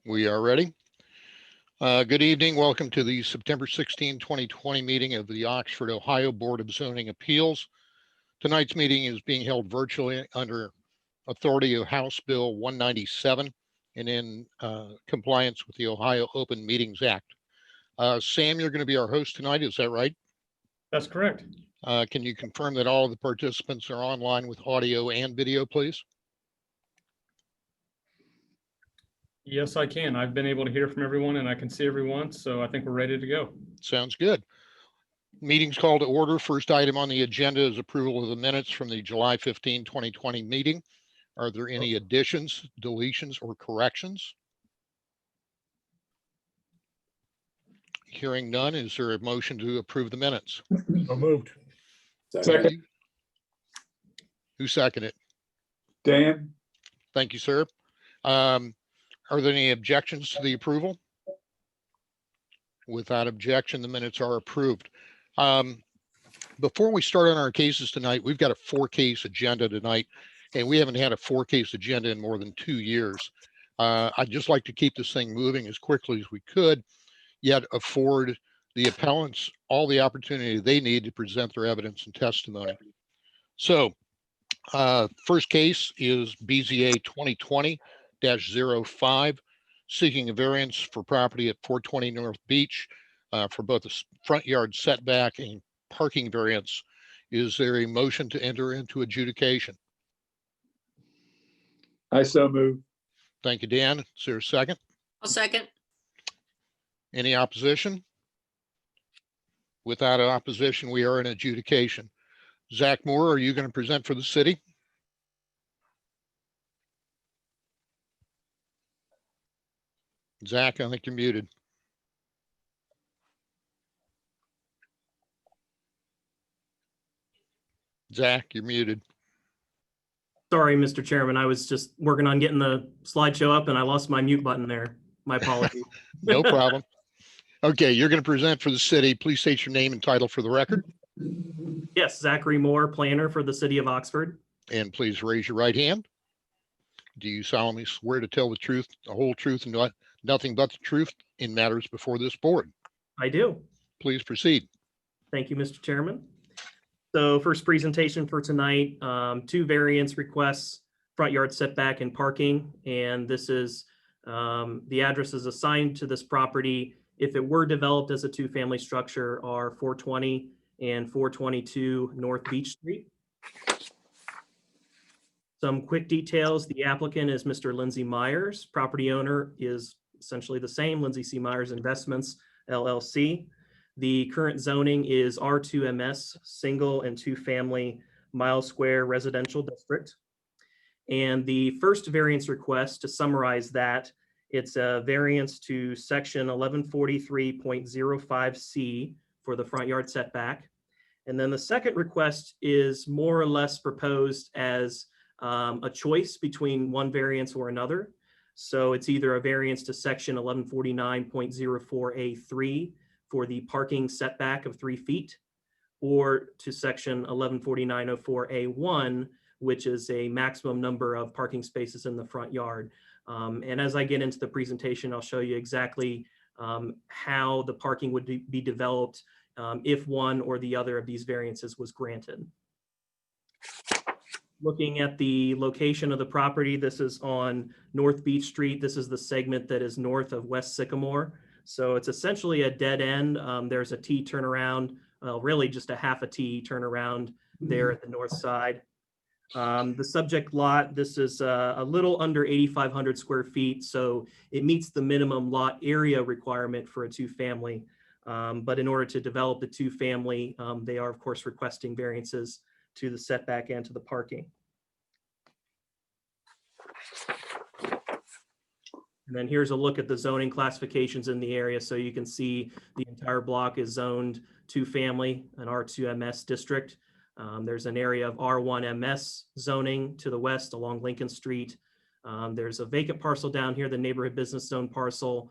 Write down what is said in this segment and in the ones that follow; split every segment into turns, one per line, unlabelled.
We are ready. Good evening. Welcome to the September 16, 2020 meeting of the Oxford, Ohio Board of Zoning Appeals. Tonight's meeting is being held virtually under authority of House Bill 197 and in compliance with the Ohio Open Meetings Act. Sam, you're going to be our host tonight. Is that right?
That's correct.
Can you confirm that all of the participants are online with audio and video, please?
Yes, I can. I've been able to hear from everyone and I can see everyone, so I think we're ready to go.
Sounds good. Meeting's called to order. First item on the agenda is approval of the minutes from the July 15, 2020 meeting. Are there any additions, deletions, or corrections? Hearing none, is there a motion to approve the minutes?
So moved.
Second. Who seconded it?
Dan?
Thank you, sir. Are there any objections to the approval? Without objection, the minutes are approved. Before we start on our cases tonight, we've got a 4-case agenda tonight, and we haven't had a 4-case agenda in more than 2 years. I'd just like to keep this thing moving as quickly as we could, yet afford the appellants all the opportunity they need to present their evidence and testimony. So, first case is BZA 2020-05, seeking a variance for property at 420 North Beach for both a front yard setback and parking variance. Is there a motion to enter into adjudication?
I so move.
Thank you, Dan. Is there a second?
I'll second.
Any opposition? Without an opposition, we are in adjudication. Zach Moore, are you going to present for the city? Zach, I think you're muted. Zach, you're muted.
Sorry, Mr. Chairman. I was just working on getting the slideshow up and I lost my mute button there. My apologies.
No problem. Okay, you're going to present for the city. Please state your name and title for the record.
Yes, Zachary Moore, planner for the city of Oxford.
And please raise your right hand. Do you solemnly swear to tell the truth, the whole truth, and nothing but the truth in matters before this board?
I do.
Please proceed.
Thank you, Mr. Chairman. So first presentation for tonight, 2 variance requests, front yard setback and parking. And this is the addresses assigned to this property if it were developed as a 2-family structure are 420 and 422 North Beach Street. Some quick details. The applicant is Mr. Lindsay Myers. Property owner is essentially the same, Lindsay C. Myers Investments, LLC. The current zoning is R2MS, single and 2-family mile square residential district. And the first variance request, to summarize that, it's a variance to section 1143.05C for the front yard setback. And then the second request is more or less proposed as a choice between one variance or another. So it's either a variance to section 1149.04A3 for the parking setback of 3 feet, or to section 1149.04A1, which is a maximum number of parking spaces in the front yard. And as I get into the presentation, I'll show you exactly how the parking would be developed if one or the other of these variances was granted. Looking at the location of the property, this is on North Beach Street. This is the segment that is north of West Sycamore. So it's essentially a dead end. There's a T turnaround, well, really just a half a T turnaround there at the north side. The subject lot, this is a little under 8,500 square feet, so it meets the minimum lot area requirement for a 2-family. But in order to develop the 2-family, they are, of course, requesting variances to the setback and to the parking. And then here's a look at the zoning classifications in the area. So you can see the entire block is zoned 2-family, an R2MS district. There's an area of R1MS zoning to the west along Lincoln Street. There's a vacant parcel down here, the neighborhood business zone parcel.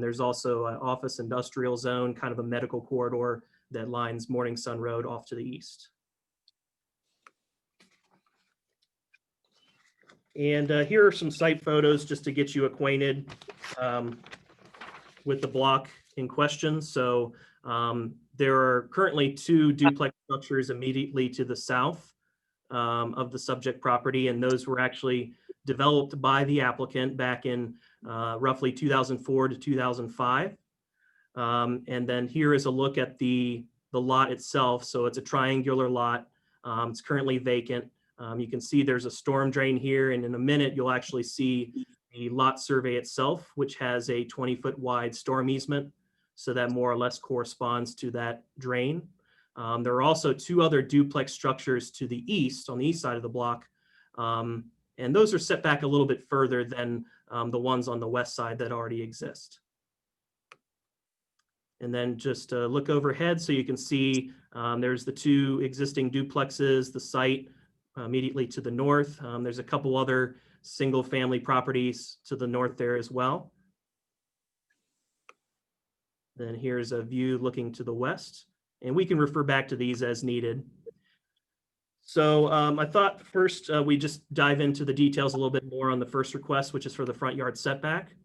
There's also an office industrial zone, kind of a medical corridor that lines Morning Sun Road off to the east. And here are some site photos just to get you acquainted. with the block in question. So there are currently 2 duplex structures immediately to the south of the subject property, and those were actually developed by the applicant back in roughly 2004 to 2005. And then here is a look at the lot itself. So it's a triangular lot. It's currently vacant. You can see there's a storm drain here, and in a minute you'll actually see the lot survey itself, which has a 20-foot wide storm easement. So that more or less corresponds to that drain. There are also 2 other duplex structures to the east, on the east side of the block. And those are set back a little bit further than the ones on the west side that already exist. And then just look overhead so you can see there's the 2 existing duplexes, the site immediately to the north. There's a couple other single family properties to the north there as well. Then here's a view looking to the west, and we can refer back to these as needed. So I thought first we just dive into the details a little bit more on the first request, which is for the front yard setback.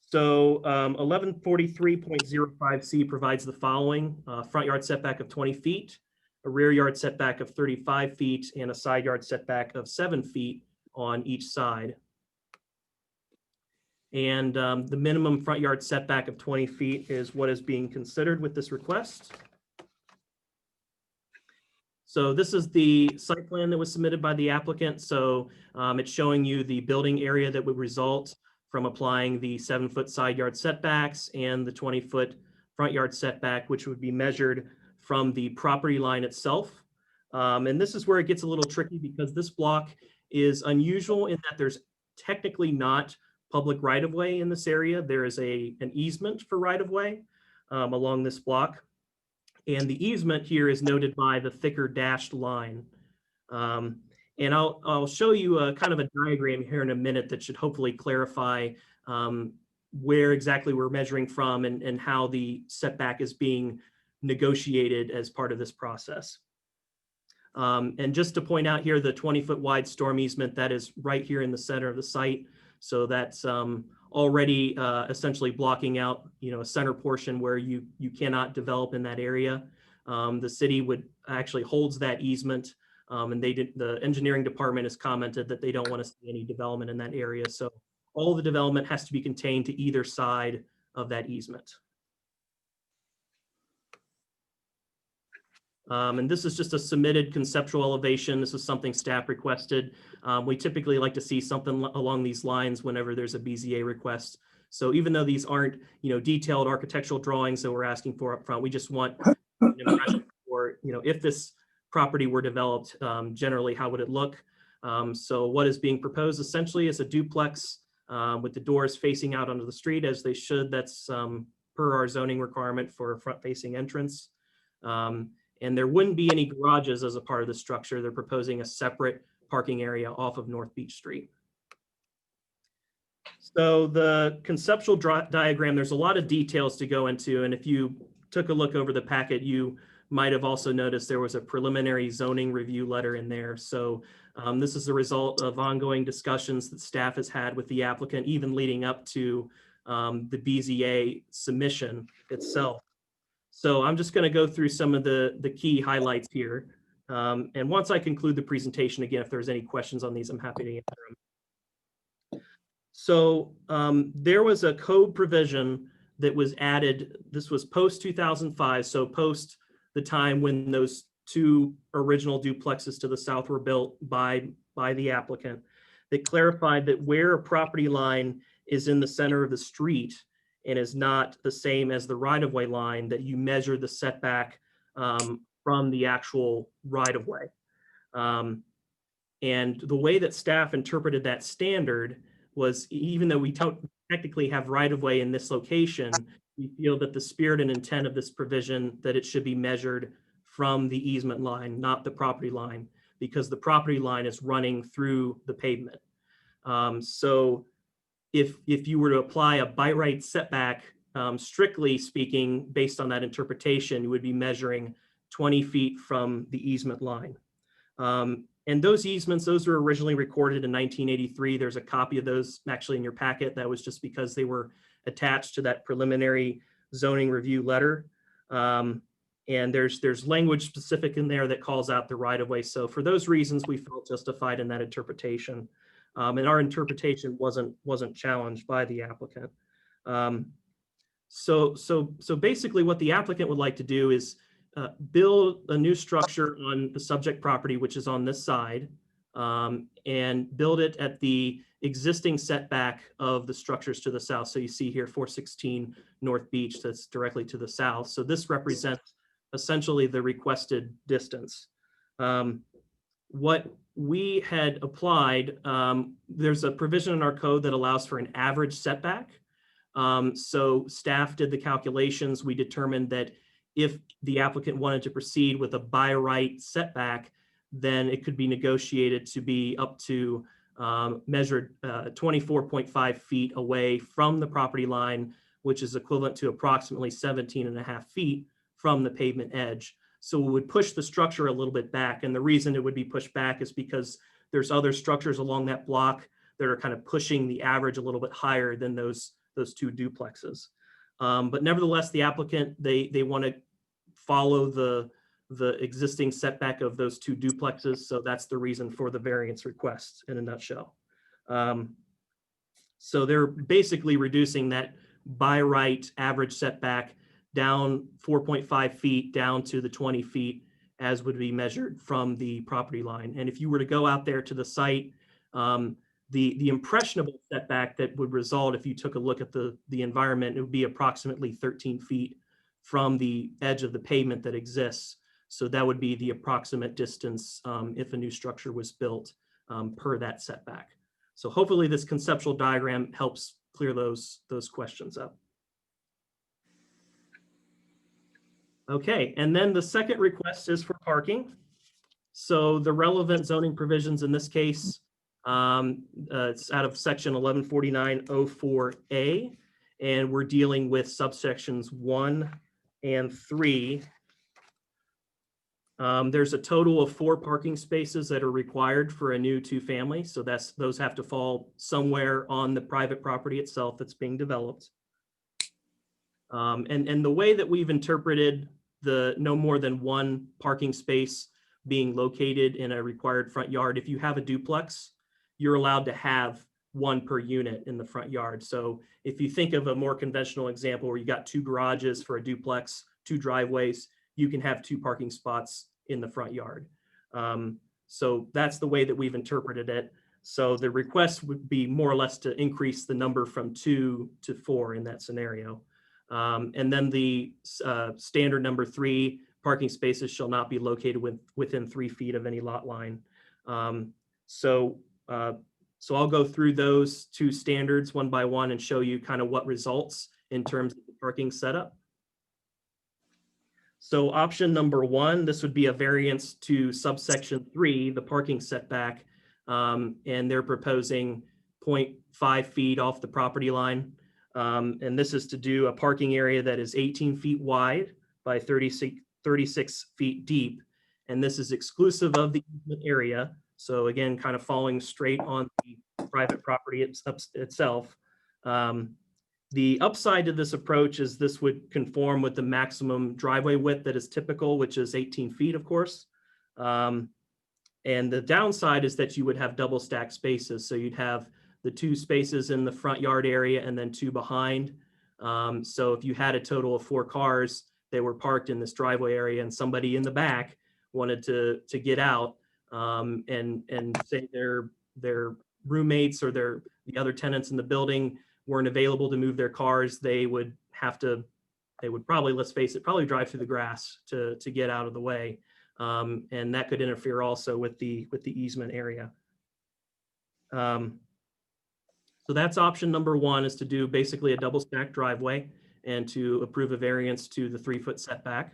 So 1143.05C provides the following: front yard setback of 20 feet, a rear yard setback of 35 feet, and a side yard setback of 7 feet on each side. And the minimum front yard setback of 20 feet is what is being considered with this request. So this is the site plan that was submitted by the applicant. So it's showing you the building area that would result from applying the 7-foot side yard setbacks and the 20-foot front yard setback, which would be measured from the property line itself. And this is where it gets a little tricky, because this block is unusual in that there's technically not public right-of-way in this area. There is an easement for right-of-way along this block. And the easement here is noted by the thicker dashed line. And I'll show you a kind of a diagram here in a minute that should hopefully clarify where exactly we're measuring from and how the setback is being negotiated as part of this process. And just to point out here, the 20-foot wide storm easement, that is right here in the center of the site. So that's already essentially blocking out, a center portion where you cannot develop in that area. The city would actually holds that easement, and the engineering department has commented that they don't want to see any development in that area. So all the development has to be contained to either side of that easement. And this is just a submitted conceptual elevation. This is something staff requested. We typically like to see something along these lines whenever there's a BZA request. So even though these aren't, detailed architectural drawings that we're asking for up front, we just want an impression for, if this property were developed, generally, how would it look? So what is being proposed essentially is a duplex with the doors facing out onto the street as they should. That's per our zoning requirement for a front-facing entrance. And there wouldn't be any garages as a part of the structure. They're proposing a separate parking area off of North Beach Street. So the conceptual diagram, there's a lot of details to go into. And if you took a look over the packet, you might have also noticed there was a preliminary zoning review letter in there. So this is the result of ongoing discussions that staff has had with the applicant, even leading up to the BZA submission itself. So I'm just going to go through some of the key highlights here. And once I conclude the presentation, again, if there's any questions on these, I'm happy to answer them. So there was a code provision that was added. This was post 2005, so post the time when those 2 original duplexes to the south were built by the applicant, that clarified that where a property line is in the center of the street and is not the same as the right-of-way line, that you measure the setback from the actual right-of-way. And the way that staff interpreted that standard was, even though we don't technically have right-of-way in this location, we feel that the spirit and intent of this provision, that it should be measured from the easement line, not the property line, because the property line is running through the pavement. So if you were to apply a by right setback, strictly speaking, based on that interpretation, you would be measuring 20 feet from the easement line. And those easements, those were originally recorded in 1983. There's a copy of those actually in your packet. That was just because they were attached to that preliminary zoning review letter. And there's language specific in there that calls out the right of way. So for those reasons, we felt justified in that interpretation. And our interpretation wasn't challenged by the applicant. So basically what the applicant would like to do is build a new structure on the subject property, which is on this side, and build it at the existing setback of the structures to the south. So you see here 416 North Beach, that's directly to the south. So this represents essentially the requested distance. What we had applied, there's a provision in our code that allows for an average setback. So staff did the calculations. We determined that if the applicant wanted to proceed with a by right setback, then it could be negotiated to be up to measured 24.5 feet away from the property line, which is equivalent to approximately 17.5 feet from the pavement edge. So we would push the structure a little bit back. And the reason it would be pushed back is because there's other structures along that block that are kind of pushing the average a little bit higher than those two duplexes. But nevertheless, the applicant, they want to follow the existing setback of those two duplexes. So that's the reason for the variance request in a nutshell. So they're basically reducing that by right average setback down 4.5 feet down to the 20 feet as would be measured from the property line. And if you were to go out there to the site, the impressionable setback that would result if you took a look at the environment, it would be approximately 13 feet from the edge of the pavement that exists. So that would be the approximate distance if a new structure was built per that setback. So hopefully this conceptual diagram helps clear those questions up. Okay, and then the second request is for parking. So the relevant zoning provisions in this case, it's out of section 1149-04A, and we're dealing with subsections 1 and 3. There's a total of 4 parking spaces that are required for a new 2-family. So those have to fall somewhere on the private property itself that's being developed. And the way that we've interpreted the no more than 1 parking space being located in a required front yard, if you have a duplex, you're allowed to have 1 per unit in the front yard. So if you think of a more conventional example where you got 2 garages for a duplex, 2 driveways, you can have 2 parking spots in the front yard. So that's the way that we've interpreted it. So the request would be more or less to increase the number from 2 to 4 in that scenario. And then the standard number 3, parking spaces shall not be located within 3 feet of any lot line. So I'll go through those 2 standards one by one and show you kind of what results in terms of the parking setup. So option number 1, this would be a variance to subsection 3, the parking setback, and they're proposing 0.5 feet off the property line. And this is to do a parking area that is 18 feet wide by 36 feet deep. And this is exclusive of the easement area. So again, kind of falling straight on the private property itself. The upside to this approach is this would conform with the maximum driveway width that is typical, which is 18 feet, of course. And the downside is that you would have double stack spaces. So you'd have the 2 spaces in the front yard area and then 2 behind. So if you had a total of 4 cars, they were parked in this driveway area and somebody in the back wanted to get out and say their roommates or the other tenants in the building weren't available to move their cars, they would probably, let's face it, probably drive through the grass to get out of the way. And that could interfere also with the easement area. So that's option number 1, is to do basically a double stack driveway and to approve a variance to the 3-foot setback.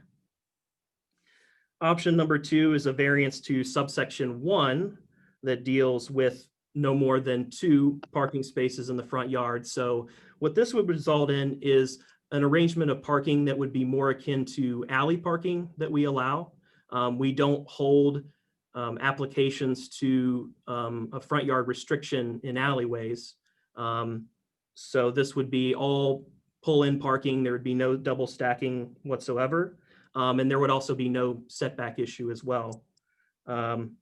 Option number 2 is a variance to subsection 1 that deals with no more than 2 parking spaces in the front yard. So what this would result in is an arrangement of parking that would be more akin to alley parking that we allow. We don't hold applications to a front yard restriction in alleyways. So this would be all pull-in parking. There would be no double stacking whatsoever. And there would also be no setback issue as well. And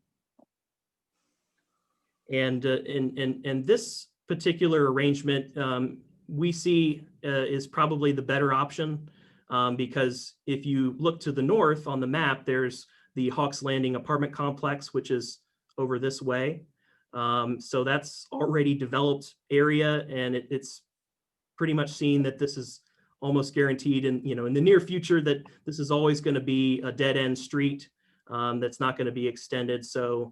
this particular arrangement we see is probably the better option because if you look to the north on the map, there's the Hawks Landing apartment complex, which is over this way. So that's already developed area, and it's pretty much seen that this is almost guaranteed in the near future that this is always going to be a dead end street that's not going to be extended. So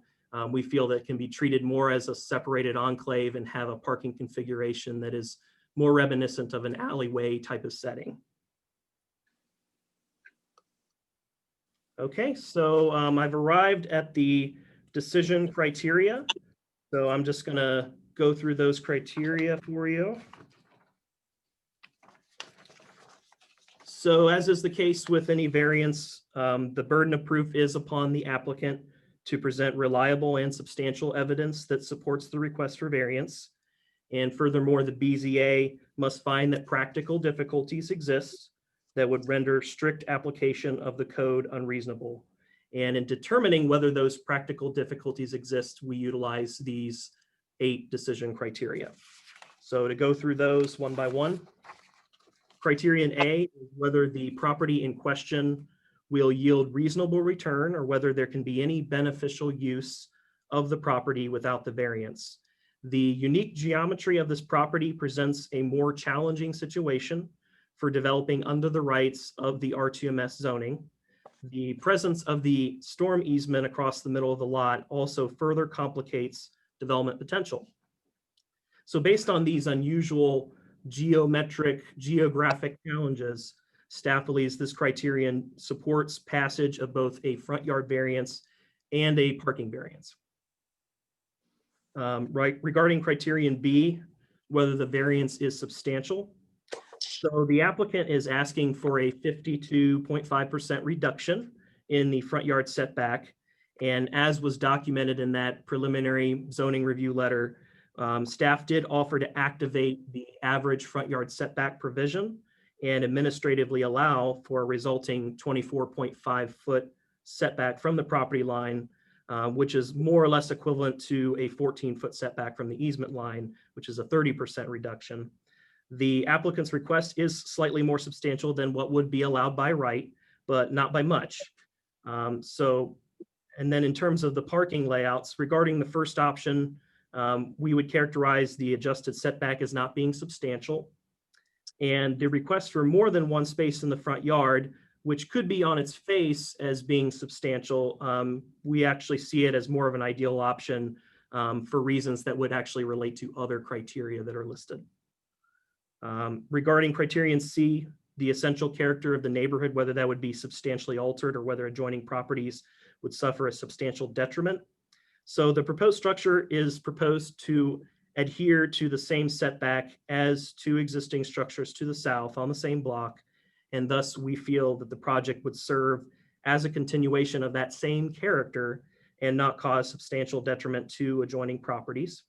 we feel that it can be treated more as a separated enclave and have a parking configuration that is more reminiscent of an alleyway type of setting. Okay, so I've arrived at the decision criteria. So I'm just gonna go through those criteria for you. So as is the case with any variance, the burden of proof is upon the applicant to present reliable and substantial evidence that supports the request for variance. And furthermore, the BZA must find that practical difficulties exist that would render strict application of the code unreasonable. And in determining whether those practical difficulties exist, we utilize these 8 decision criteria. So to go through those one by one, criterion A is whether the property in question will yield reasonable return or whether there can be any beneficial use of the property without the variance. The unique geometry of this property presents a more challenging situation for developing under the rights of the R2MS zoning. The presence of the storm easement across the middle of the lot also further complicates development potential. So based on these unusual geographic challenges, staff believes this criterion supports passage of both a front yard variance and a parking variance. Regarding criterion B, whether the variance is substantial. So the applicant is asking for a 52.5% reduction in the front yard setback. And as was documented in that preliminary zoning review letter, staff did offer to activate the average front yard setback provision and administratively allow for a resulting 24.5 foot setback from the property line, which is more or less equivalent to a 14-foot setback from the easement line, which is a 30% reduction. The applicant's request is slightly more substantial than what would be allowed by right, but not by much. And then in terms of the parking layouts, regarding the first option, we would characterize the adjusted setback as not being substantial. And the request for more than one space in the front yard, which could be on its face as being substantial, we actually see it as more of an ideal option for reasons that would actually relate to other criteria that are listed. Regarding criterion C, the essential character of the neighborhood, whether that would be substantially altered or whether adjoining properties would suffer a substantial detriment. So the proposed structure is proposed to adhere to the same setback as 2 existing structures to the south on the same block. And thus we feel that the project would serve as a continuation of that same character and not cause substantial detriment to adjoining properties.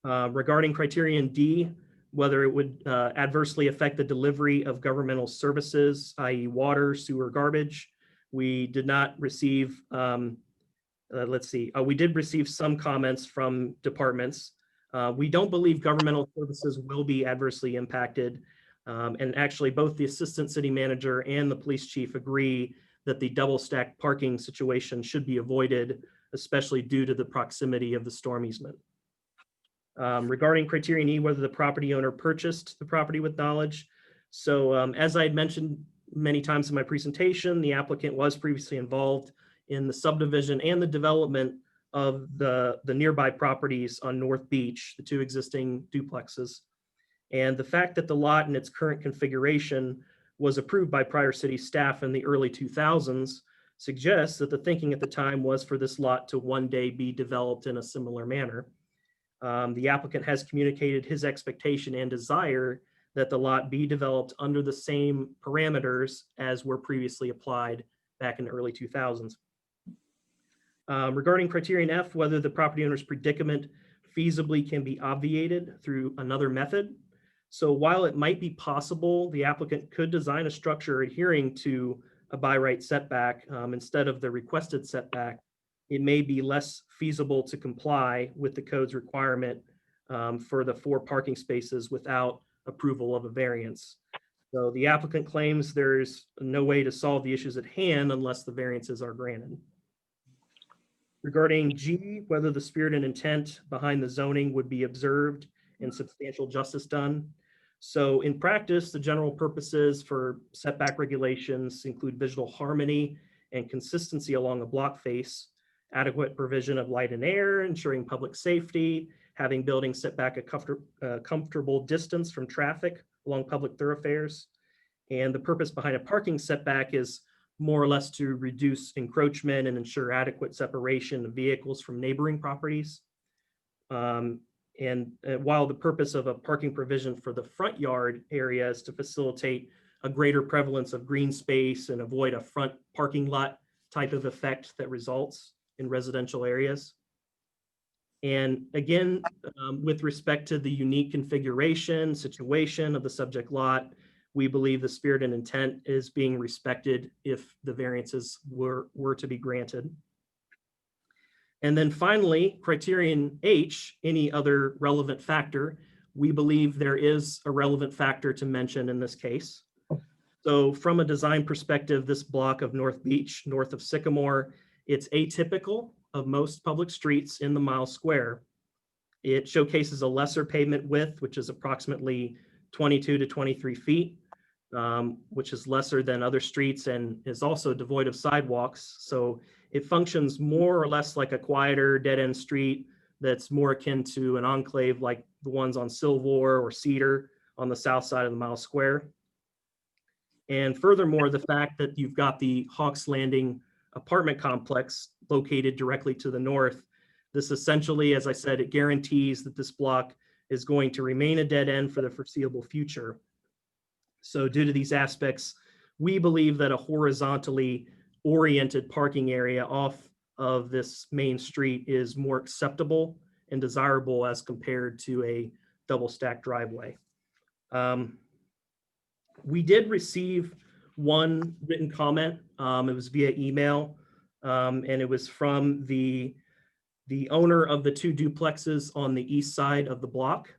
Regarding criterion D, whether it would adversely affect the delivery of governmental services, i.e. water, sewer, garbage, we did not receive, we did receive some comments from departments. We don't believe governmental services will be adversely impacted. And actually both the assistant city manager and the police chief agree that the double stacked parking situation should be avoided, especially due to the proximity of the storm easement. Regarding criterion E, whether the property owner purchased the property with knowledge. So as I had mentioned many times in my presentation, the applicant was previously involved in the subdivision and the development of the nearby properties on North Beach, the 2 existing duplexes. And the fact that the lot in its current configuration was approved by prior city staff in the early 2000s suggests that the thinking at the time was for this lot to one day be developed in a similar manner. The applicant has communicated his expectation and desire that the lot be developed under the same parameters as were previously applied back in the early 2000s. Regarding criterion F, whether the property owner's predicament feasibly can be obviated through another method. So while it might be possible, the applicant could design a structure adhering to a by right setback instead of the requested setback, it may be less feasible to comply with the code's requirement for the 4 parking spaces without approval of a variance. So the applicant claims there's no way to solve the issues at hand unless the variances are granted. Regarding G, whether the spirit and intent behind the zoning would be observed and substantial justice done. So in practice, the general purposes for setback regulations include visual harmony and consistency along a block face, adequate provision of light and air, ensuring public safety, having buildings set back a comfortable distance from traffic along public thoroughfares. And the purpose behind a parking setback is more or less to reduce encroachment and ensure adequate separation of vehicles from neighboring properties. And while the purpose of a parking provision for the front yard area is to facilitate a greater prevalence of green space and avoid a front parking lot type of effect that results in residential areas. And again, with respect to the unique configuration, situation of the subject lot, we believe the spirit and intent is being respected if the variances were to be granted. And then finally, criterion H, any other relevant factor, we believe there is a relevant factor to mention in this case. So from a design perspective, this block of North Beach, north of Sycamore, it's atypical of most public streets in the mile square. It showcases a lesser pavement width, which is approximately 22 to 23 feet, which is lesser than other streets and is also devoid of sidewalks. So it functions more or less like a quieter dead-end street that's more akin to an enclave like the ones on Silver or Cedar on the south side of the mile square. And furthermore, the fact that you've got the Hawks Landing apartment complex located directly to the north, this essentially, as I said, it guarantees that this block is going to remain a dead end for the foreseeable future. So due to these aspects, we believe that a horizontally oriented parking area off of this main street is more acceptable and desirable as compared to a double stack driveway. We did receive one written comment. It was via email, and it was from the owner of the 2 duplexes on the east side of the block.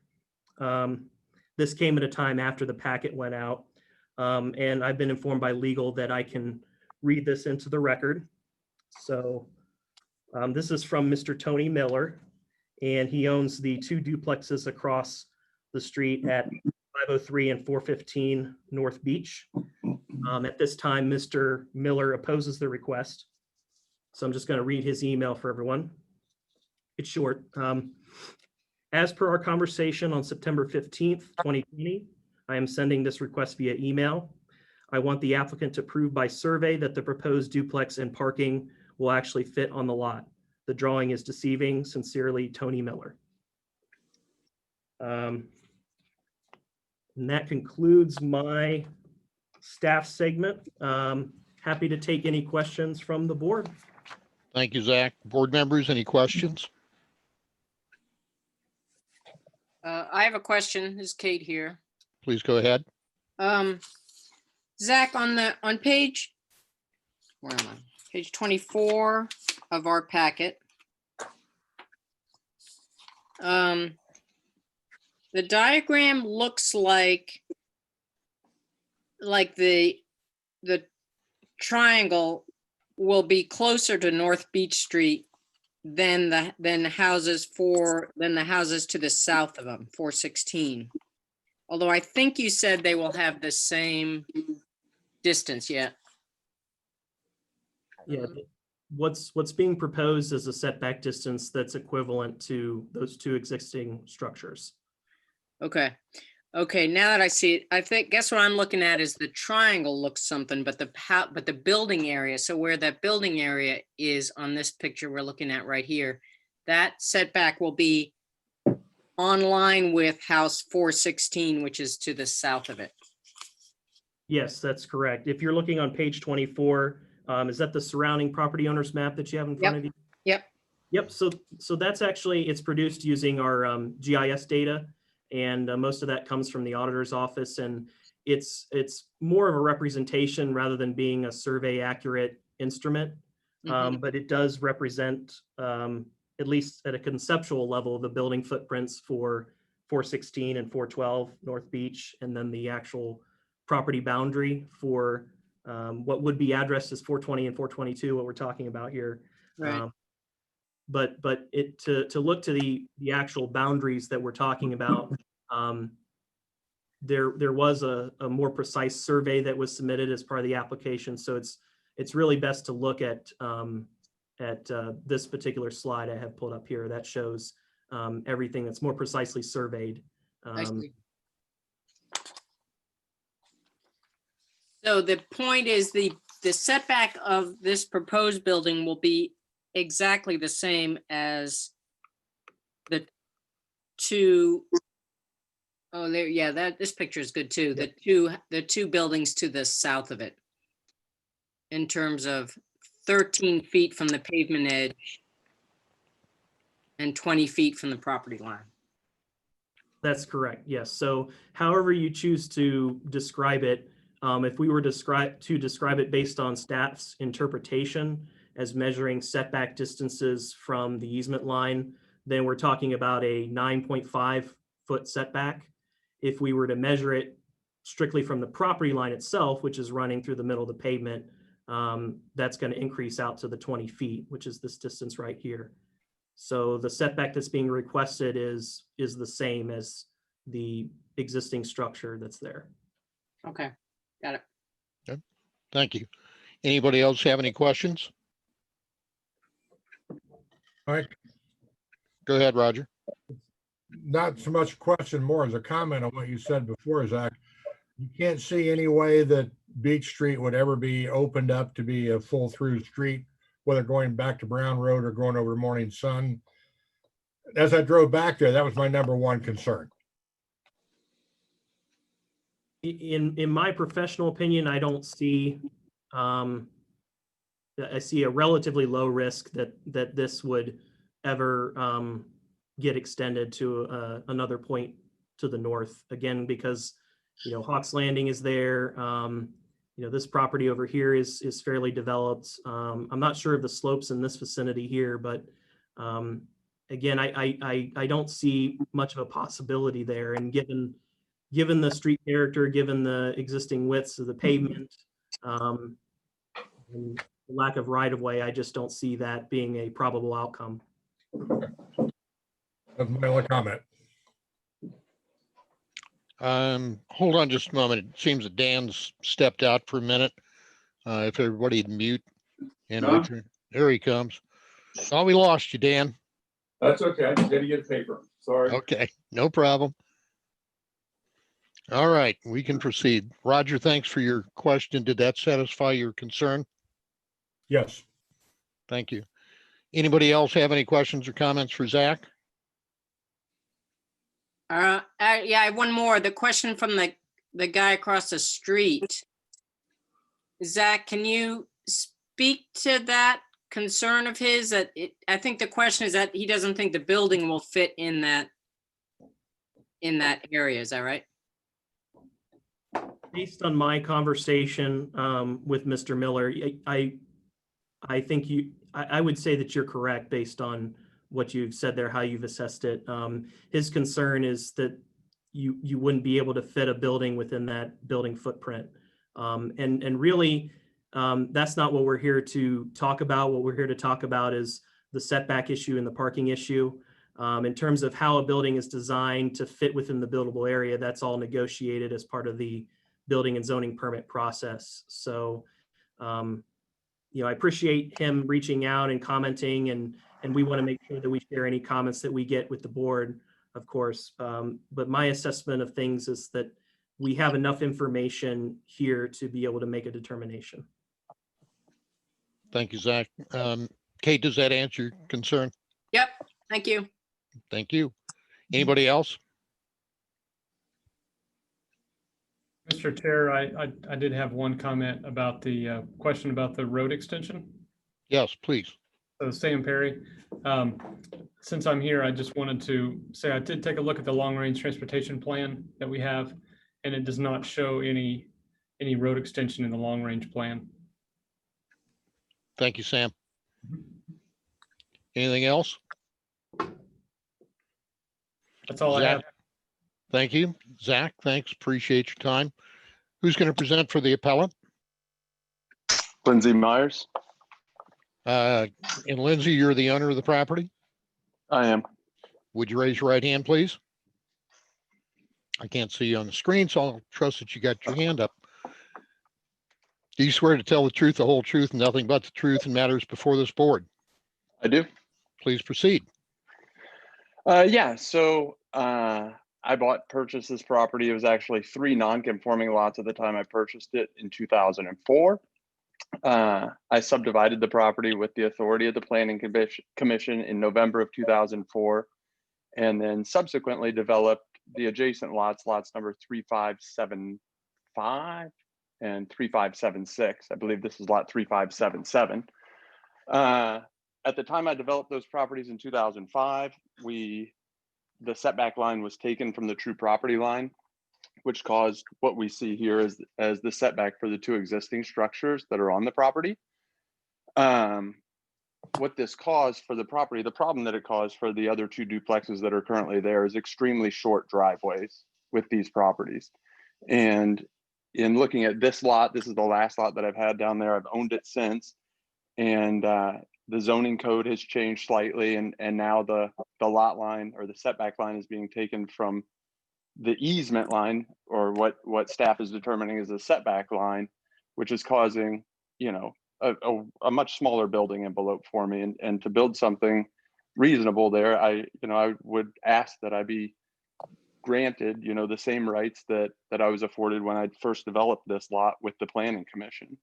This came at a time after the packet went out, and I've been informed by legal that I can read this into the record. So this is from Mr. Tony Miller, and he owns the 2 duplexes across the street at 503 and 415 North Beach. At this time, Mr. Miller opposes the request. So I'm just going to read his email for everyone. It's short. As per our conversation on September 15th, 2020, I am sending this request via email. I want the applicant to prove by survey that the proposed duplex and parking will actually fit on the lot. The drawing is deceiving. Sincerely, Tony Miller. And that concludes my staff segment. Happy to take any questions from the board.
Thank you, Zach. Board members, any questions?
I have a question. This is Kate here.
Please go ahead.
Zach, on page, where am I? Page 24 of our packet. The diagram looks like the triangle will be closer to North Beach Street than the houses to the south of them, 416. Although I think you said they will have the same distance, yeah.
Yeah, what's being proposed is a setback distance that's equivalent to those 2 existing structures.
Okay. Okay, now that I see it, guess what I'm looking at is the triangle looks something, but the building area, so where that building area is on this picture we're looking at right here, that setback will be on line with house 416, which is to the south of it.
Yes, that's correct. If you're looking on page 24, is that the surrounding property owner's map that you have in front of you? Yep, so that's actually, it's produced using our GIS data, and most of that comes from the auditor's office, and it's more of a representation rather than being a survey accurate instrument. But it does represent, at least at a conceptual level, the building footprints for 416 and 412 North Beach, and then the actual property boundary for what would be addressed as 420 and 422, what we're talking about here.
Right.
But to look to the actual boundaries that we're talking about, there was a more precise survey that was submitted as part of the application. So it's really best to look at this particular slide I have pulled up here that shows everything that's more precisely surveyed.
I see. So the point is the setback of this proposed building will be exactly the same as the two. Oh, there, yeah, this picture is good too. The two buildings to the south of it, in terms of 13 feet from the pavement edge and 20 feet from the property line.
That's correct. Yes. So however you choose to describe it, if we were to describe it based on staff's interpretation as measuring setback distances from the easement line, then we're talking about a 9.5 foot setback. If we were to measure it strictly from the property line itself, which is running through the middle of the pavement, that's going to increase out to the 20 feet, which is this distance right here. So the setback that's being requested is the same as the existing structure that's there.
Okay, got it.
Thank you. Anybody else have any questions?
Mike,
Go ahead, Roger.
not so much a question, more as a comment on what you said before, Zach. You can't see any way that Beach Street would ever be opened up to be a full through street, whether going back to Brown Road or going over Morning Sun. As I drove back there, that was my number one concern.
In my professional opinion, I don't see, I see a relatively low risk that this would ever get extended to another point to the north. Again, because, Hawks Landing is there. This property over here is fairly developed. I'm not sure of the slopes in this vicinity here, but again, I don't see much of a possibility there. And given the street character, given the existing widths of the pavement, and the lack of right of way, I just don't see that being a probable outcome.
That's my only comment.
Hold on just a moment. It seems that Dan's stepped out for a minute. If everybody'd mute.
Huh?
There he comes. Oh, we lost you, Dan.
That's okay. I just had to get a paper. Sorry.
Okay, no problem. All right, we can proceed. Roger, thanks for your question. Did that satisfy your concern?
Yes.
Thank you. Anybody else have any questions or comments for Zach?
Yeah, I have one more. The question from the guy across the street. Zach, can you speak to that concern of his? I think the question is that he doesn't think the building will fit in that area. Is that right?
Based on my conversation with Mr. Miller, I think I would say that you're correct based on what you've said there, how you've assessed it. His concern is that you wouldn't be able to fit a building within that building footprint. And really, that's not what we're here to talk about. What we're here to talk about is the setback issue and the parking issue. In terms of how a building is designed to fit within the buildable area, that's all negotiated as part of the building and zoning permit process. So, I appreciate him reaching out and commenting, and we want to make sure that we share any comments that we get with the board, of course. But my assessment of things is that we have enough information here to be able to make a determination.
Thank you, Zach. Kate, does that answer your concern?
Yep. Thank you.
Thank you. Anybody else?
Mr. Chair, I did have one comment about the question about the road extension.
Yes, please.
So Sam Perry. Since I'm here, I just wanted to say I did take a look at the long-range transportation plan that we have, and it does not show any road extension in the long-range plan.
Thank you, Sam. Anything else?
That's all I
Zach?
have.
Thank you. Zach, thanks. Appreciate your time. Who's going to present for the appellant?
Lindsay Myers.
And Lindsay, you're the owner of the property.
I am.
Would you raise your right hand, please? I can't see you on the screen, so I'll trust that you got your hand up. Do you swear to tell the truth, the whole truth, and nothing but the truth in matters before this board?
I do.
Please proceed.
Yeah. So I purchased this property. It was actually 3 non-conforming lots at the time I purchased it in 2004. I subdivided the property with the authority of the Planning Commission in November of 2004, and then subsequently developed the adjacent lots number 3575 and 3576. I believe this is lot 3577. At the time I developed those properties in 2005, the setback line was taken from the true property line, which caused what we see here as the setback for the 2 existing structures that are on the property. What this caused for the property, the problem that it caused for the other 2 duplexes that are currently there is extremely short driveways with these properties. And in looking at this lot, this is the last lot that I've had down there. I've owned it since, and the zoning code has changed slightly, and now the lot line or the setback line is being taken from the easement line, or what staff is determining is a setback line, which is causing, you know, a much smaller building envelope for me. And to build something reasonable there, I would ask that I be granted, you know, the same rights that I was afforded when I first developed this lot with the Planning Commission,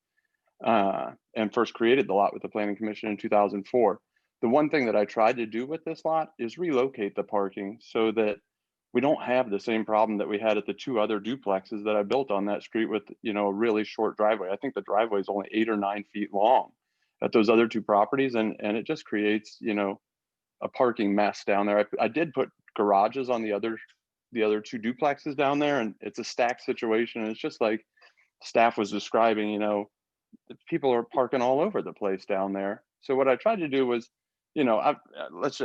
and first created the lot with the Planning Commission in 2004. The one thing that I tried to do with this lot is relocate the parking so that we don't have the same problem that we had at the 2 other duplexes that I built on that street with, you know, a really short driveway. I think the driveway is only 8 or 9 feet long at those other 2 properties. And it just creates, you know, a parking mess down there. I did put garages on the other 2 duplexes down there, and it's a stacked situation. And it's just like staff was describing, you know, people are parking all over the place down there. So what I tried to do was, you know, let's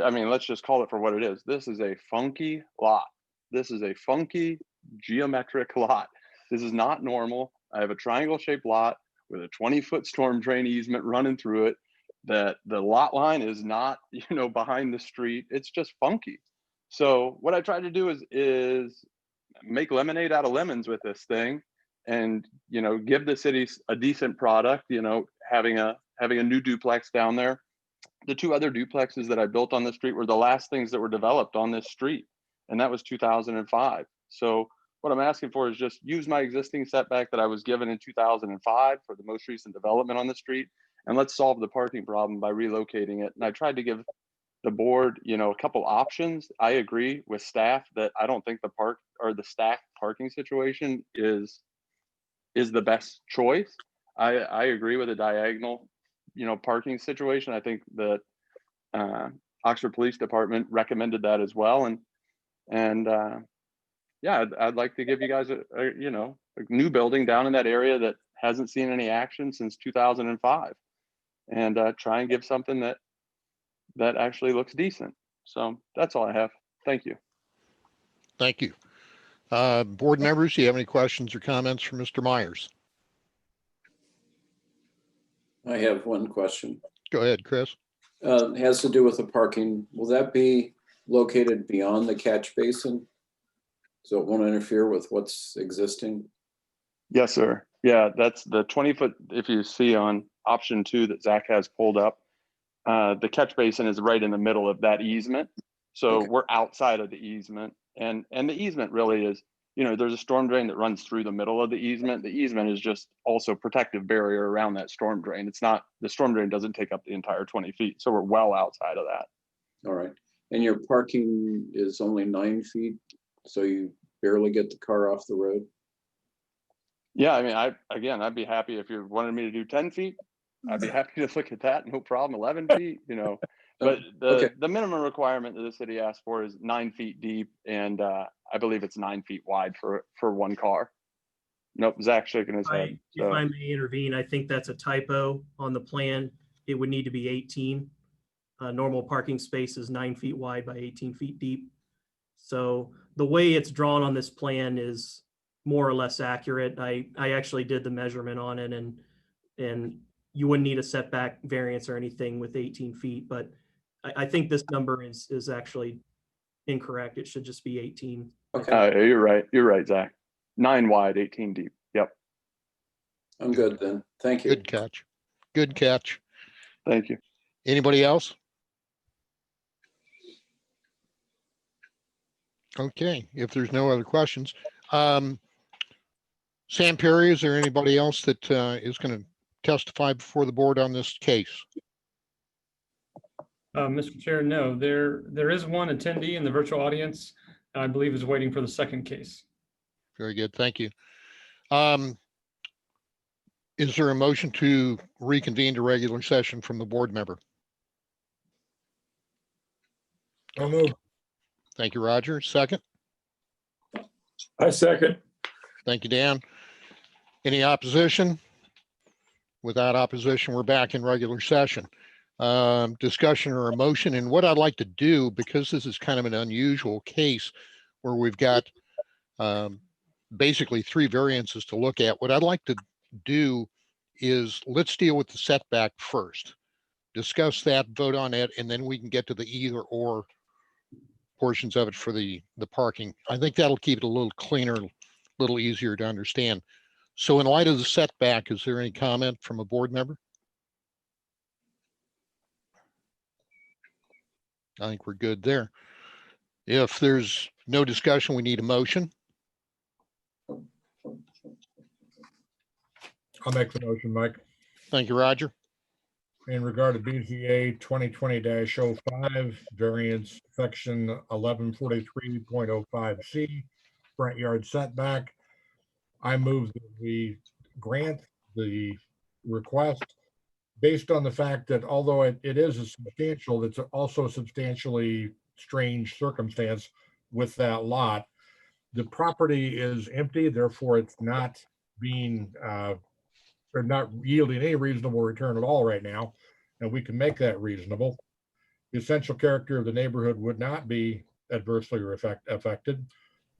just call it for what it is. This is a funky lot. This is a funky geometric lot. This is not normal. I have a triangle shaped lot with a 20-foot storm drain easement running through it. That the lot line is not, you know, behind the street. It's just funky. So what I tried to do is make lemonade out of lemons with this thing, and, you know, give the city a decent product, you know, having a new duplex down there. The 2 other duplexes that I built on the street were the last things that were developed on this street, and that was 2005. So what I'm asking for is just use my existing setback that I was given in 2005 for the most recent development on the street, and let's solve the parking problem by relocating it. And I tried to give the board, you know, a couple options. I agree with staff that I don't think the stacked parking situation is the best choice. I agree with a diagonal, you know, parking situation. I think that Oxford Police Department recommended that as well. And yeah, I'd like to give you guys a new building down in that area that hasn't seen any action since 2005, and try and give something that actually looks decent. So that's all I have. Thank you.
Thank you. Board members, do you have any questions or comments for Mr. Myers?
I have one question.
Go ahead, Chris.
It has to do with the parking. Will that be located beyond the catch basin? So it won't interfere with what's existing?
Yes, sir. Yeah, that's the 20-foot. If you see on option 2 that Zach has pulled up, the catch basin is right in the middle of that easement. So
Okay.
We're outside of the easement, and the easement really is, you know, there's a storm drain that runs through the middle of the easement. The easement is just also protective barrier around that storm drain. It's not, the storm drain doesn't take up the entire 20 feet. So we're well outside of that.
All right. And your parking is only 9 feet, so you barely get the car off the road?
Yeah, I mean, I'd be happy if you wanted me to do 10 feet. I'd be happy to look at that, no problem, 11 feet, you know. But
Okay.
the minimum requirement that the city asked for is 9 feet deep, and I believe it's 9 feet wide for one car. Nope, Zach's shaking his head.
If I may intervene, I think that's a typo on the plan. It would need to be 18. Normal parking space is 9 feet wide by 18 feet deep. So the way it's drawn on this plan is more or less accurate. I actually did the measurement on it, and you wouldn't need a setback variance or anything with 18 feet, but I think this number is actually incorrect. It should just be 18.
Okay,
You're right, Zach. 9 wide, 18 deep. Yep.
I'm good then. Thank you.
Good catch. Good catch.
Thank you.
Anybody else? Okay, if there's no other questions. Sam Perry, is there anybody else that is going to testify before the board on this case?
Mr. Chair, no, there is one attendee in the virtual audience, I believe is waiting for the second case.
Very good, thank you. Is there a motion to reconvene to regular session from the board member?
I'll move.
Thank you, Roger. Second?
I second.
Thank you, Dan. Any opposition? Without opposition, we're back in regular session. Discussion or a motion, and what I'd like to do, because this is kind of an unusual case where we've got basically 3 variances to look at, what I'd like to do is let's deal with the setback first. Discuss that, vote on it, and then we can get to the either or portions of it for the parking. I think that'll keep it a little cleaner, a little easier to understand. So in light of the setback, is there any comment from a board member? I think we're good there. If there's no discussion, we need a motion.
I'll make the motion, Mike.
Thank you, Roger.
In regard to BZA 2020-05, variance section 1143.05C, front yard setback, I move that we grant the request based on the fact that although it is a substantial, it's also a substantially strange circumstance with that lot. The property is empty, therefore it's not being or not yielding any reasonable return at all right now, and we can make that reasonable. The essential character of the neighborhood would not be adversely affected.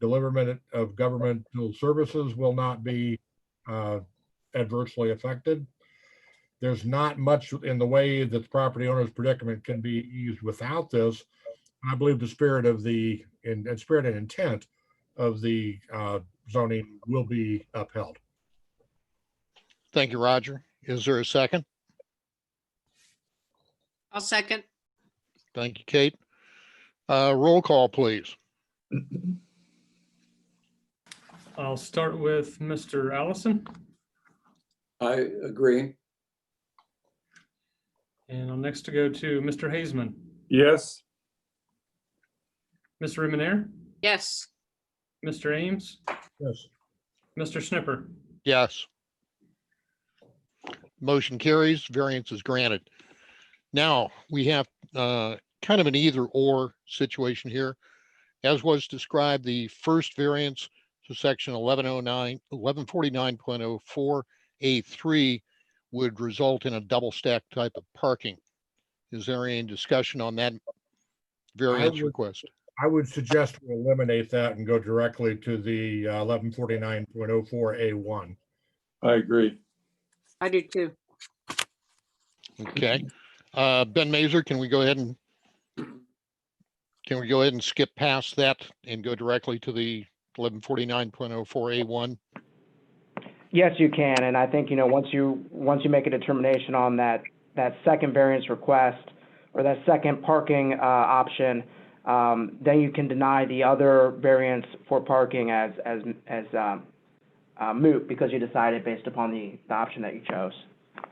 Deliverment of governmental services will not be adversely affected. There's not much in the way that the property owner's predicament can be eased without this. I believe the spirit of the spirit and intent of the zoning will be upheld.
Thank you, Roger. Is there a second?
I'll second.
Thank you, Kate. Roll call, please.
I'll start with Mr. Allison,
I agree.
and I'll next to go to Mr. Hazeman,
Yes.
Ms. Ruminaire,
Yes.
Mr. Ames,
Yes.
Mr. Snipper.
Yes. Motion carries, variance is granted. Now, we have kind of an either or situation here. As was described, the first variance to section 1149.04A3 would result in a double stack type of parking. Is there any discussion on that variance request?
I would suggest we eliminate that and go directly to the 1149.04A1.
I agree.
I do too.
Okay. Ben Mazur, can we go ahead and skip past that and go directly to the 1149.04A1?
Yes, you can, and I think, once you make a determination on that second variance request or that second parking option, then you can deny the other variance for parking as moot because you decided based upon the option that you chose.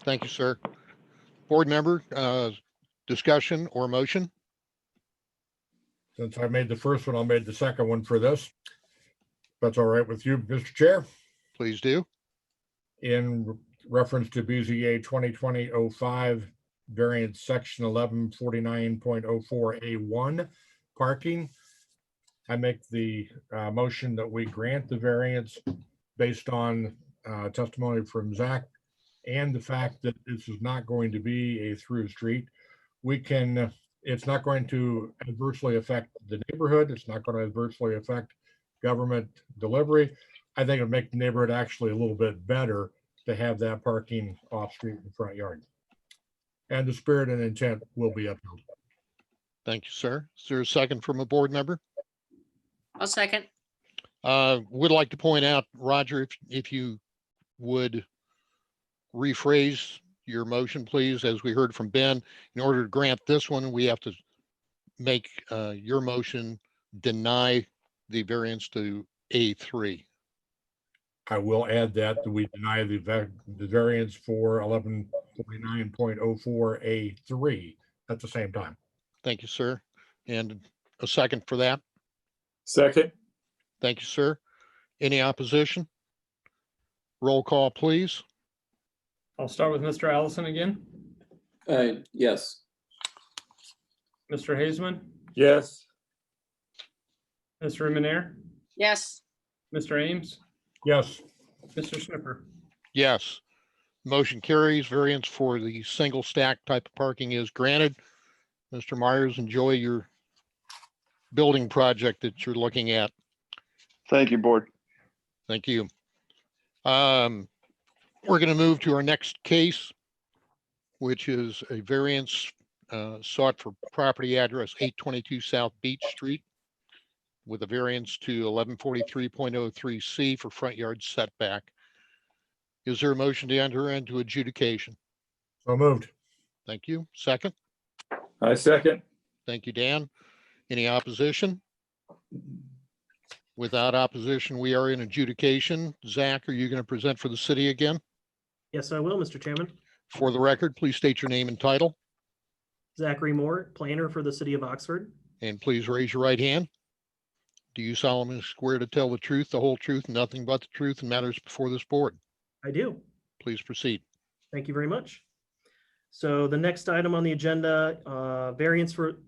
Thank you, sir. Board member, discussion or motion?
Since I made the first one, I'll make the second one for this. That's all right with you, Mr. Chair.
Please do.
In reference to BZA 2020-05, variance section 1149.04A1, parking. I make the motion that we grant the variance based on testimony from Zach and the fact that this is not going to be a through street. It's not going to adversely affect the neighborhood. It's not going to adversely affect government delivery. I think it'll make the neighborhood actually a little bit better to have that parking off street in the front yard. And the spirit and intent will be upheld.
Thank you, sir. Is there a second from a board member?
I'll second.
Would like to point out, Roger, if you would rephrase your motion, please, as we heard from Ben. In order to grant this one, we have to make your motion deny the variance to A3.
I will add that we deny the variance for 1149.04A3 at the same time.
Thank you, sir. And a second for that.
Second.
Thank you, sir. Any opposition? Roll call, please.
I'll start with Mr. Allison again.
Yes.
Mr. Hazeman,
Yes.
Mr. Remenair,
Yes,
Mr. Ames,
Yes,
Mr. Sniffer.
Yes. Motion carries. Variance for the single stack type of parking is granted. Mr. Myers, enjoy your building project that you're looking at.
Thank you, board.
Thank you. We're going to move to our next case, which is a variance sought for property address 822 South Beach Street with a variance to 1143.03C for front yard setback. Is there a motion to enter into adjudication?
so moved.
Thank you. Second.
I second.
Thank you, Dan. Any opposition? Without opposition, we are in adjudication. Zach, are you going to present for the city again?
Yes, I will, Mr. Chairman.
For the record, please state your name and title,
Zachary Moore, planner for the city of Oxford.
and please raise your right hand. Do you solemnly swear to tell the truth, the whole truth, and nothing but the truth in matters before this board?
I do.
Please proceed.
Thank you very much. So the next item on the agenda,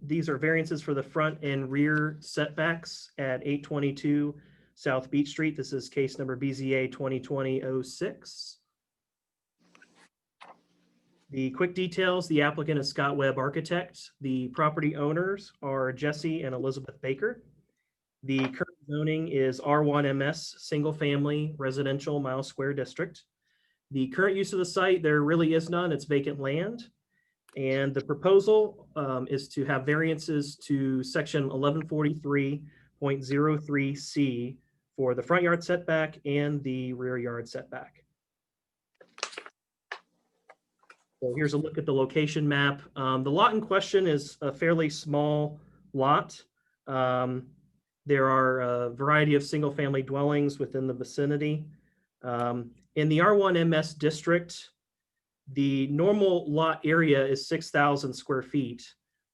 these are variances for the front and rear setbacks at 822 South Beach Street. This is case number BZA 2020-06. The quick details, the applicant is Scott Webb Architect. The property owners are Jesse and Elizabeth Baker. The current zoning is R1MS, single family residential mile square district. The current use of the site, there really is none, it's vacant land. And the proposal is to have variances to section 1143.03C for the front yard setback and the rear yard setback. So here's a look at the location map. The lot in question is a fairly small lot. There are a variety of single family dwellings within the vicinity. In the R1MS district, the normal lot area is 6,000 square feet,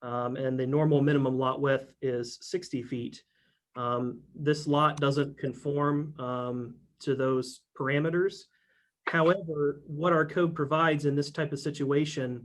and the normal minimum lot width is 60 feet. This lot doesn't conform to those parameters. However, what our code provides in this type of situation,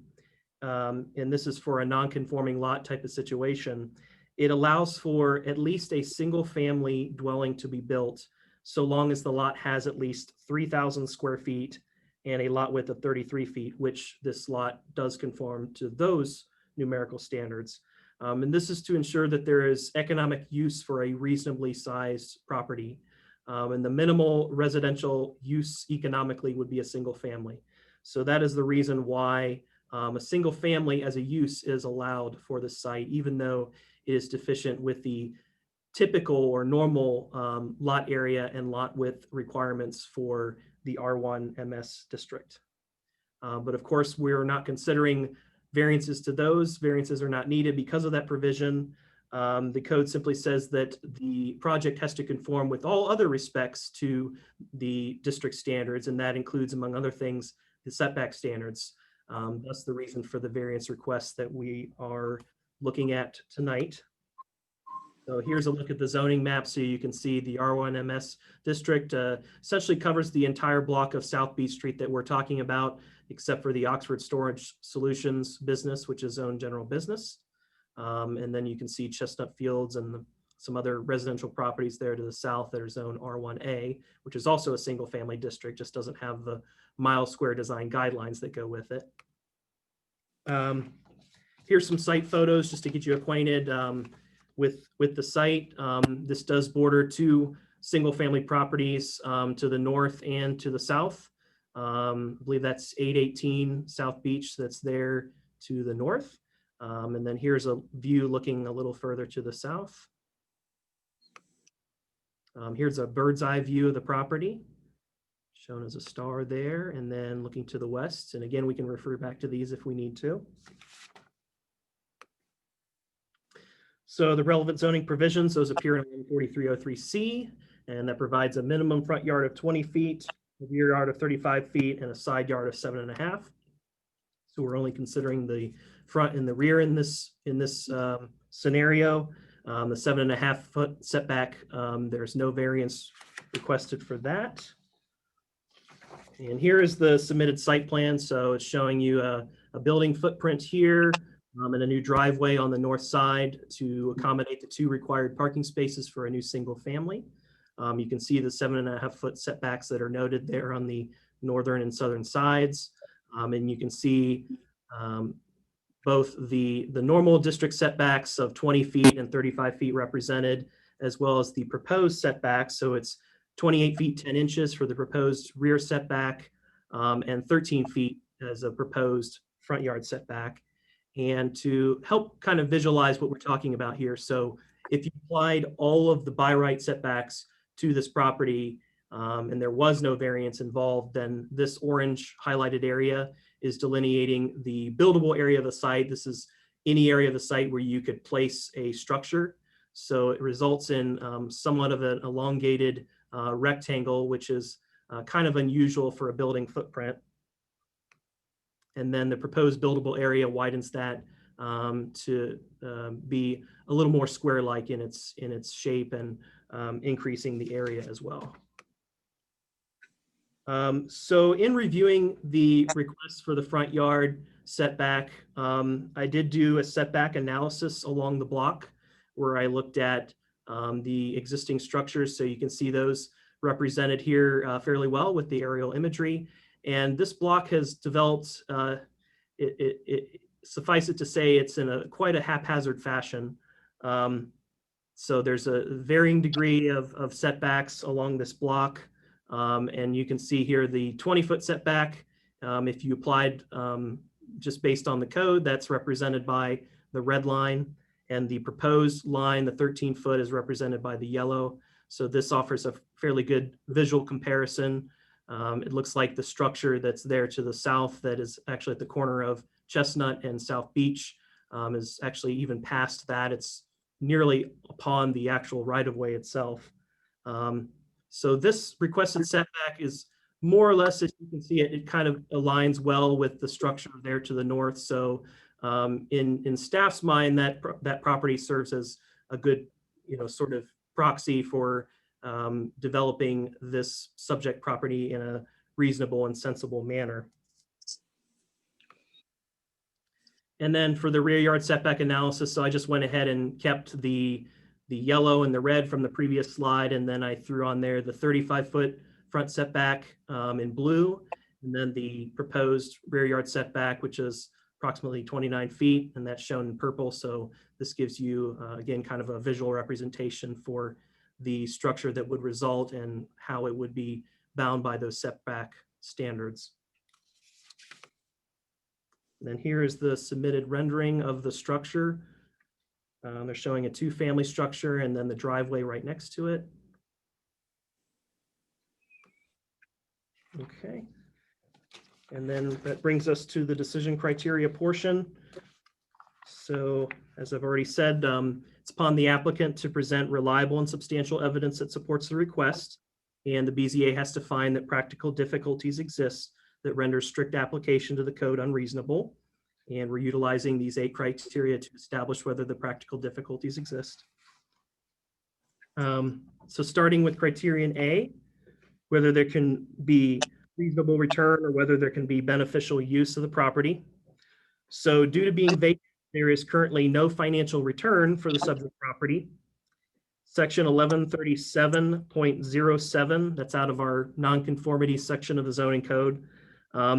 and this is for a non-conforming lot type of situation, it allows for at least a single family dwelling to be built so long as the lot has at least 3,000 square feet and a lot width of 33 feet, which this lot does conform to those numerical standards. And this is to ensure that there is economic use for a reasonably sized property. And the minimal residential use economically would be a single family. So that is the reason why a single family as a use is allowed for the site, even though it is deficient with the typical or normal lot area and lot width requirements for the R1MS district. But of course, we're not considering variances to those. Variances are not needed because of that provision. The code simply says that the project has to conform with all other respects to the district standards, and that includes, among other things, the setback standards. That's the reason for the variance request that we are looking at tonight. So here's a look at the zoning map. So you can see the R1MS district essentially covers the entire block of South Beach Street that we're talking about, except for the Oxford Storage Solutions business, which is own general business. And then you can see Chestnut Fields and some other residential properties there to the south that are zone R1A, which is also a single family district, just doesn't have the mile square design guidelines that go with it. Here's some site photos just to get you acquainted with the site. This does border two single family properties to the north and to the south. I believe that's 818 South Beach that's there to the north. And then here's a view looking a little further to the south. Here's a bird's eye view of the property, shown as a star there, and then looking to the west. And again, we can refer back to these if we need to. So the relevant zoning provisions, those appear in 4303C, and that provides a minimum front yard of 20 feet, a rear yard of 35 feet, and a side yard of 7.5. So we're only considering the front and the rear in this scenario. The 7.5 foot setback, there's no variance requested for that. And here is the submitted site plan. So it's showing you a building footprint here and a new driveway on the north side to accommodate the 2 required parking spaces for a new single family. You can see the 7.5 foot setbacks that are noted there on the northern and southern sides. And you can see both the normal district setbacks of 20 feet and 35 feet represented, as well as the proposed setbacks. So it's 28 feet, 10 inches for the proposed rear setback and 13 feet as a proposed front yard setback. And to help kind of visualize what we're talking about here. So if you applied all of the by right setbacks to this property and there was no variance involved, then this orange highlighted area is delineating the buildable area of the site. This is any area of the site where you could place a structure. So it results in somewhat of an elongated rectangle, which is kind of unusual for a building footprint. And then the proposed buildable area widens that to be a little more square-like in its shape and increasing the area as well. So in reviewing the request for the front yard setback, I did do a setback analysis along the block where I looked at the existing structures. So you can see those represented here fairly well with the aerial imagery. And this block has developed, suffice it to say, it's in quite a haphazard fashion. So there's a varying degree of setbacks along this block. And you can see here the 20-foot setback. If you applied just based on the code, that's represented by the red line. And the proposed line, the 13-foot, is represented by the yellow. So this offers a fairly good visual comparison. It looks like the structure that's there to the south that is actually at the corner of Chestnut and South Beach is actually even past that. It's nearly upon the actual right-of-way itself. So this requested setback is more or less, as you can see, it kind of aligns well with the structure there to the north. So in staff's mind, that property serves as a good, sort of proxy for developing this subject property in a reasonable and sensible manner. And then for the rear yard setback analysis, so I just went ahead and kept the yellow and the red from the previous slide, and then I threw on there the 35-foot front setback in blue, and then the proposed rear yard setback, which is approximately 29 feet, and that's shown in purple. So this gives you, again, kind of a visual representation for the structure that would result and how it would be bound by those setback standards. And then here is the submitted rendering of the structure. They're showing a 2-family structure and then the driveway right next to it. Okay. And then that brings us to the decision criteria portion. So as I've already said, it's upon the applicant to present reliable and substantial evidence that supports the request. And the BZA has to find that practical difficulties exist that render strict application to the code unreasonable. And we're utilizing these 8 criteria to establish whether the practical difficulties exist. So starting with criterion A, whether there can be reasonable return or whether there can be beneficial use of the property. So due to being vacant, there is currently no financial return for the subject property. Section 1137.07, that's out of our nonconformity section of the zoning code.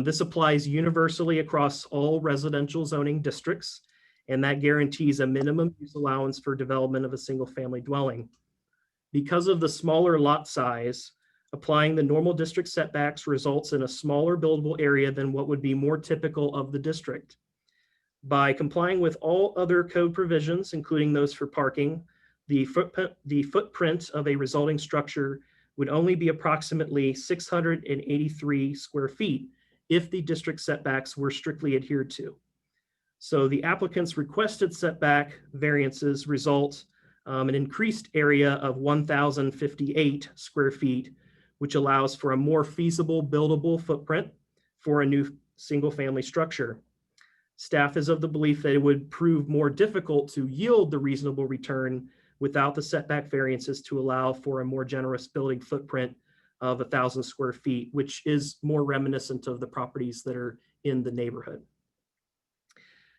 This applies universally across all residential zoning districts, and that guarantees a minimum use allowance for development of a single family dwelling. Because of the smaller lot size, applying the normal district setbacks results in a smaller buildable area than what would be more typical of the district. By complying with all other code provisions, including those for parking, the footprint of a resulting structure would only be approximately 683 square feet if the district setbacks were strictly adhered to. So the applicant's requested setback variances result an increased area of 1,058 square feet, which allows for a more feasible buildable footprint for a new single-family structure. Staff is of the belief that it would prove more difficult to yield the reasonable return without the setback variances to allow for a more generous building footprint of 1,000 square feet, which is more reminiscent of the properties that are in the neighborhood.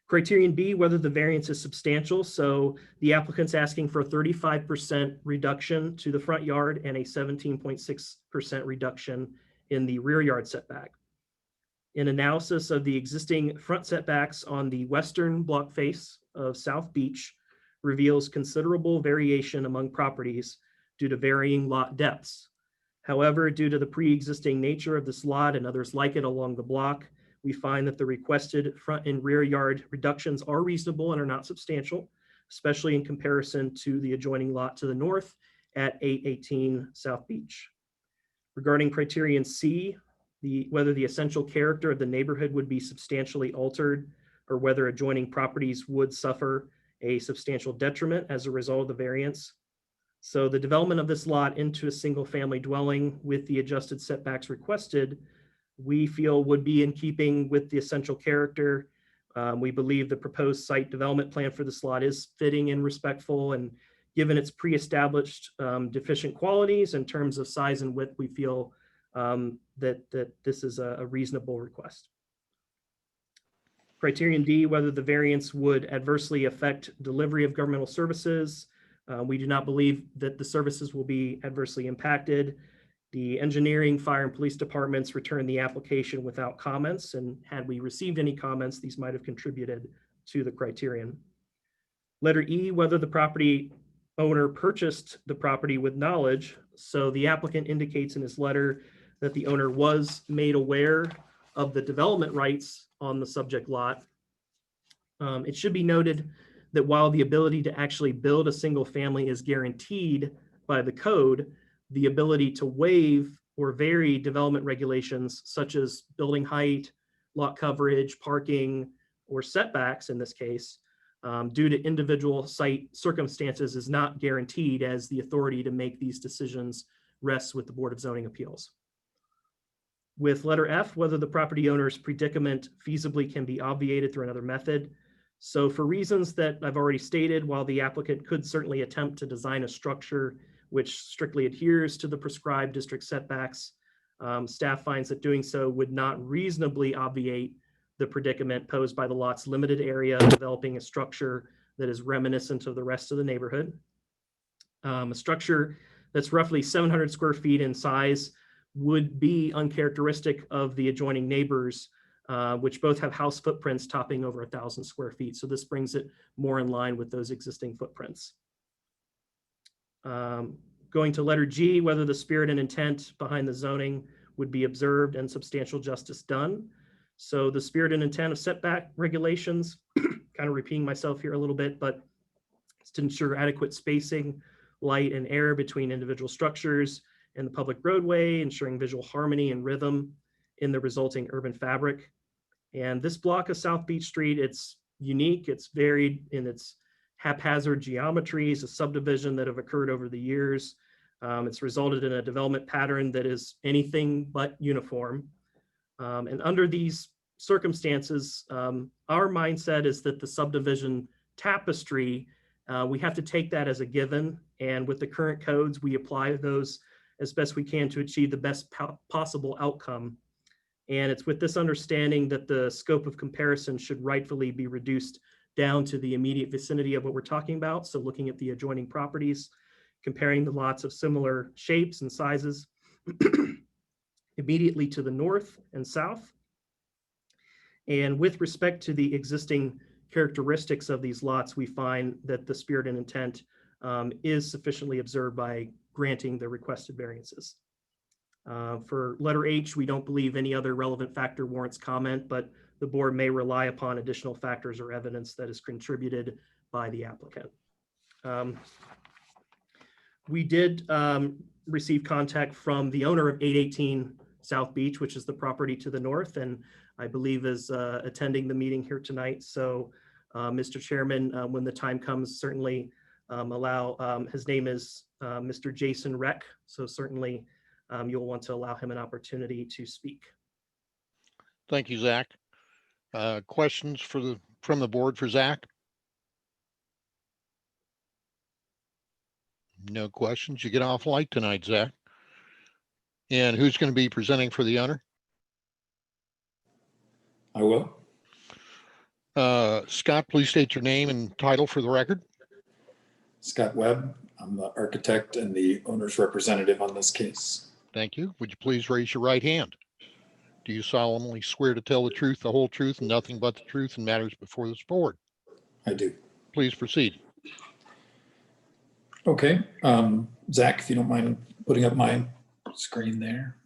Criterion B, whether the variance is substantial. So the applicant's asking for a 35% reduction to the front yard and a 17.6% reduction in the rear yard setback. An analysis of the existing front setbacks on the western block face of South Beach reveals considerable variation among properties due to varying lot depths. However, due to the pre-existing nature of this lot and others like it along the block, we find that the requested front and rear yard reductions are reasonable and are not substantial, especially in comparison to the adjoining lot to the north at 818 South Beach. Regarding criterion C, whether the essential character of the neighborhood would be substantially altered or whether adjoining properties would suffer a substantial detriment as a result of the variance. So the development of this lot into a single family dwelling with the adjusted setbacks requested, we feel would be in keeping with the essential character. We believe the proposed site development plan for this lot is fitting and respectful, and given its pre-established deficient qualities in terms of size and width, we feel that this is a reasonable request. Criterion D, whether the variance would adversely affect delivery of governmental services. We do not believe that the services will be adversely impacted. The engineering, fire, and police departments returned the application without comments, and had we received any comments, these might have contributed to the criterion. Letter E, whether the property owner purchased the property with knowledge. So the applicant indicates in his letter that the owner was made aware of the development rights on the subject lot. It should be noted that while the ability to actually build a single family is guaranteed by the code, the ability to waive or vary development regulations such as building height, lot coverage, parking, or setbacks in this case, due to individual site circumstances is not guaranteed, as the authority to make these decisions rests with the Board of Zoning Appeals. With letter F, whether the property owner's predicament feasibly can be obviated through another method. So for reasons that I've already stated, while the applicant could certainly attempt to design a structure which strictly adheres to the prescribed district setbacks, staff finds that doing so would not reasonably obviate the predicament posed by the lot's limited area of developing a structure that is reminiscent of the rest of the neighborhood. A structure that's roughly 700 square feet in size would be uncharacteristic of the adjoining neighbors, which both have house footprints topping over 1,000 square feet. So this brings it more in line with those existing footprints. Going to letter G, whether the spirit and intent behind the zoning would be observed and substantial justice done. So the spirit and intent of setback regulations, kind of repeating myself here a little bit, but it's to ensure adequate spacing, light, and air between individual structures and the public roadway, ensuring visual harmony and rhythm in the resulting urban fabric. And this block of South Beach Street, it's unique, it's varied in its haphazard geometries, a subdivision that have occurred over the years. It's resulted in a development pattern that is anything but uniform. And under these circumstances, our mindset is that the subdivision tapestry, we have to take that as a given And with the current codes, we apply those as best we can to achieve the best possible outcome. And it's with this understanding that the scope of comparison should rightfully be reduced down to the immediate vicinity of what we're talking about. So looking at the adjoining properties, comparing the lots of similar shapes and sizes immediately to the north and south. And with respect to the existing characteristics of these lots, we find that the spirit and intent is sufficiently observed by granting the requested variances. For letter H, we don't believe any other relevant factor warrants comment, but the board may rely upon additional factors or evidence that is contributed by the applicant. We did receive contact from the owner of 818 South Beach, which is the property to the north, and I believe is attending the meeting here tonight. So, Mr. Chairman, when the time comes, certainly allow, his name is Mr. Jason Reck, so certainly you'll want to allow him an opportunity to speak.
Thank you, Zach. Questions from the board for Zach? No questions. You get off light tonight, Zach. And who's going to be presenting for the owner?
I will.
Scott, please state your name and title for the record.
Scott Webb. I'm the architect and the owner's representative on this case.
Thank you. Would you please raise your right hand? Do you solemnly swear to tell the truth, the whole truth, and nothing but the truth in matters before this board?
I do.
Please proceed.
Okay. Zach, if you don't mind putting up my screen there.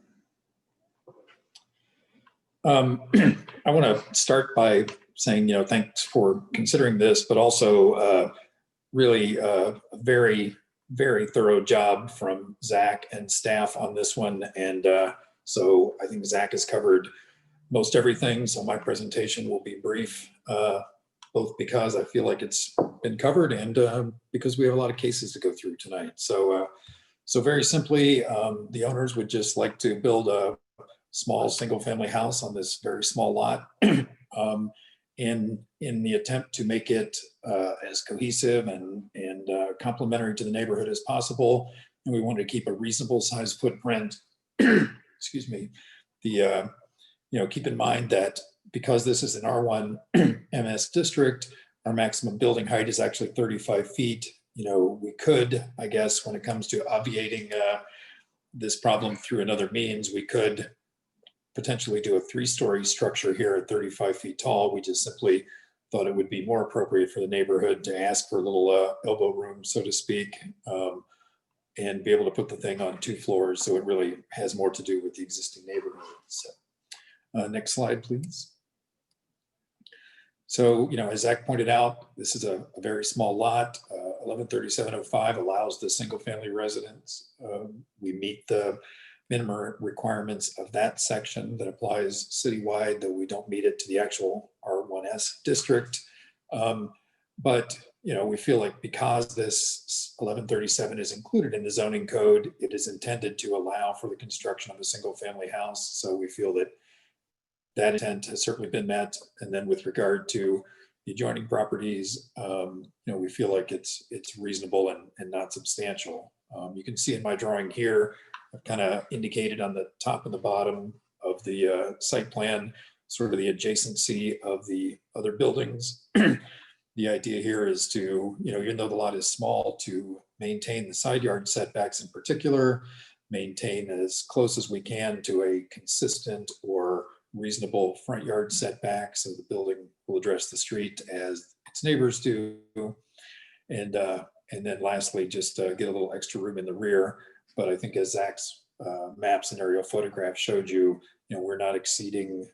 I want to start by saying, thanks for considering this, but also really a very, very thorough job from Zach and staff on this one. And so I think Zach has covered most everything. So my presentation will be brief, both because I feel like it's been covered and because we have a lot of cases to go through tonight. So, so very simply, the owners would just like to build a small single-family house on this very small lot, in the attempt to make it as cohesive and complementary to the neighborhood as possible. And we wanted to keep a reasonable size footprint. Excuse me. Keep in mind that because this is an R1 MS district, our maximum building height is actually 35 feet. We could, I guess, when it comes to obviating this problem through another means, we could potentially do a 3-story structure here at 35 feet tall. We just simply thought it would be more appropriate for the neighborhood to ask for a little elbow room, so to speak, and be able to put the thing on 2 floors. So it really has more to do with the existing neighborhood. So, next slide, please. So, as Zach pointed out, this is a very small lot. 113705 allows the single family residence. We meet the minimum requirements of that section that applies citywide, though we don't meet it to the actual R1S district. But we feel like because this 1137 is included in the zoning code, it is intended to allow for the construction of a single family house. So we feel that that intent has certainly been met. And then with regard to the adjoining properties, we feel like it's reasonable and not substantial. You can see in my drawing here, I've kind of indicated on the top and the bottom of the site plan, sort of the adjacency of the other buildings. The idea here is to, even though the lot is small, to maintain the side yard setbacks in particular, maintain as close as we can to a consistent or reasonable front yard setback, so the building will address the street as its neighbors do. And then lastly, just get a little extra room in the rear. But I think as Zach's map scenario photograph showed you, we're not exceeding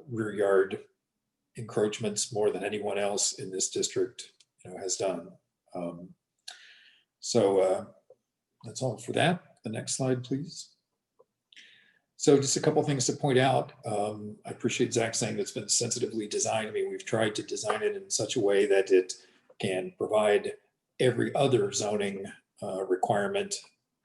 rear yard encroachments more than anyone else in this district has done. So that's all for that. The next slide, please. So just a couple things to point out. I appreciate Zach saying it's been sensitively designed. I mean, we've tried to design it in such a way that it can provide every other zoning requirement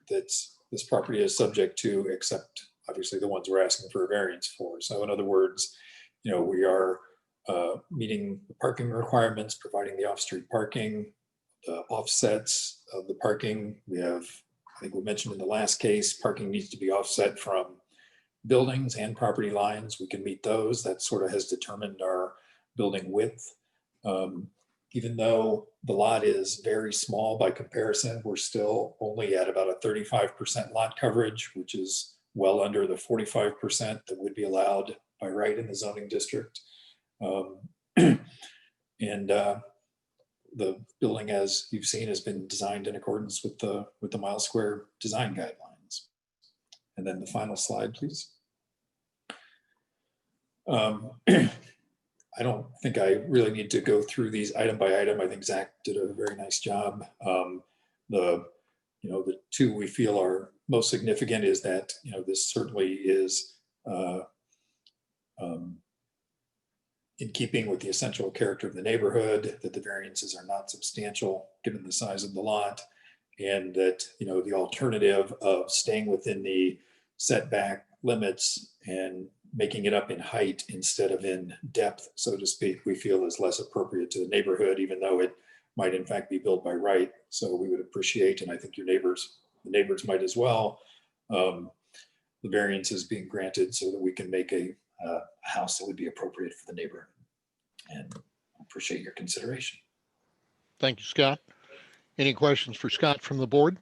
that this property is subject to, except obviously the ones we're asking for a variance for. So in other words, we are meeting the parking requirements, providing the off-street parking, offsets of the parking. We have, I think we mentioned in the last case, parking needs to be offset from buildings and property lines. We can meet those. That sort of has determined our building width. Even though the lot is very small by comparison, we're still only at about a 35% lot coverage, which is well under the 45% that would be allowed by right in the zoning district. The building, as you've seen, has been designed in accordance with the mile square design guidelines. And then the final slide, please. I don't think I really need to go through these item by item. I think Zach did a very nice job. The two we feel are most significant is that, this certainly is in keeping with the essential character of the neighborhood, that the variances are not substantial given the size of the lot, and that, the alternative of staying within the setback limits and making it up in height instead of in depth, so to speak, we feel is less appropriate to the neighborhood, even though it might in fact be built by right. So we would appreciate, and I think the neighbors might as well, the variances being granted so that we can make a house that would be appropriate for the neighborhood. And I appreciate your consideration.
Thank you, Scott. Any questions for Scott from the board?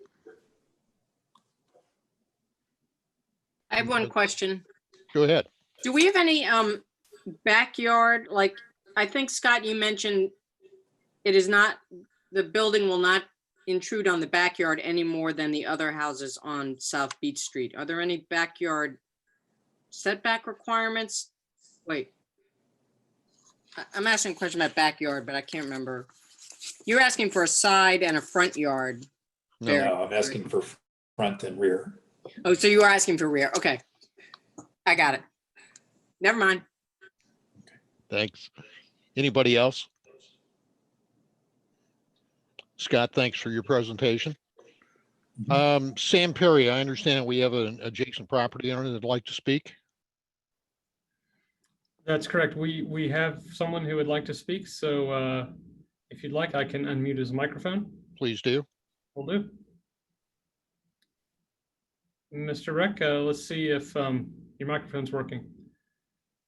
I have one question.
Go ahead.
Do we have any backyard? Like, I think, Scott, you mentioned it is not, the building will not intrude on the backyard any more than the other houses on South Beach Street. Are there any backyard setback requirements? Wait, I'm asking a question about backyard, but I can't remember. You're asking for a side and a front yard.
No, I'm asking for front and rear.
Oh, so you are asking for rear. Okay. I got it. Never mind.
Thanks. Anybody else? Scott, thanks for your presentation. Sam Perry, I understand we have an adjacent property owner that'd like to speak.
That's correct. We have someone who would like to speak. So if you'd like, I can unmute his microphone.
Please do.
Will do. Mr. Reck, let's see if your microphone's working.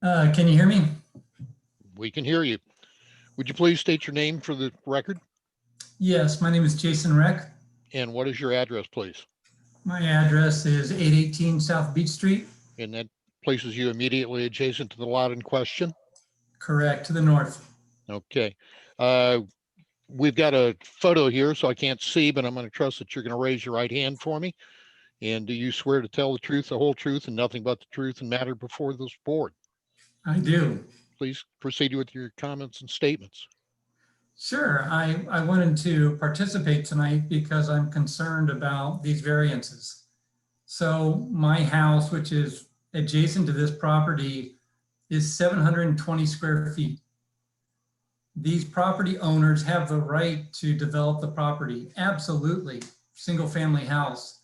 Can you hear me?
We can hear you. Would you please state your name for the record?
Yes, my name is Jason Reck.
And what is your address, please?
My address is 818 South Beach Street.
And that places you immediately adjacent to the lot in question?
Correct, to the north.
Okay. We've got a photo here, so I can't see, but I'm going to trust that you're going to raise your right hand for me. And do you swear to tell the truth, the whole truth, and nothing but the truth and matter before this board?
I do.
Please proceed with your comments and statements.
Sure. I wanted to participate tonight because I'm concerned about these variances. So my house, which is adjacent to this property, is 720 square feet. These property owners have the right to develop the property. Absolutely. Single family house.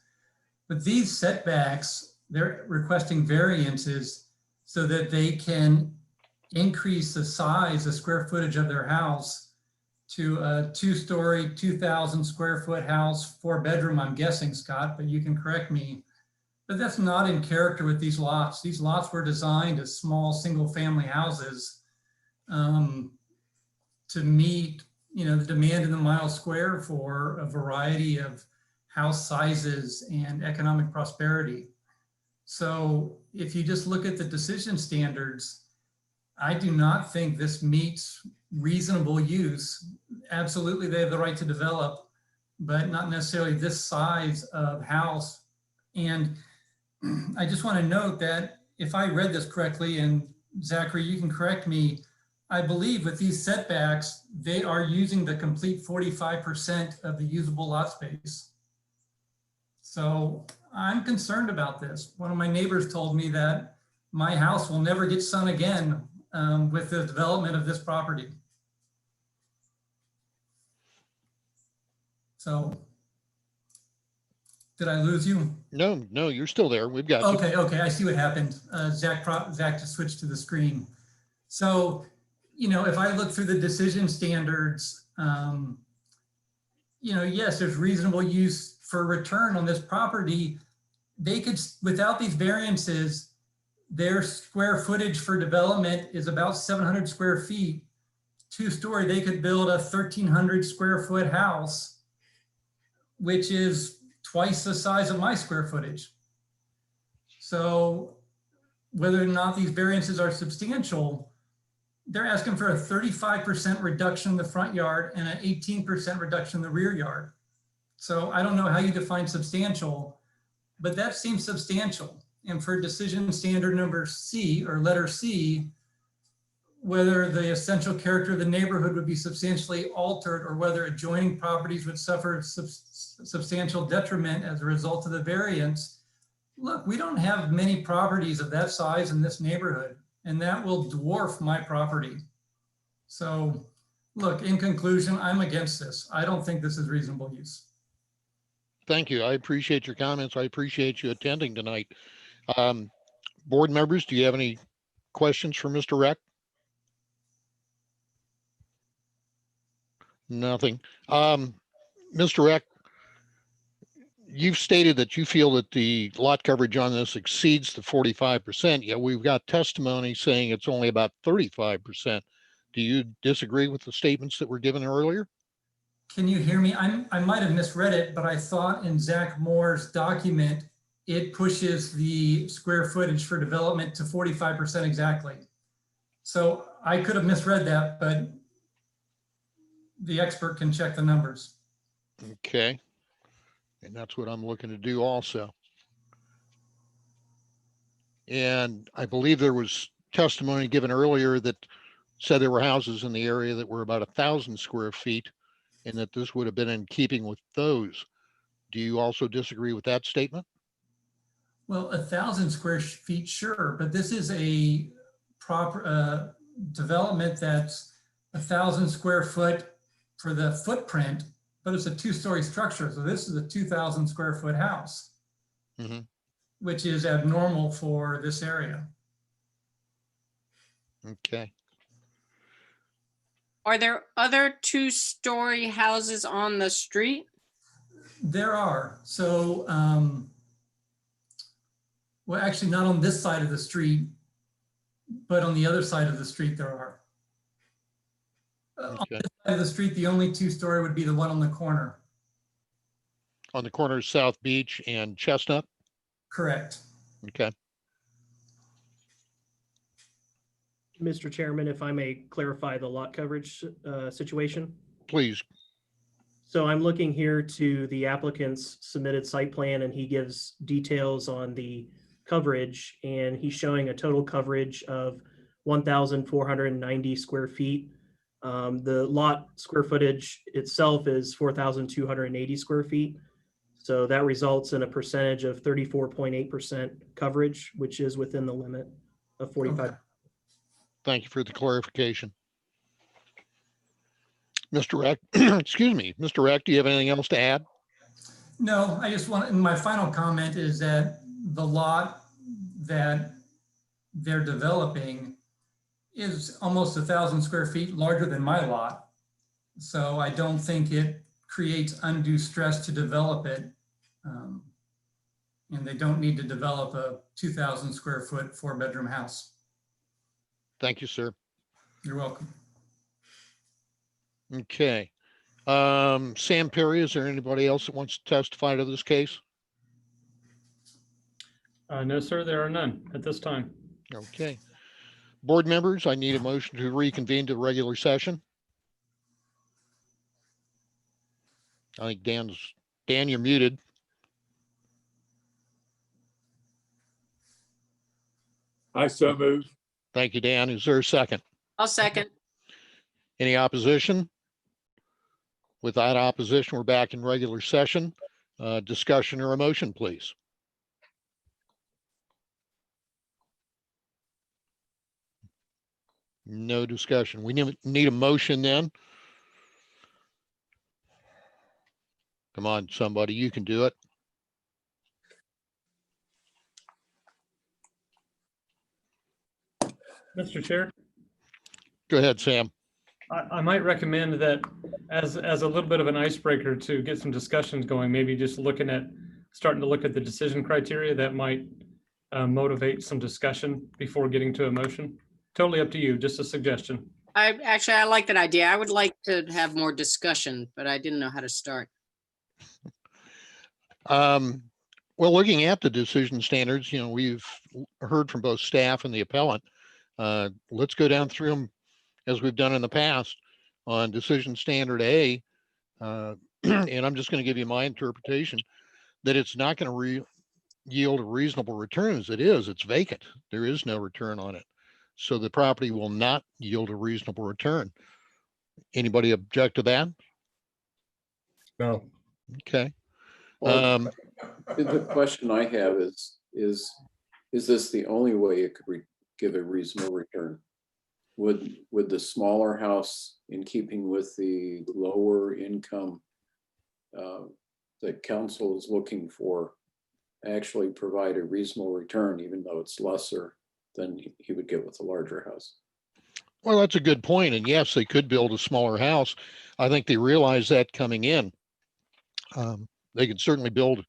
But these setbacks, they're requesting variances so that they can increase the size, the square footage of their house to a 2-story, 2,000 square foot house, 4-bedroom, I'm guessing, Scott, but you can correct me. But that's not in character with these lots. These lots were designed as small single family houses to meet, the demand in the mile square for a variety of house sizes and economic prosperity. So if you just look at the decision standards, I do not think this meets reasonable use. Absolutely, they have the right to develop, but not necessarily this size of house. And I just want to note that if I read this correctly, and Zachary, you can correct me, I believe with these setbacks, they are using the complete 45% of the usable lot space. So I'm concerned about this. One of my neighbors told me that my house will never get sun again with the development of this property. So, did I lose you?
No, you're still there. We've got you.
Okay, I see what happened. Zach just switched to the screen. So, if I look through the decision standards, yes, there's reasonable use for return on this property. They could, without these variances, their square footage for development is about 700 square feet. 2-story, they could build a 1,300 square foot house, which is twice the size of my square footage. So whether or not these variances are substantial, they're asking for a 35% reduction in the front yard and an 18% reduction in the rear yard. So I don't know how you define substantial, but that seems substantial. And for decision standard number C, or letter C, whether the essential character of the neighborhood would be substantially altered or whether adjoining properties would suffer substantial detriment as a result of the variance. Look, we don't have many properties of that size in this neighborhood, and that will dwarf my property. So look, in conclusion, I'm against this. I don't think this is reasonable use.
Thank you. I appreciate your comments. I appreciate you attending tonight. Board members, do you have any questions for Mr. Reck? Nothing. Mr. Reck, you've stated that you feel that the lot coverage on this exceeds the 45%, yet we've got testimony saying it's only about 35%. Do you disagree with the statements that were given earlier?
Can you hear me? I might have misread it, but I thought in Zach Moore's document, it pushes the square footage for development to 45% exactly. So I could have misread that, but the expert can check the numbers.
Okay. And that's what I'm looking to do also. And I believe there was testimony given earlier that said there were houses in the area that were about 1,000 square feet and that this would have been in keeping with those. Do you also disagree with that statement?
Well, 1,000 square feet, sure, but this is a proper development that's 1,000 square foot for the footprint, but it's a 2-story structure. So this is a 2,000 square foot house, which is abnormal for this area.
Okay.
Are there other 2-story houses on the street?
There are. So, well, actually not on this side of the street, but on the other side of the street there are. On
Okay.
this side of the street, the only 2-story would be the one on the corner.
On the corner of South Beach and Chestnut?
Correct.
Okay.
Mr. Chairman, if I may clarify the lot coverage situation.
Please.
So I'm looking here to the applicant's submitted site plan, and he gives details on the coverage, and he's showing a total coverage of 1,490 square feet. The lot square footage itself is 4,280 square feet. So that results in a percentage of 34.8% coverage, which is within the limit of 45.
Okay.
Thank you for the clarification. Mr. Reck, excuse me, Mr. Reck, do you have anything else to add?
No, I just want, and my final comment is that the lot that they're developing is almost 1,000 square feet larger than my lot. So I don't think it creates undue stress to develop it. And they don't need to develop a 2,000 square foot 4-bedroom house.
Thank you, sir.
You're welcome.
Okay. Sam Perry, is there anybody else that wants to testify to this case?
No, sir, there are none at this time.
Okay. Board members, I need a motion to reconvene to the regular session. I think Dan, you're muted.
I so move.
Thank you, Dan. Is there a second?
I'll second.
Any opposition? Without opposition, we're back in regular session. Discussion or a motion, please. No discussion. We need a motion then. Come on, somebody, you can do it.
Mr. Chair,
Go ahead, Sam.
I might recommend that as a little bit of an icebreaker to get some discussions going, maybe just starting to look at the decision criteria that might motivate some discussion before getting to a motion. Totally up to you, just a suggestion.
I like that idea. I would like to have more discussion, but I didn't know how to start.
Well, looking at the decision standards, we've heard from both staff and the appellant. Let's go down through them as we've done in the past. On decision standard A, and I'm just going to give you my interpretation, that it's not going to yield a reasonable return as it is. It's vacant. There is no return on it. So the property will not yield a reasonable return. Anybody object to that?
No.
Okay.
Well, the question I have is this the only way it could give a reasonable return? Would the smaller house, in keeping with the lower income that council is looking for, actually provide a reasonable return, even though it's lesser than he would get with a larger house?
Well, that's a good point. And yes, they could build a smaller house. I think they realize that coming in. They could certainly build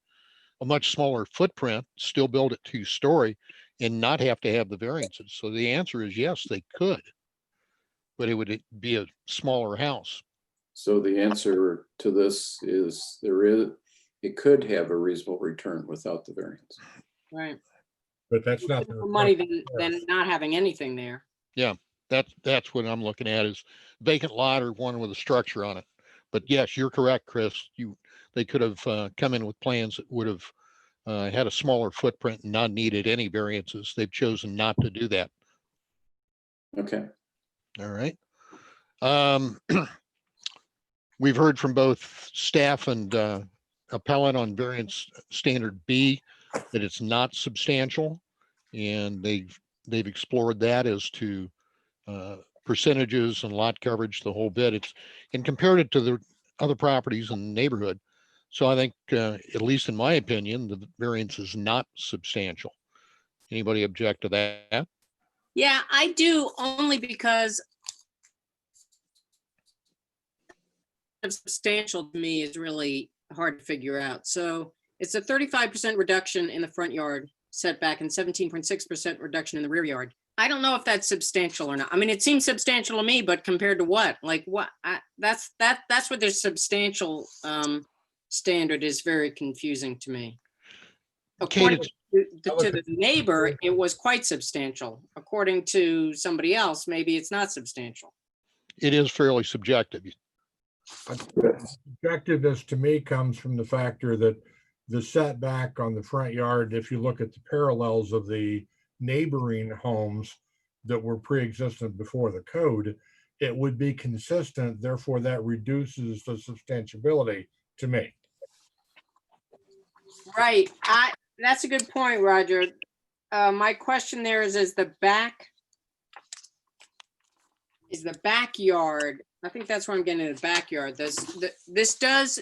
a much smaller footprint, still build it 2-story, and not have to have the variances. So the answer is yes, they could, but it would be a smaller house.
So the answer to this is it could have a reasonable return without the variance.
Right.
But that's not
More money than not having anything there.
Yeah, that's what I'm looking at, is vacant lot or one with a structure on it. But yes, you're correct, Chris. They could have come in with plans that would have had a smaller footprint and not needed any variances. They've chosen not to do that.
Okay.
All right. We've heard from both staff and appellant on variance standard B that it's not substantial, and they've explored that as to percentages and lot coverage, the whole bit. And compared it to the other properties in the neighborhood. So I think, at least in my opinion, the variance is not substantial. Anybody object to that?
Yeah, I do, only because substantial to me is really hard to figure out. So it's a 35% reduction in the front yard setback and 17.6% reduction in the rear yard. I don't know if that's substantial or not. I mean, it seems substantial to me, but compared to what? Like what? That's what their substantial standard is very confusing to me. According to the neighbor, it was quite substantial. According to somebody else, maybe it's not substantial.
It is fairly subjective.
Subjectiveness to me comes from the factor that the setback on the front yard, if you look at the parallels of the neighboring homes that were pre-existent before the code, it would be consistent. Therefore, that reduces the substantiability to me.
Right. That's a good point, Roger. My question there is the backyard, I think that's where I'm getting to, the backyard. This does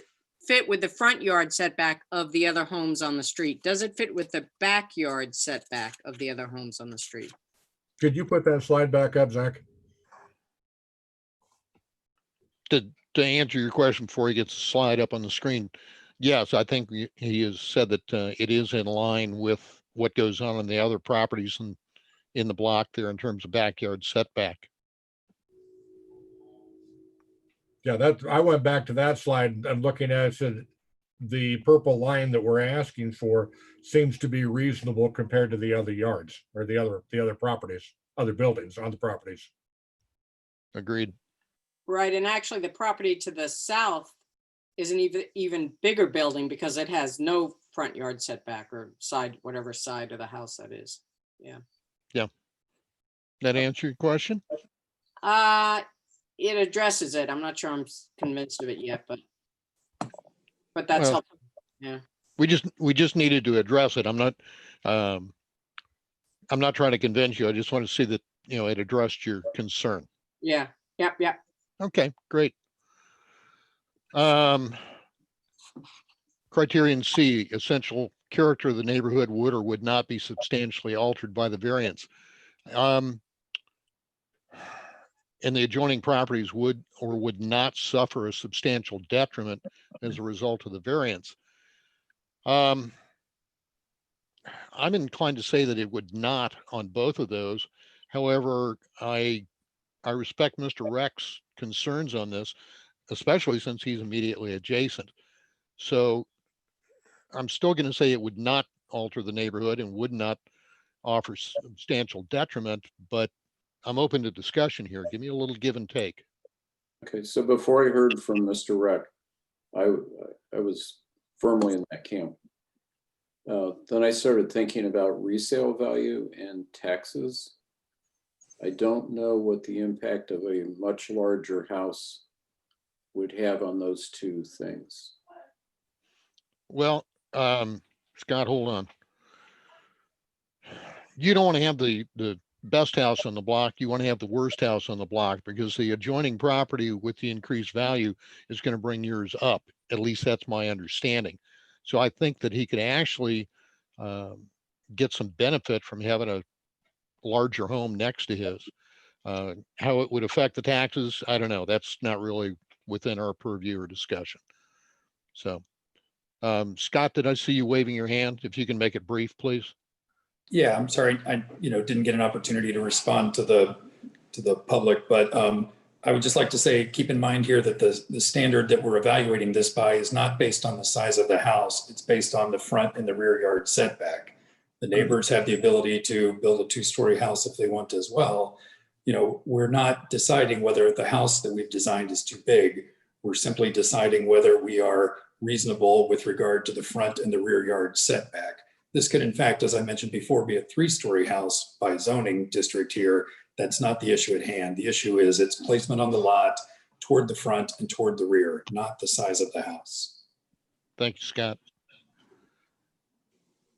fit with the front yard setback of the other homes on the street. Does it fit with the backyard setback of the other homes on the street?
Could you put that slide back up, Zach?
To answer your question before he gets the slide up on the screen, yes, I think he has said that it is in line with what goes on in the other properties in the block there in terms of backyard setback.
Yeah, I went back to that slide and looking at it, said the purple line that we're asking for seems to be reasonable compared to the other yards or the other properties, other buildings on the properties.
Agreed.
Right, and actually the property to the south is an even bigger building because it has no front yard setback or side, whatever side of the house that is. Yeah.
Yeah. That answer your question?
It addresses it. I'm not sure I'm convinced of it yet, but that's
Well,
helpful. Yeah.
We just needed to address it. I'm not trying to convince you. I just want to see that, it addressed your concern.
Yeah. Yep. Yep.
Okay, great. Criterion C, essential character of the neighborhood would or would not be substantially altered by the variance. and the adjoining properties would or would not suffer a substantial detriment as a result of the variance. I'm inclined to say that it would not on both of those. However, I respect Mr. Reck's concerns on this, especially since he's immediately adjacent. So I'm still going to say it would not alter the neighborhood and would not offer substantial detriment, but I'm open to discussion here. Give me a little give and take.
Okay, so before I heard from Mr. Reck, I was firmly in that camp. Then I started thinking about resale value and taxes. I don't know what the impact of a much larger house would have on those two things.
Well, Scott, hold on. You don't want to have the best house on the block. You want to have the worst house on the block, because the adjoining property with the increased value is going to bring yours up. At least that's my understanding. So I think that he could actually get some benefit from having a larger home next to his. How it would affect the taxes, I don't know. That's not really within our purview or discussion. So, Scott, did I see you waving your hand? If you can make it brief, please.
Yeah, I'm sorry, I didn't get an opportunity to respond to the public, but I would just like to say, keep in mind here that the standard that we're evaluating this by is not based on the size of the house. It's based on the front and the rear yard setback. The neighbors have the ability to build a 2-story house if they want as well. We're not deciding whether the house that we've designed is too big. We're simply deciding whether we are reasonable with regard to the front and the rear yard setback. This could, in fact, as I mentioned before, be a 3-story house by zoning district here. That's not the issue at hand. The issue is its placement on the lot toward the front and toward the rear, not the size of the house.
Thank you, Scott.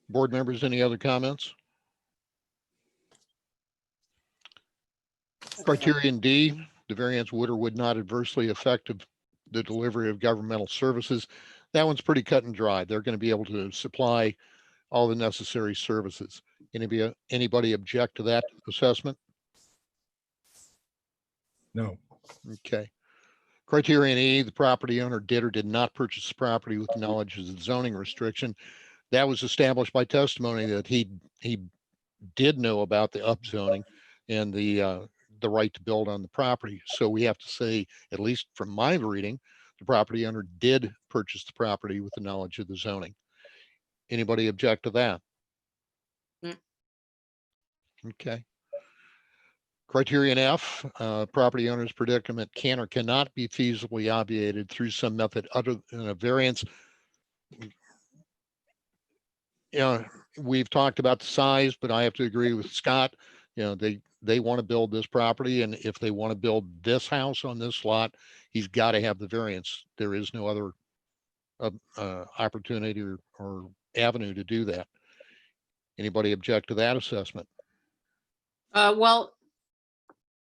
Board members, any other comments? Criterion D, the variance would or would not adversely affect the delivery of governmental services. That one's pretty cut and dry. They're going to be able to supply all the necessary services. Anybody object to that assessment?
No.
Okay. Criterion E, the property owner did or did not purchase the property with knowledge of the zoning restriction. That was established by testimony that he did know about the upzoning and the right to build on the property. So we have to say, at least from my reading, the property owner did purchase the property with the knowledge of the zoning. Anybody object to that? Okay. Criterion F, property owner's predicament can or cannot be feasibly obviated through some method other than a variance. We've talked about the size, but I have to agree with Scott. They want to build this property, and if they want to build this house on this lot, he's got to have the variance. There is no other opportunity or avenue to do that. Anybody object to that assessment?
Well,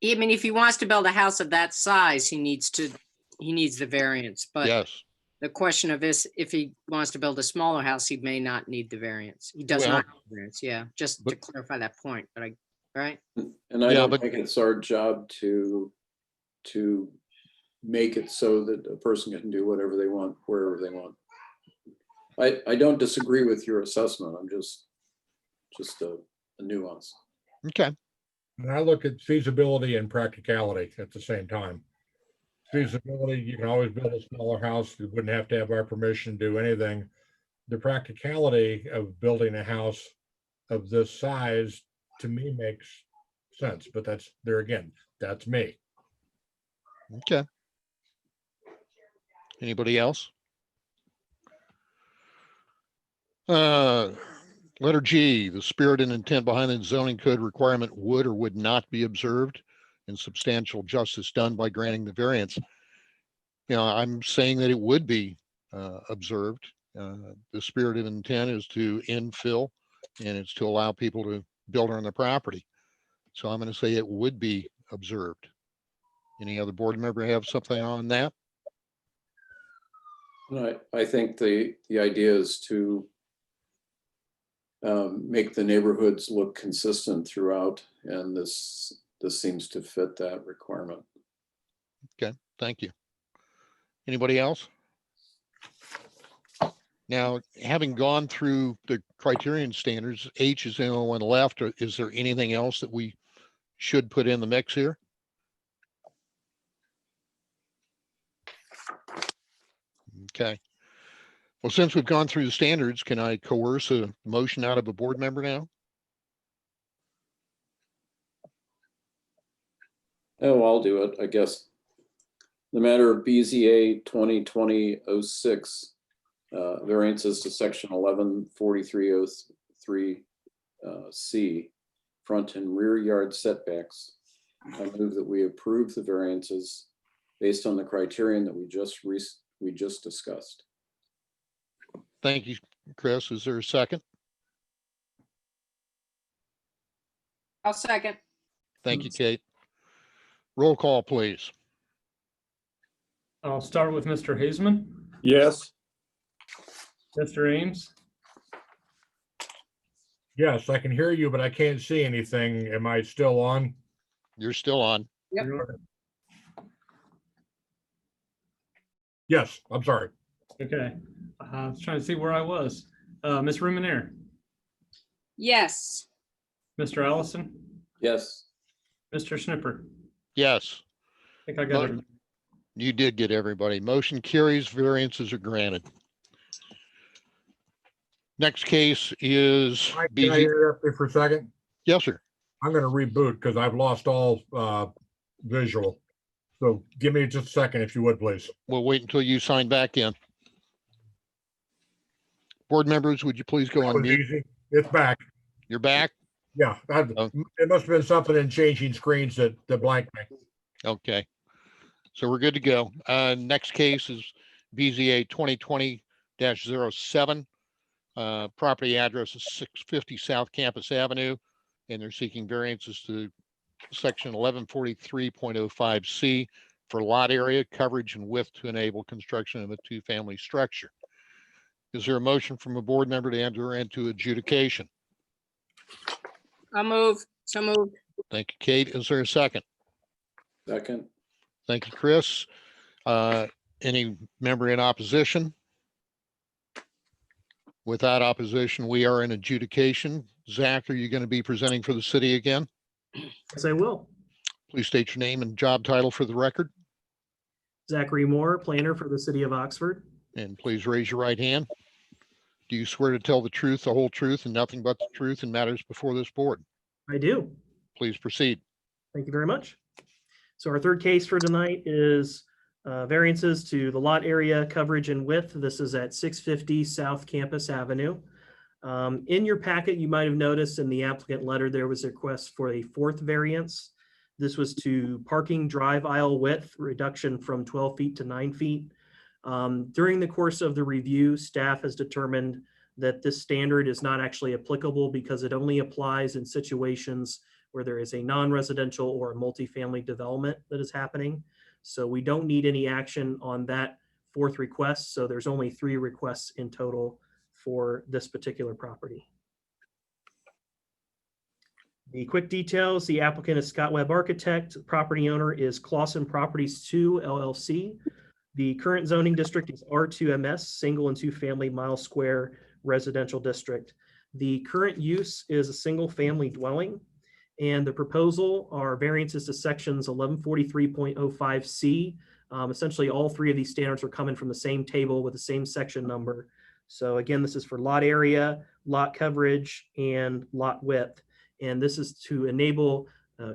I mean, if he wants to build a house of that size, he needs the variance, but
Yes.
the question of this, if he wants to build a smaller house, he may not need the variance. He does not need the variance. Yeah, just to clarify that point, but right?
And I don't think it's our job to make it so that a person can do whatever they want, wherever they want. I don't disagree with your assessment. I'm just a nuance.
Okay.
And I look at feasibility and practicality at the same time. Feasibility, you can always build a smaller house. You wouldn't have to have our permission to do anything. The practicality of building a house of this size, to me, makes sense, but that's there again, that's me.
Okay. Anybody else? Letter G, the spirit and intent behind the zoning code requirement would or would not be observed and substantial justice done by granting the variance. I'm saying that it would be observed. The spirit and intent is to infill, and it's to allow people to build on their property. So I'm going to say it would be observed. Any other board member have something on that?
I think the idea is to make the neighborhoods look consistent throughout, and this this seems to fit that requirement.
Thank you. Anybody else? Now, having gone through the criterion standards, H is the only one left. Is there anything else that we should put in the mix here? Okay. Well, since we've gone through the standards, can I coerce a motion out of a board member now?
Oh, I'll do it, I guess. The matter of BZA 2020-06, variances to section 114303 C, front and rear yard setbacks. I move that we approve the variances based on the criterion that we just discussed.
Thank you, Chris. Is there a second?
I'll second.
Thank you, Kate. Roll call, please.
I'll start with Mr. Hazeman,
Yes.
Mr. Ames,
Yes, I can hear you, but I can't see anything. Am I still on?
You're still on.
Yep.
Yes, I'm sorry.
okay. I was trying to see where I was. Ms. Ruminaire,
Yes.
Mr. Allison,
Yes.
Mr. Schnipper.
Yes,
I think I got it.
you did get everybody. Motion carries, variances are granted. Next case is
Mike, can I
BZ.
interrupt you for a second?
Yes, sir.
I'm gonna reboot because I've lost all visual. So give me just a second if you would, please.
We'll wait until you sign back in. Board members, would you please go
That
on
was
mute?
easy. It's back.
You're back?
Yeah,
Oh.
it must have been something in changing screens that blanked me.
Okay. So we're good to go. Next case is BZA 2020-07. Property address is 650 South Campus Avenue, and they're seeking variances to section 1143.05 C for lot area, coverage, and width to enable construction of a two-family structure. Is there a motion from a board member to enter into adjudication?
I'll move. So moved.
Thank you, Kate. Is there a second?
Second.
Thank you, Chris. Any member in opposition? Without opposition, we are in adjudication. Zach, are you going to be presenting for the city again?
Yes, I will.
Please state your name and job title for the record,
Zachary Moore, planner for the city of Oxford.
and please raise your right hand. Do you swear to tell the truth, the whole truth, and nothing but the truth in matters before this board?
I do.
Please proceed.
Thank you very much. So our third case for tonight is variances to the lot area, coverage, and width. This is at 650 South Campus Avenue. In your packet, you might have noticed in the applicant letter, there was a request for a fourth variance. This was to parking drive aisle width reduction from 12 feet to 9 feet. During the course of the review, staff has determined that this standard is not actually applicable because it only applies in situations where there is a non-residential or a multifamily development that is happening. So we don't need any action on that fourth request. So there's only 3 requests in total for this particular property. The quick details: the applicant is Scott Webb Architect. The property owner is Clausen Properties 2 LLC. The current zoning district is R2MS, single and two family mile square residential district. The current use is a single family dwelling, and the proposal are variances to sections 1143.05 C. Essentially, all 3 of these standards are coming from the same table with the same section number. So again, this is for lot area, lot coverage, and lot width. And this is to enable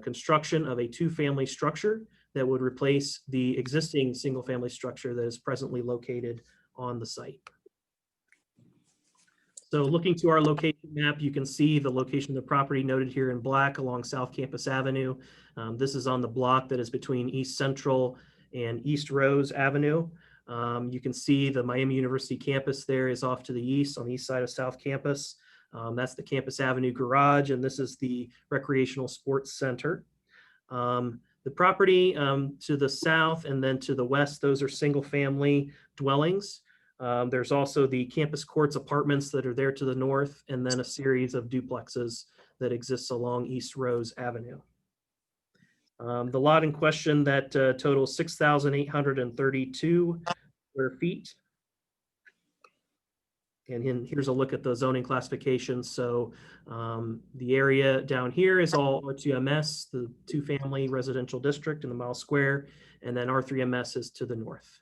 construction of a two-family structure that would replace the existing single-family structure that is presently located on the site. So looking to our location map, you can see the location of the property noted here in black along South Campus Avenue. This is on the block that is between East Central and East Rose Avenue. You can see the Miami University campus there is off to the east on the east side of South Campus. That's the Campus Avenue garage, and this is the recreational sports center. The property to the south and then to the west, those are single family dwellings. There's also the campus courts apartments that are there to the north, and then a series of duplexes that exists along East Rose Avenue. The lot in question that totals 6,832 square feet. And here's a look at the zoning classification. So the area down here is all R2MS, the two-family residential district in the mile square, and then R3MS is to the north.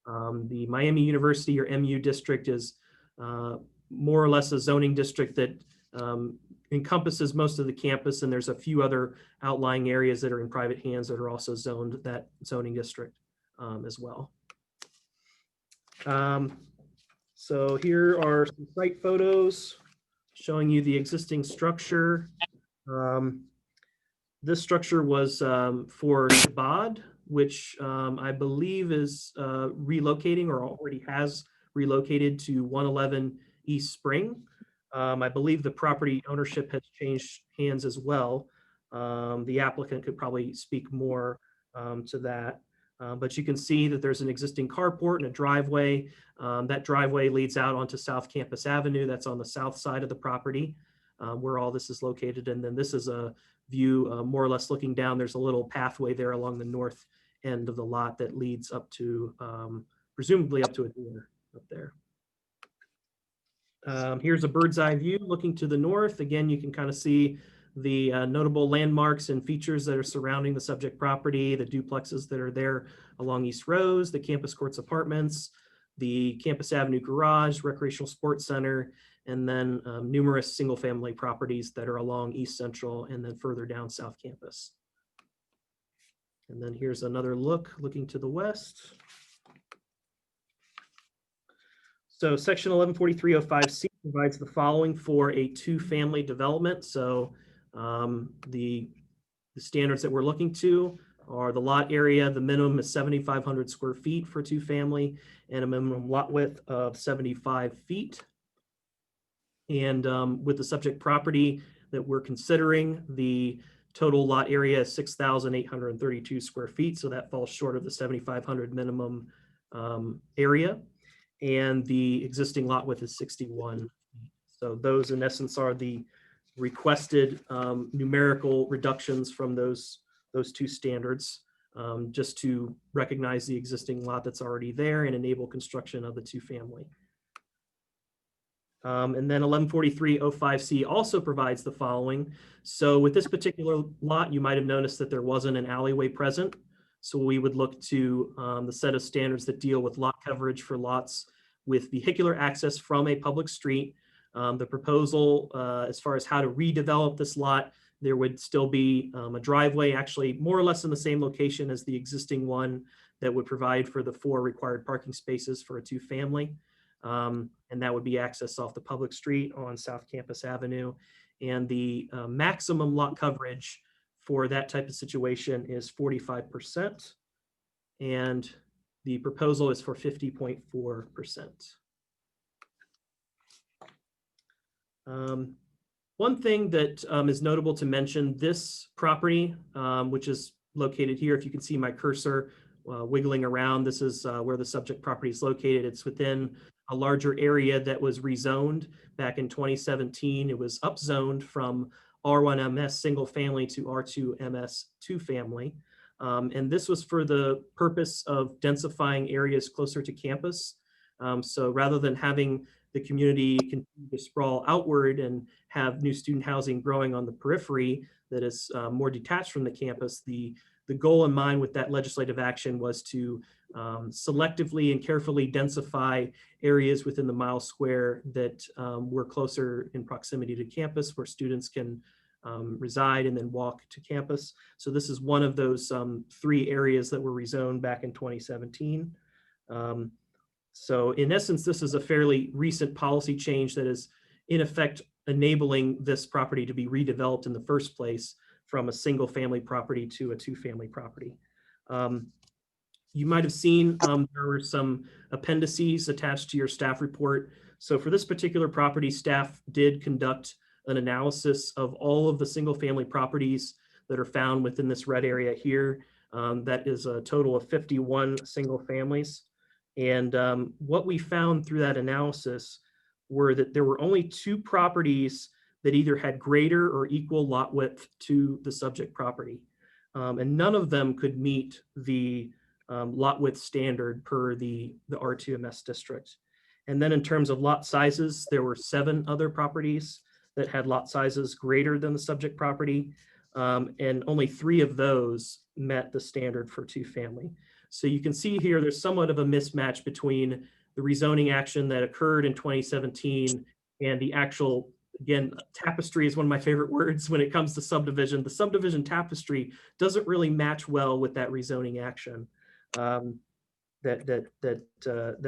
The Miami University or MU district is more or less a zoning district that encompasses most of the campus, and there's a few other outlying areas that are in private hands that are also zoned that zoning district as well. So here are some site photos showing you the existing structure. This structure was for Shabad, which I believe is relocating or already has relocated to 111 East Spring. I believe the property ownership has changed hands as well. The applicant could probably speak more to that. But you can see that there's an existing carport and a driveway. That driveway leads out onto South Campus Avenue. That's on the south side of the property where all this is located. And then this is a view more or less looking down. There's a little pathway there along the north end of the lot that leads up to, presumably up to a door up there. Here's a bird's eye view looking to the north. Again, you can kind of see the notable landmarks and features that are surrounding the subject property, the duplexes that are there along East Rose, the Campus Courts Apartments, the Campus Avenue Garage, Recreational Sports Center, and then numerous single-family properties that are along East Central and then further down South Campus. And then here's another look looking to the west. So section 1143.05C provides the following for a two-family development. So the standards that we're looking to are the lot area. The minimum is 7,500 square feet for two-family and a minimum lot width of 75 feet. And with the subject property that we're considering, the total lot area is 6,832 square feet. So that falls short of the 7,500 minimum area. And the existing lot width is 61. So those in essence are the requested numerical reductions from those two standards, just to recognize the existing lot that's already there and enable construction of the two-family. And then 1143.05C also provides the following. So with this particular lot, you might have noticed that there wasn't an alleyway present. So we would look to the set of standards that deal with lot coverage for lots with vehicular access from a public street. The proposal as far as how to redevelop this lot, there would still be a driveway actually more or less in the same location as the existing one that would provide for the 4 required parking spaces for a two-family. And that would be accessed off the public street on South Campus Avenue. And the maximum lot coverage for that type of situation is 45%. And the proposal is for 50.4%. One thing that is notable to mention, this property, which is located here, if you can see my cursor wiggling around, this is where the subject property is located. It's within a larger area that was rezoned back in 2017. It was upzoned from R1MS single family to R2MS two family. And this was for the purpose of densifying areas closer to campus. So rather than having the community continue to sprawl outward and have new student housing growing on the periphery that is more detached from the campus, the goal in mind with that legislative action was to selectively and carefully densify areas within the mile square that were closer in proximity to campus where students can reside and then walk to campus. So this is one of those 3 areas that were rezoned back in 2017. So in essence, this is a fairly recent policy change that is in effect enabling this property to be redeveloped in the first place from a single family property to a two-family property. You might have seen there were some appendices attached to your staff report. So for this particular property, staff did conduct an analysis of all of the single family properties that are found within this red area here. That is a total of 51 single families. And what we found through that analysis were that there were only 2 properties that either had greater or equal lot width to the subject property. and none of them could meet the lot width standard per the R2MS district. And then in terms of lot sizes, there were 7 other properties that had lot sizes greater than the subject property, and only 3 of those met the standard for 2-family. So you can see here, there's somewhat of a mismatch between the rezoning action that occurred in 2017 and the actual, again, tapestry is one of my favorite words when it comes to subdivision. The subdivision tapestry doesn't really match well with that rezoning action that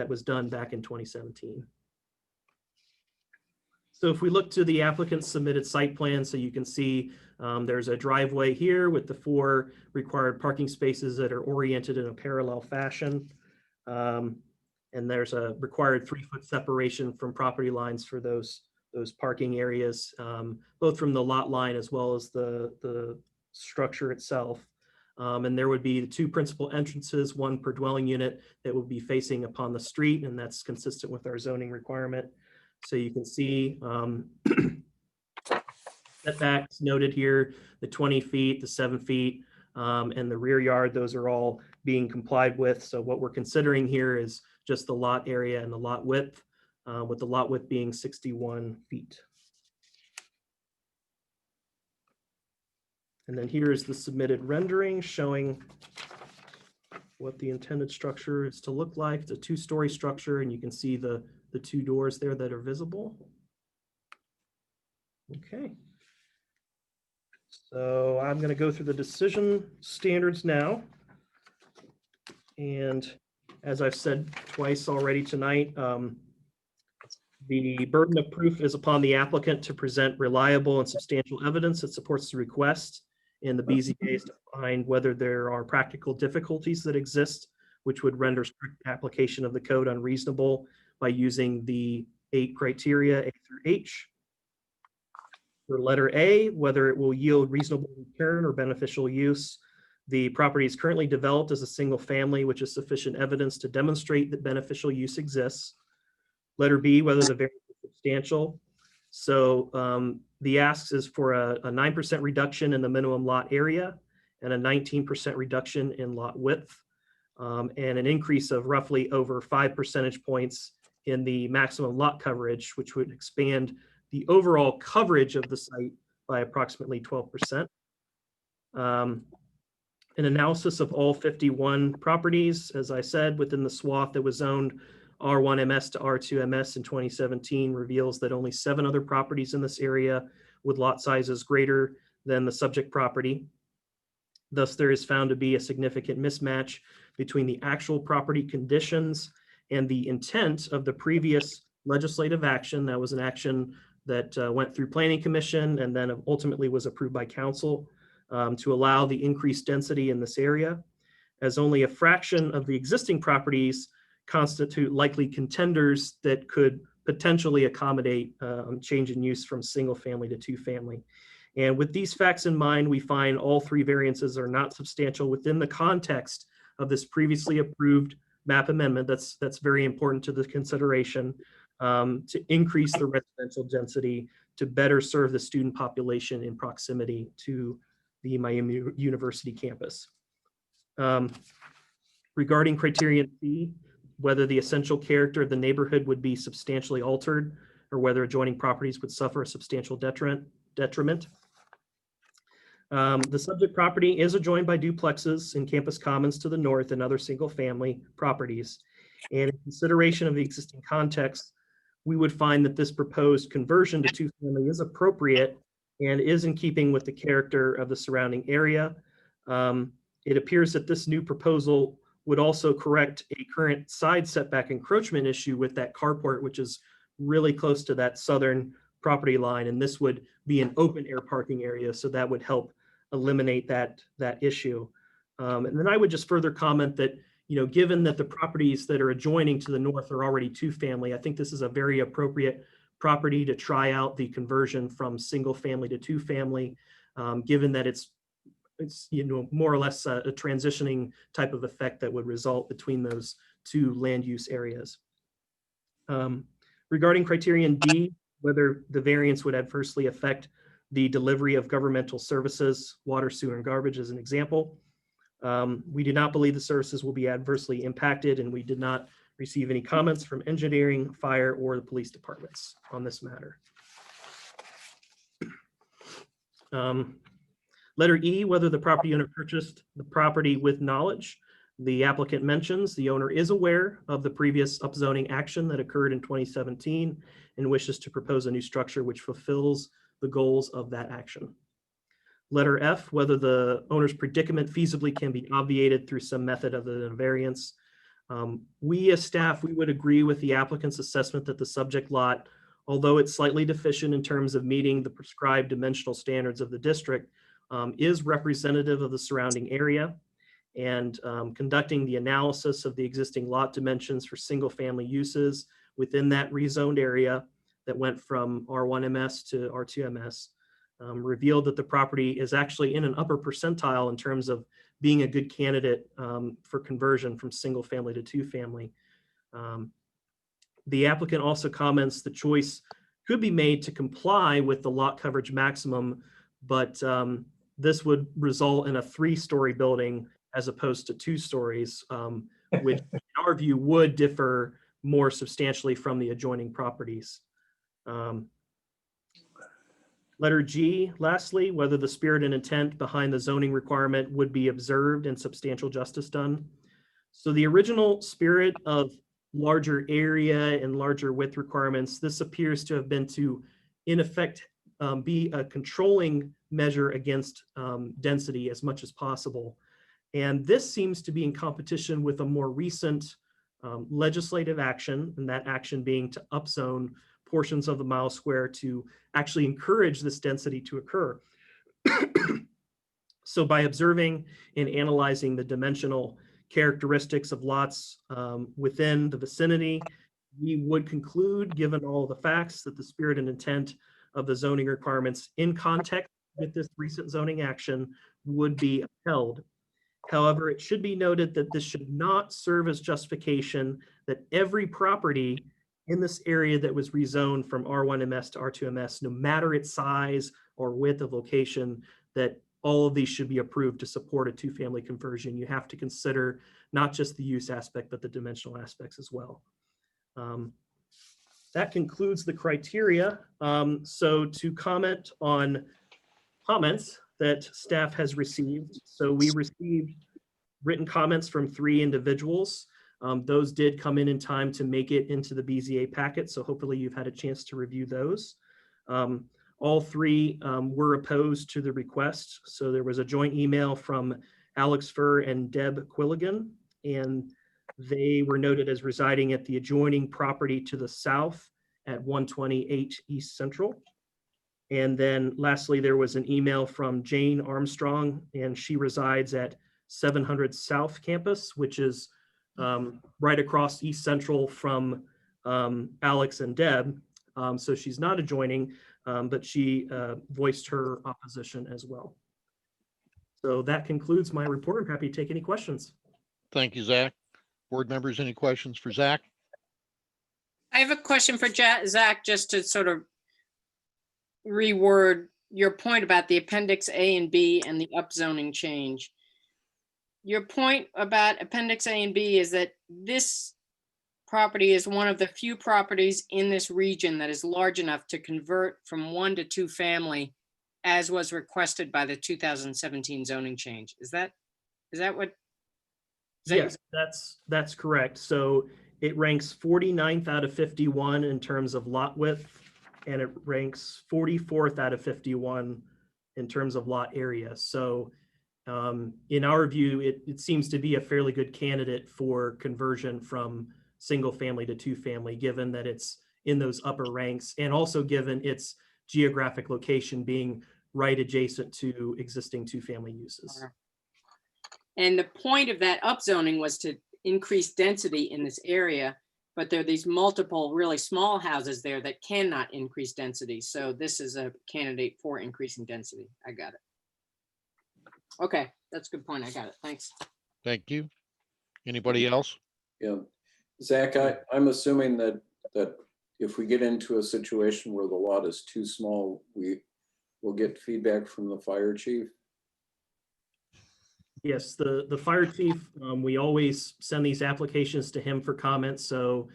was done back in 2017. So if we look to the applicant's submitted site plan, so you can see there's a driveway here with the 4 required parking spaces that are oriented in a parallel fashion. And there's a required 3-foot separation from property lines for those parking areas, both from the lot line as well as the structure itself. And there would be 2 principal entrances, 1 per dwelling unit that would be facing upon the street, and that's consistent with our zoning requirement. So you can see setbacks noted here, the 20 feet, the 7 feet, and the rear yard, those are all being complied with. So what we're considering here is just the lot area and the lot width, with the lot width being 61 feet. And then here is the submitted rendering showing what the intended structure is to look like. It's a 2-story structure, and you can see the 2 doors there that are visible. Okay. So I'm going to go through the decision standards now. And as I've said twice already tonight, the burden of proof is upon the applicant to present reliable and substantial evidence that supports the request. And the BZA is to find whether there are practical difficulties that exist, which would render strict application of the code unreasonable by using the 8 criteria, A through H. For letter A, whether it will yield reasonable return or beneficial use. The property is currently developed as a single family, which is sufficient evidence to demonstrate that beneficial use exists. Letter B, whether the variance is substantial. So the asks is for a 9% reduction in the minimum lot area and a 19% reduction in lot width, and an increase of roughly over 5 percentage points in the maximum lot coverage, which would expand the overall coverage of the site by approximately 12%. An analysis of all 51 properties, as I said, within the swath that was zoned R1MS to R2MS in 2017 reveals that only 7 other properties in this area with lot sizes greater than the subject property. Thus, there is found to be a significant mismatch between the actual property conditions and the intent of the previous legislative action. That was an action that went through Planning Commission and then ultimately was approved by Council to allow the increased density in this area, as only a fraction of the existing properties constitute likely contenders that could potentially accommodate change in use from single family to 2-family. And with these facts in mind, we find all 3 variances are not substantial within the context of this previously approved map amendment. That's very important to the consideration to increase the residential density to better serve the student population in proximity to the Miami University campus. Regarding criterion C, whether the essential character of the neighborhood would be substantially altered or whether adjoining properties would suffer a substantial detriment. The subject property is adjoined by duplexes in campus commons to the north and other single family properties. And in consideration of the existing context, we would find that this proposed conversion to 2-family is appropriate and is in keeping with the character of the surrounding area. It appears that this new proposal would also correct a current side setback encroachment issue with that carport, which is really close to that southern property line. And this would be an open air parking area. So that would help eliminate that issue. And then I would just further comment that, given that the properties that are adjoining to the north are already 2-family, I think this is a very appropriate property to try out the conversion from single family to 2-family, given that it's more or less a transitioning type of effect that would result between those 2 land use areas. Regarding criterion D, whether the variance would adversely affect the delivery of governmental services, water, sewer, and garbage as an example. We do not believe the services will be adversely impacted, and we did not receive any comments from engineering, fire, or the police departments on this matter. Letter E, whether the property owner purchased the property with knowledge. The applicant mentions the owner is aware of the previous upzoning action that occurred in 2017 and wishes to propose a new structure which fulfills the goals of that action. Letter F, whether the owner's predicament feasibly can be obviated through some method other than a variance. We as staff, we would agree with the applicant's assessment that the subject lot, although it's slightly deficient in terms of meeting the prescribed dimensional standards of the district, is representative of the surrounding area, and conducting the analysis of the existing lot dimensions for single family uses within that rezoned area that went from R1MS to R2MS revealed that the property is actually in an upper percentile in terms of being a good candidate for conversion from single family to two family. The applicant also comments the choice could be made to comply with the lot coverage maximum, but this would result in a 3-story building as opposed to 2 stories, which in our view would differ more substantially from the adjoining properties. Letter G, lastly, whether the spirit and intent behind the zoning requirement would be observed and substantial justice done. So the original spirit of larger area and larger width requirements, this appears to have been to, in effect, be a controlling measure against density as much as possible. And this seems to be in competition with a more recent legislative action, and that action being to upzone portions of the mile square to actually encourage this density to occur. So by observing and analyzing the dimensional characteristics of lots within the vicinity, we would conclude, given all the facts, that the spirit and intent of the zoning requirements in context with this recent zoning action would be upheld. However, it should be noted that this should not serve as justification that every property in this area that was rezoned from R1MS to R2MS, no matter its size or width of location, that all of these should be approved to support a 2-family conversion. You have to consider not just the use aspect, but the dimensional aspects as well. That concludes the criteria. So to comment on comments that staff has received. So we received written comments from 3 individuals. Those did come in time to make it into the BZA packet. So hopefully you've had a chance to review those. All 3 were opposed to the request. So there was a joint email from Alex Furr and Deb Quilligan, and they were noted as residing at the adjoining property to the south at 128 East Central. And then lastly, there was an email from Jane Armstrong, and she resides at 700 South Campus, which is right across East Central from Alex and Deb. So she's not adjoining, but she voiced her opposition as well. So that concludes my report. I'm happy to take any questions.
Thank you, Zach. Board members, any questions for Zach?
I have a question for Zach, just to sort of reword your point about the Appendix A and B and the upzoning change. Your point about Appendix A and B is that this property is one of the few properties in this region that is large enough to convert from 1 to 2 family, as was requested by the 2017 zoning change. Is that what?
Yes, that's correct. So it ranks 49th out of 51 in terms of lot width, and it ranks 44th out of 51 in terms of lot area. So in our view, it seems to be a fairly good candidate for conversion from single family to 2 family, given that it's in those upper ranks, and also given its geographic location being right adjacent to existing 2 family uses.
And the point of that upzoning was to increase density in this area, but there are these multiple really small houses there that cannot increase density. So this is a candidate for increasing density. I got it. Okay, that's a good point. I got it. Thanks.
Thank you. Anybody else?
Yeah, Zach, I'm assuming that if we get into a situation where the lot is too small, we'll we'll get feedback from the fire chief?
Yes, the fire chief, we always send these applications to him for comments. So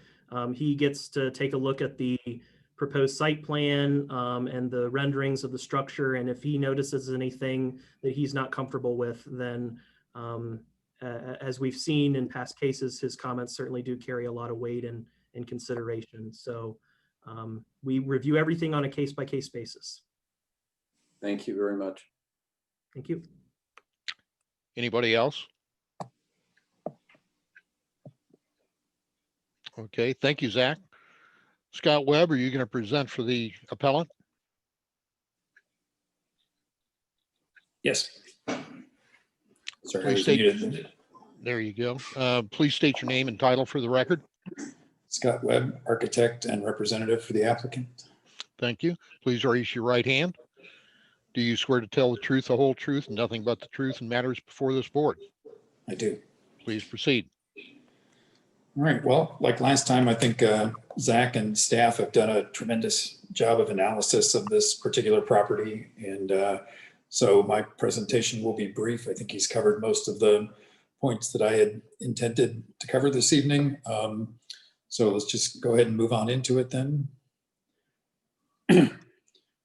he gets to take a look at the proposed site plan and the renderings of the structure. And if he notices anything that he's not comfortable with, then as we've seen in past cases, his comments certainly do carry a lot of weight and consideration. So we review everything on a case-by-case basis.
Thank you very much.
Thank you.
Anybody else? Okay, thank you, Zach. Scott Webb, are you going to present for the appellant?
Yes. Sorry, I
Please
was
state,
muted.
there you go. Please state your name and title for the record.
Scott Webb, architect and representative for the applicant.
Thank you. Please raise your right hand. Do you swear to tell the truth, the whole truth, and nothing but the truth in matters before this board?
I do.
Please proceed.
All right, well, like last time, I think Zach and staff have done a tremendous job of analysis of this particular property. And so my presentation will be brief. I think he's covered most of the points that I had intended to cover this evening. So let's just go ahead and move on into it then.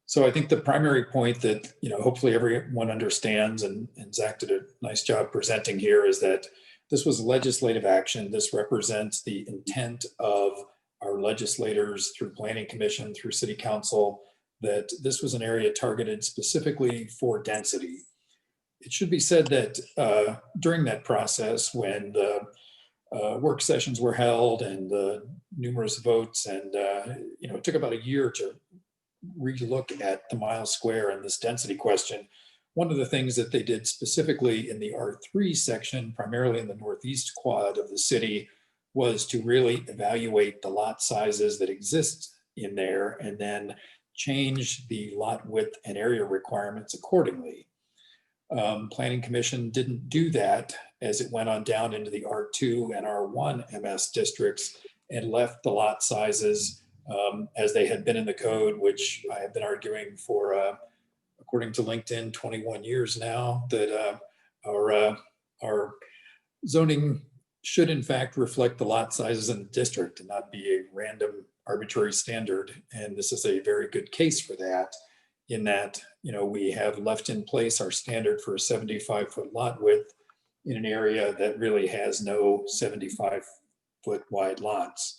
So I think the primary point that, hopefully everyone understands, and Zach did a nice job presenting here, is that this was legislative action. This represents the intent of our legislators through Planning Commission, through City Council, that this was an area targeted specifically for density. It should be said that during that process, when the work sessions were held and the numerous votes, and it took about a year to relook at the mile square and this density question. One of the things that they did specifically in the R3 section, primarily in the northeast quad of the city, was to really evaluate the lot sizes that exist in there and then change the lot width and area requirements accordingly. Planning Commission didn't do that as it went on down into the R2 and R1 MS districts and left the lot sizes as they had been in the code, which I have been arguing for, according to LinkedIn, 21 years now, that our zoning should in fact reflect the lot sizes in the district and not be a random arbitrary standard. And this is a very good case for that, in that, we have left in place our standard for a 75-foot lot width in an area that really has no 75-foot wide lots.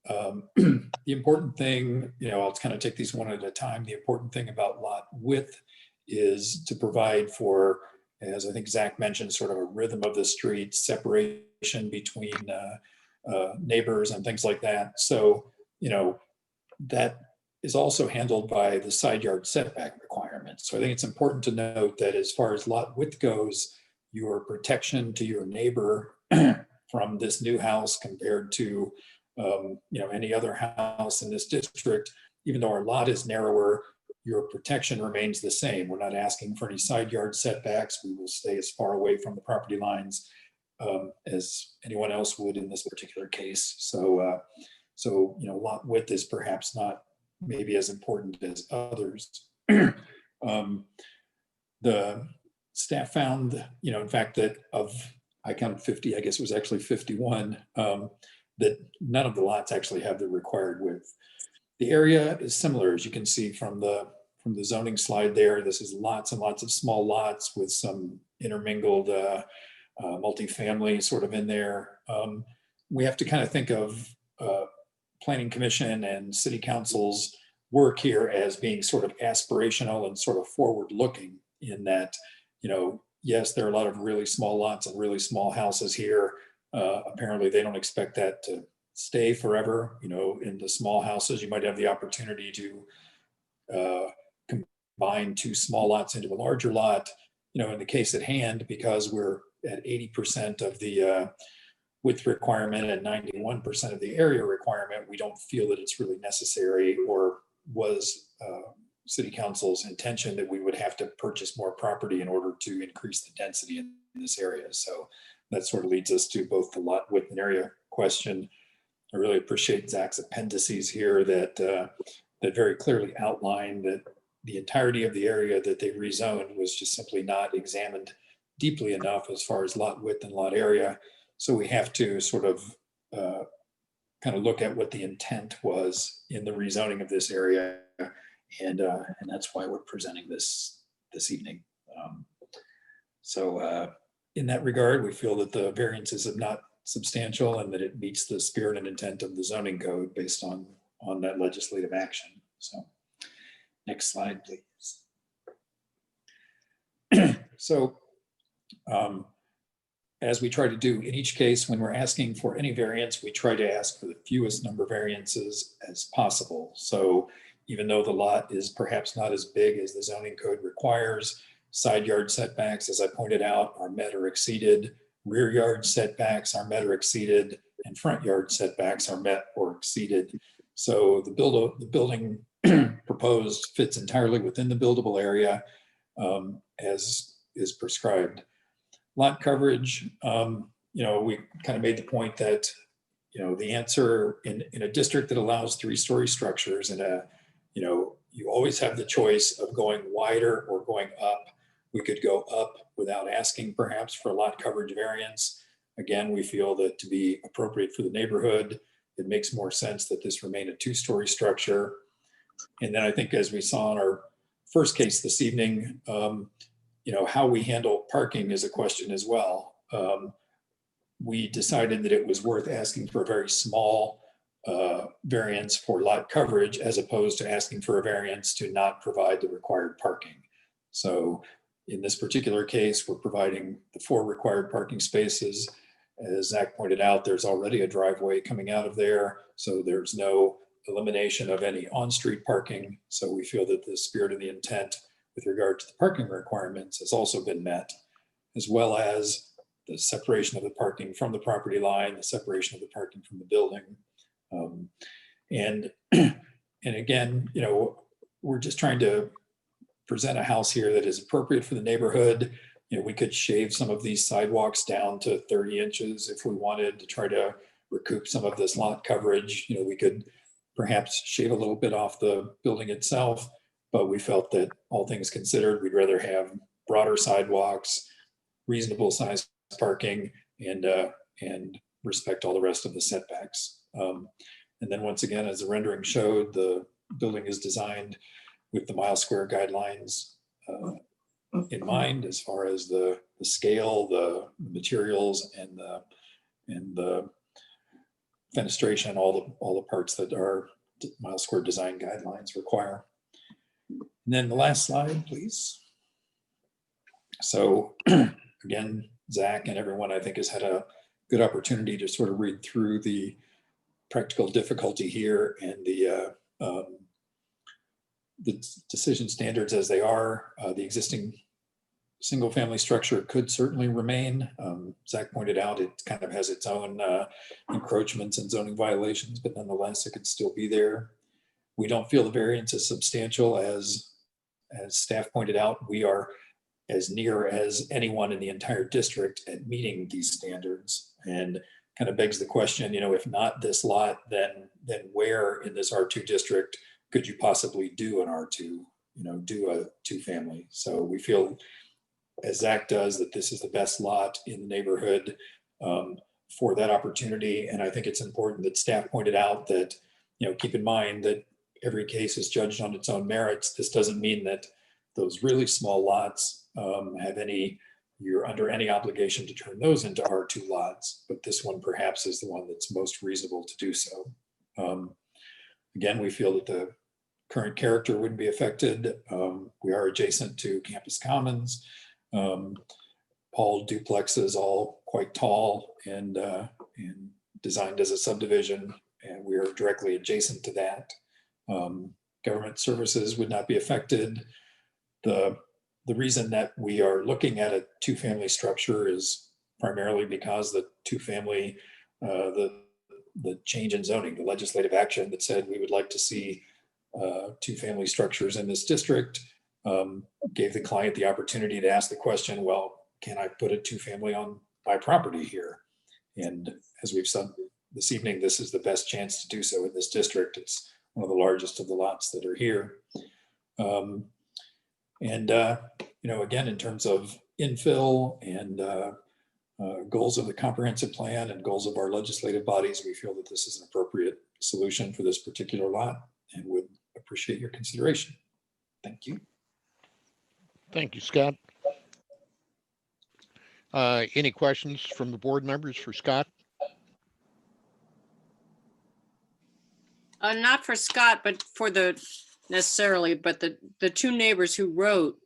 The important thing, I'll kind of take these one at a time. The important thing about lot width is to provide for, as I think Zach mentioned, sort of a rhythm of the street, separation between neighbors and things like that. So, that is also handled by the side yard setback requirements. So I think it's important to note that as far as lot width goes, your protection to your neighbor from this new house compared to any other house in this district, even though our lot is narrower, your protection remains the same. We're not asking for any side yard setbacks. We will stay as far away from the property lines as anyone else would in this particular case. So, lot width is perhaps not maybe as important as others. The staff found, in fact, that I counted 50, I guess it was actually 51, that none of the lots actually have the required width. The area is similar, as you can see from the zoning slide there. This is lots and lots of small lots with some intermingled multifamily sort of in there. We have to kind of think of Planning Commission and City Council's work here as being sort of aspirational and sort of forward looking, in that, yes, there are a lot of really small lots and really small houses here. Apparently they don't expect that to stay forever. In the small houses, you might have the opportunity to combine two small lots into a larger lot. In the case at hand, because we're at 80% of the width requirement and 91% of the area requirement, we don't feel that it's really necessary, or was City Council's intention that we would have to purchase more property in order to increase the density in this area. So that sort of leads us to both the lot width and area question. I really appreciate Zach's appendices here that very clearly outline that the entirety of the area that they rezoned was just simply not examined deeply enough as far as lot width and lot area. So we have to sort of kind of look at what the intent was in the rezoning of this area. And that's why we're presenting this evening. So in that regard, we feel that the variances are not substantial and that it meets the spirit and intent of the zoning code based on that legislative action. So next slide, please. So as we try to do in each case, when we're asking for any variance, we try to ask for the fewest number of variances as possible. So even though the lot is perhaps not as big as the zoning code requires, side yard setbacks, as I pointed out, are met or exceeded, rear yard setbacks are met or exceeded, and front yard setbacks are met or exceeded. So the building proposed fits entirely within the buildable area as is prescribed. Lot coverage, we kind of made the point that, the answer in a district that allows 3-story structures you always have the choice of going wider or going up. We could go up without asking perhaps for a lot coverage variance. Again, we feel that to be appropriate for the neighborhood, it makes more sense that this remain a 2-story structure. And then I think as we saw in our first case this evening, how we handle parking is a question as well. We decided that it was worth asking for a very small variance for lot coverage as opposed to asking for a variance to not provide the required parking. So in this particular case, we're providing the 4 required parking spaces. As Zach pointed out, there's already a driveway coming out of there, so there's no elimination of any on-street parking. So we feel that the spirit and the intent with regard to the parking requirements has also been met, as well as the separation of the parking from the property line, the separation of the parking from the building. And again, we're just trying to present a house here that is appropriate for the neighborhood. We could shave some of these sidewalks down to 30 inches if we wanted to try to recoup some of this lot coverage. We could perhaps shave a little bit off the building itself, but we felt that all things considered, we'd rather have broader sidewalks, reasonable size parking, and respect all the rest of the setbacks. And then once again, as the rendering showed, the building is designed with the mile square guidelines in mind as far as the scale, the materials, and the fenestration, all the parts that our mile square design guidelines require. And then the last slide, please. So again, Zach and everyone, I think, has had a good opportunity to sort of read through the practical difficulty here and the decision standards as they are. The existing single family structure could certainly remain. Zach pointed out it kind of has its own encroachments and zoning violations, but nonetheless, it could still be there. We don't feel the variance is substantial. As staff pointed out, we are as near as anyone in the entire district at meeting these standards, and kind of begs the question, if not this lot, then where in this R2 district could you possibly do an R2, do a 2-family? So we feel, as Zach does, that this is the best lot in the neighborhood for that opportunity. And I think it's important that staff pointed out that, keep in mind that every case is judged on its own merits. This doesn't mean that those really small lots you're under any obligation to turn those into R2 lots, but this one perhaps is the one that's most reasonable to do so. Again, we feel that the current character wouldn't be affected. We are adjacent to campus commons. All duplexes, all quite tall and designed as a subdivision, and we are directly adjacent to that. Government services would not be affected. The reason that we are looking at a 2-family structure is primarily because the 2-family, the change in zoning, the legislative action that said we would like to see 2-family structures in this district, gave the client the opportunity to ask the question, well, can I put a 2-family on my property here? And as we've said this evening, this is the best chance to do so in this district. It's one of the largest of the lots that are here. And, again, in terms of infill and goals of the comprehensive plan and goals of our legislative bodies, we feel that this is an appropriate solution for this particular lot and would appreciate your consideration. Thank you.
Thank you, Scott. Any questions from the board members for Scott?
Not for Scott, but for the two neighbors who wrote,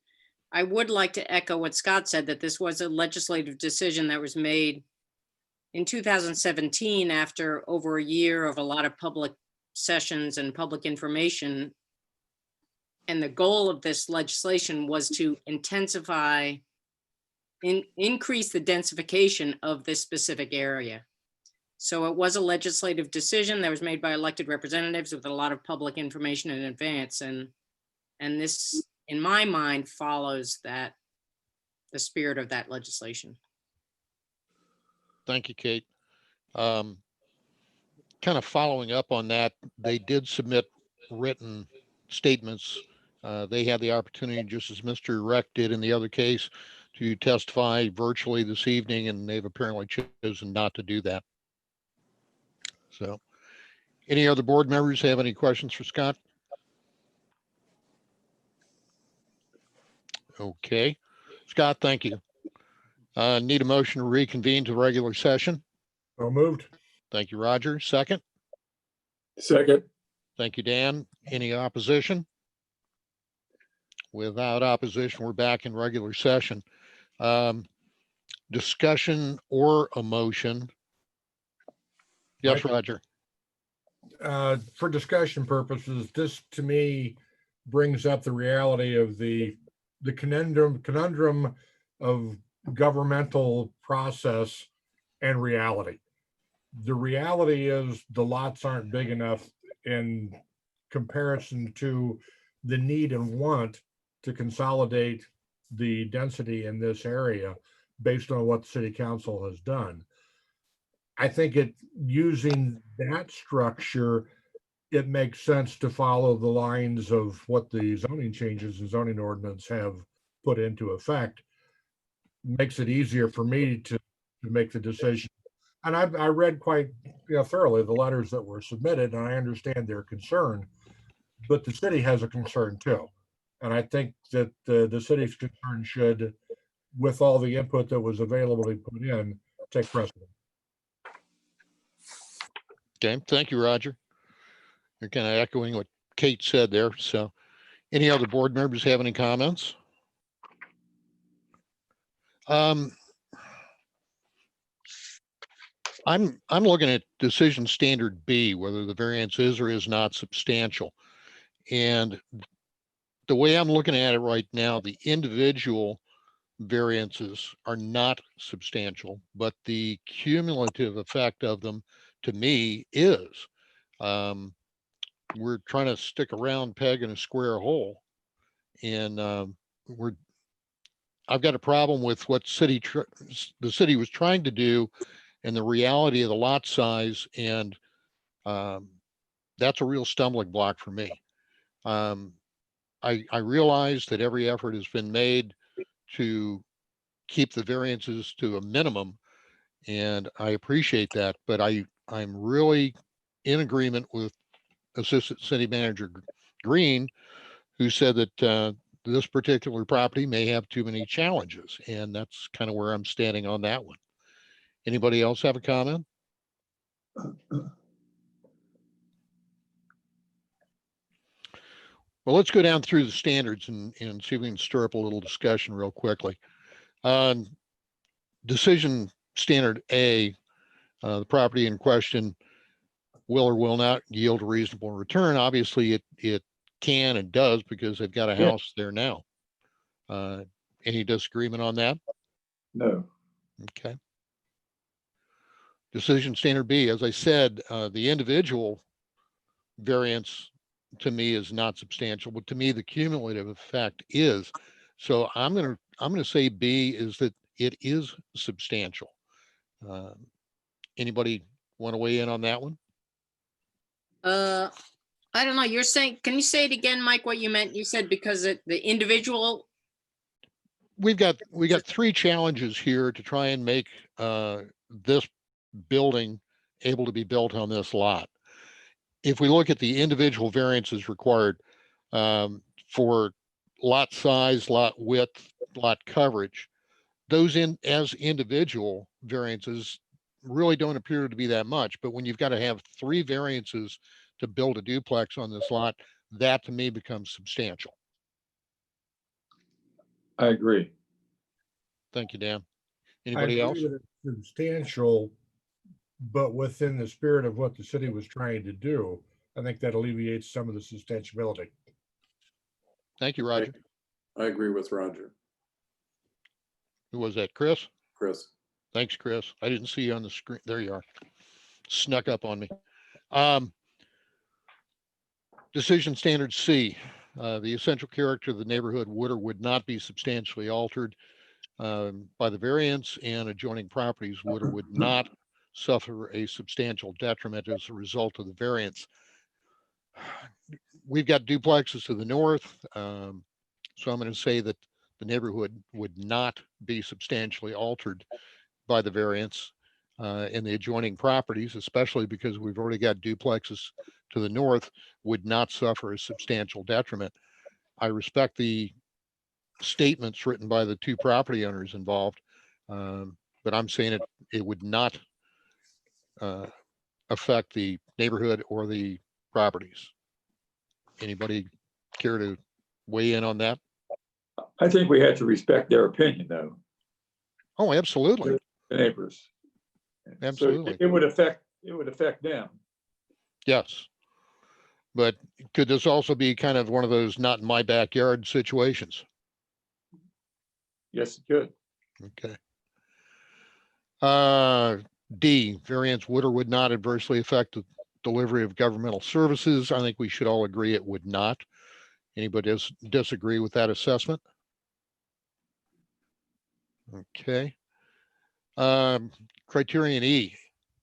I would like to echo what Scott said, that this was a legislative decision that was made in 2017 after over a year of a lot of public sessions and public information. And the goal of this legislation was to increase the densification of this specific area. So it was a legislative decision that was made by elected representatives with a lot of public information in advance. And this, in my mind, follows the spirit of that legislation.
Thank you, Kate. Kind of following up on that, they did submit written statements. They had the opportunity, just as Mr. Reck did in the other case, to testify virtually this evening, and they've apparently chosen not to do that. So, any other board members have any questions for Scott? Okay, Scott, thank you. Need a motion to reconvene to regular session.
So moved.
Thank you, Roger. Second.
Second.
Thank you, Dan. Any opposition? Without opposition, we're back in regular session. Discussion or a motion? Yes, Roger.
For discussion purposes, this to me brings up the reality of the conundrum of governmental process and reality. The reality is the lots aren't big enough in comparison to the need and want to consolidate the density in this area based on what the city council has done. I think using that structure, it makes sense to follow the lines of what the zoning changes and zoning ordinance have put into effect. Makes it easier for me to make the decision. And I read quite thoroughly the letters that were submitted, and I understand their concern, but the city has a concern too. And I think that the city's concern should, with all the input that was available to put in, take precedent.
Okay, thank you, Roger. You're kind of echoing what Kate said there. So, any other board members have any comments? I'm looking at decision standard B, whether the variance is or is not substantial. And the way I'm looking at it right now, the individual variances are not substantial, but the cumulative effect of them to me is. We're trying to stick a round peg in a square hole, and I've got a problem with what the city was trying to do and the reality of the lot size, and that's a real stumbling block for me. I realize that every effort has been made to keep the variances to a minimum, and I appreciate that, but I'm really in agreement with Assistant City Manager Green, who said that this particular property may have too many challenges, and that's kind of where I'm standing on that one. Anybody else have a comment? Well, let's go down through the standards and see if we can stir up a little discussion real quickly. Decision standard A, the property in question will or will not yield a reasonable return. Obviously, it can and does, because they've got a house there now. Any disagreement on that?
No.
Okay. Decision standard B, as I said, the individual variance to me is not substantial, but to me the cumulative effect is. So I'm gonna say B is that it is substantial. Anybody want to weigh in on that one?
I I don't know, you're saying, can you say it again, Mike, what you meant? You said because the individual,
We've got three challenges here to try and make this building able to be built on this lot. If we look at the individual variances required for lot size, lot width, lot coverage, those as individual variances really don't appear to be that much. But when you've got to have three variances to build a duplex on this lot, that to me becomes substantial.
I agree.
Thank you, Dan.
I
Anybody else?
agree that it's substantial, but within the spirit of what the city was trying to do, I think that alleviates some of the substantiability.
Thank you, Roger.
I agree with Roger.
Who was that, Chris?
Chris.
Thanks, Chris. I didn't see you on the screen. There you are. Snuck up on me. Decision standard C. The essential character of the neighborhood would or would not be substantially altered by the variance, and adjoining properties would or would not suffer a substantial detriment as a result of the variance. We've got duplexes to the north, so I'm going to say that the neighborhood would not be substantially altered by the variance in the adjoining properties, especially because we've already got duplexes to the north, would not suffer a substantial detriment. I respect the statements written by the two property owners involved, but I'm saying it would not affect the neighborhood or the properties. Anybody care to weigh in on that?
I think we have to respect their opinion, though,
Oh, absolutely.
the neighbors.
Absolutely.
So it would affect them.
Yes. But could this also be kind of one of those not in my backyard situations?
Yes, it could.
Okay. D, variance would or would not adversely affect the delivery of governmental services. I think we should all agree it would not. Anybody disagree with that assessment? Okay. Criterion E,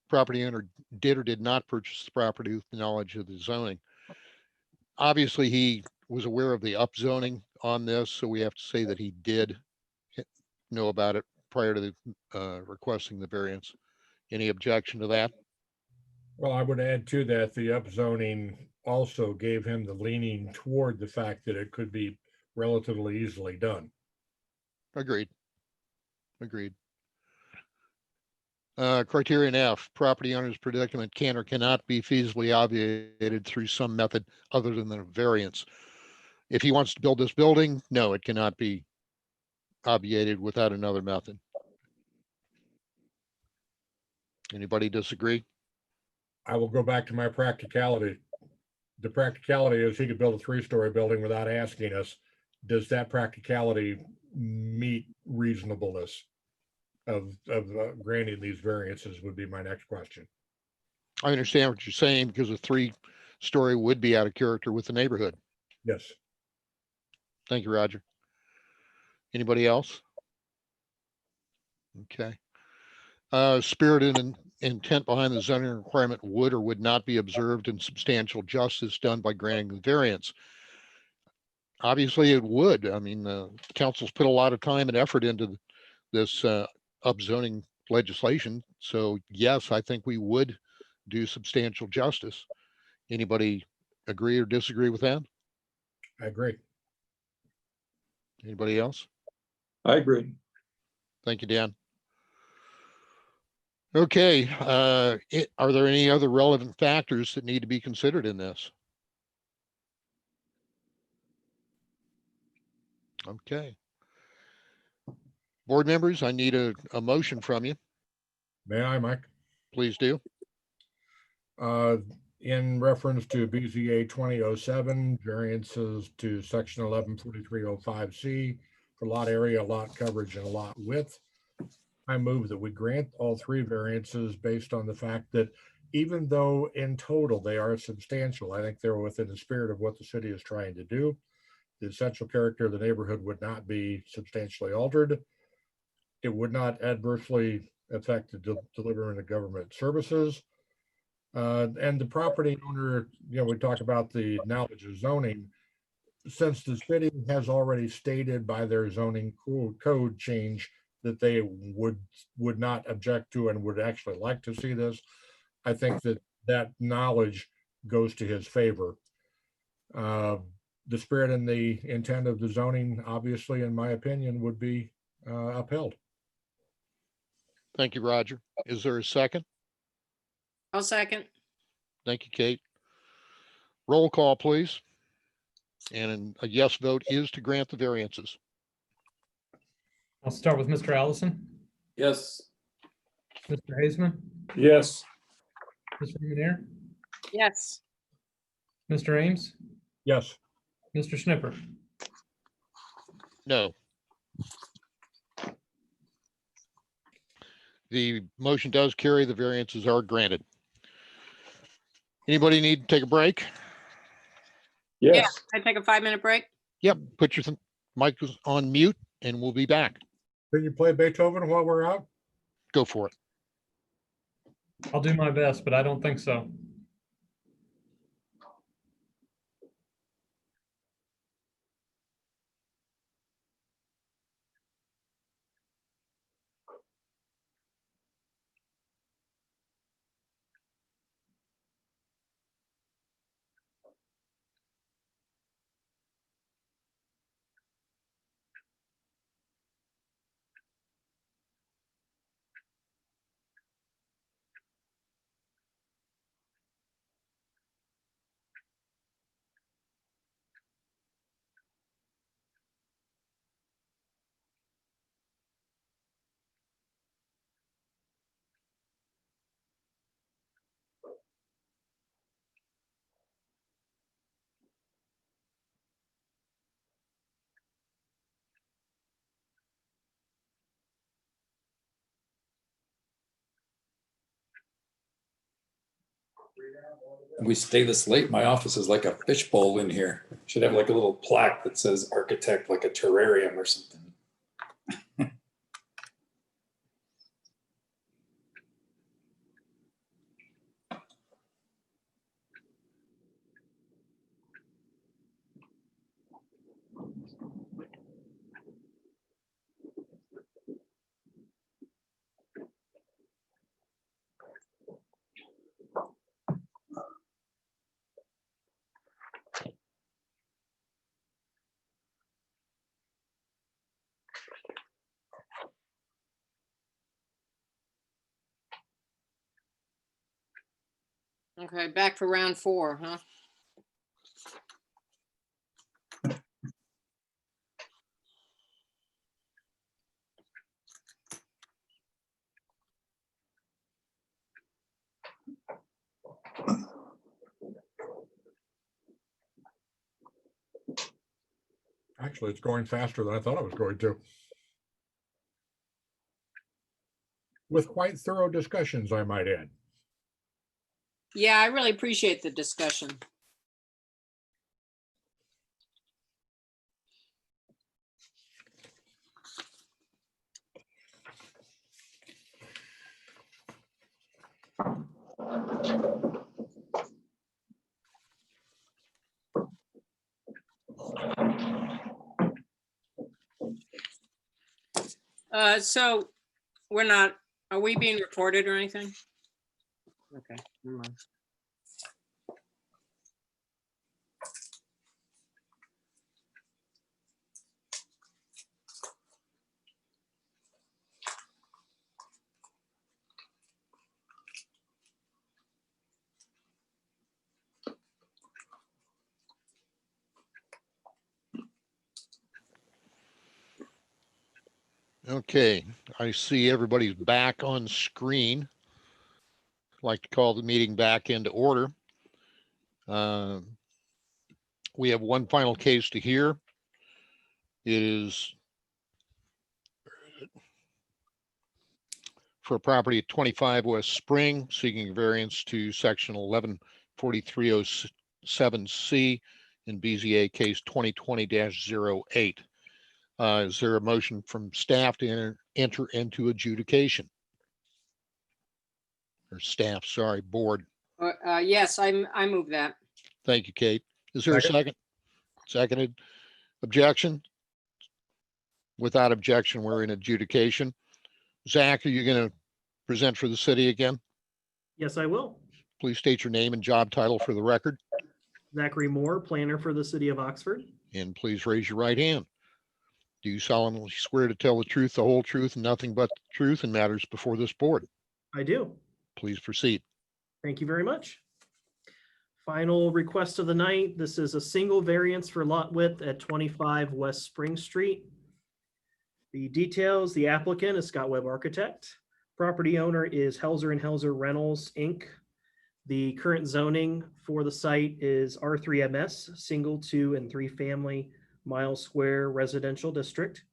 property owner did or did not purchase the property with the knowledge of the zoning. Obviously, he was aware of the upzoning on this, so we have to say that he did know about it prior to the requesting the variance. Any objection to that?
Well, I would add to that, the upzoning also gave him the leaning toward the fact that it could be relatively easily done.
Agreed. Agreed. Criterion F, property owner's predicament can or cannot be feasibly obviated through some method other than the variance. If he wants to build this building, no, it cannot be obviated without another method. Anybody disagree?
I will go back to my practicality. The practicality is he could build a three-story building without asking us. Does that practicality meet reasonableness of granting these variances would be my next question.
I understand what you're saying because a three-story would be out of character with the neighborhood.
Yes.
Thank you, Roger. Anybody else? Okay. Spirit and intent behind the zoning requirement would or would not be observed in substantial justice done by granting the variance. Obviously, it would. I mean, the council's put a lot of time and effort into this upzoning legislation. So yes, I think we would do substantial justice. Anybody agree or disagree with that?
I agree.
Anybody else?
I agree.
Thank you, Dan. Okay, are there any other relevant factors that need to be considered in this? Okay. Board members, I need a motion from you.
May I, Mike?
Please do.
In reference to BZA 2007, variances to section 114305C for lot area, lot coverage, and lot width, I move that we grant all three variances based on the fact that even though in total they are substantial, I think they're within the spirit of what the city is trying to do. The essential character of the neighborhood would not be substantially altered. It would not adversely affect the delivery of government services. And the property owner, we talk about the knowledge of zoning. Since the city has already stated by their zoning code change that they would not object to and would actually like to see this, I think that knowledge goes to his favor. The spirit and the intent of the zoning, obviously, in my opinion, would be upheld.
Thank you, Roger. Is there a second?
I'll second.
Thank you, Kate. Roll call, please. And a yes vote is to grant the variances.
I'll start with Mr. Allison,
Yes.
Mr. Hazeman,
Yes.
Mr. Manere,
Yes.
Mr. Ames,
Yes.
Mr. Schnipper.
No. The motion does carry. The variances are granted. Anybody need to take a break?
Yes.
Can I take a 5-minute break?
Yep, put your mic on mute and we'll be back.
Can you play Beethoven while we're out?
Go for it.
I'll do my best, but I don't think so.
We stay this late. My office is like a fishbowl in here. Should have like a little plaque that says architect, like a terrarium or something.
Okay, back for round 4, huh?
Actually, it's going faster than I thought it was going to. With quite thorough discussions, I might add.
Yeah, I really appreciate the discussion. So are we being recorded or anything? Okay, never mind.
Okay, I see everybody's back on screen. I'd like to call the meeting back into order. We have one final case to hear. It is for a property at 25 West Spring, seeking a variance to section 114307C in BZA case 2020-08. Is there a motion from staff to enter into adjudication? Or staff, sorry, board.
Yes, I move that.
Thank you, Kate. Is there a second? Seconded. Objection? Without objection, we're in adjudication. Zach, are you going to present for the city again?
Yes, I will.
Please state your name and job title for the record,
Zachary Moore, planner for the city of Oxford.
and please raise your right hand. Do you solemnly swear to tell the truth, the whole truth, and nothing but the truth in matters before this board?
I do.
Please proceed.
Thank you very much. Final request of the night. This is a single variance for lot width at 25 West Spring Street. The details, the applicant is Scott Webb Architect. Property owner is Helzer and Helzer Rentals, Inc. The current zoning for the site is R3MS, single, 2, and 3 family mile square residential district.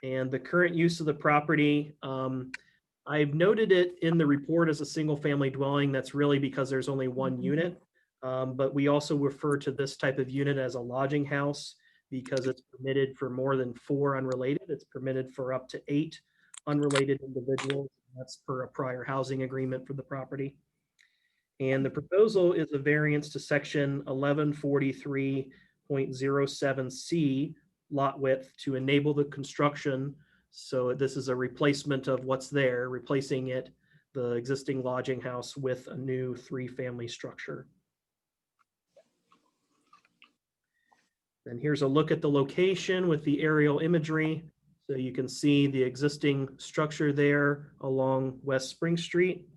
And the current use of the property, I've noted it in the report as a single family dwelling. That's really because there's only one unit. But we also refer to this type of unit as a lodging house because it's permitted for more than 4 unrelated. It's permitted for up to 8 unrelated individuals. That's per a prior housing agreement for the property. And the proposal is a variance to section 1143.07C lot width to enable the construction. So this is a replacement of what's there, replacing it, the existing lodging house with a new 3-family structure. And here's a look at the location with the aerial imagery. So you can see the existing structure there along West Spring Street.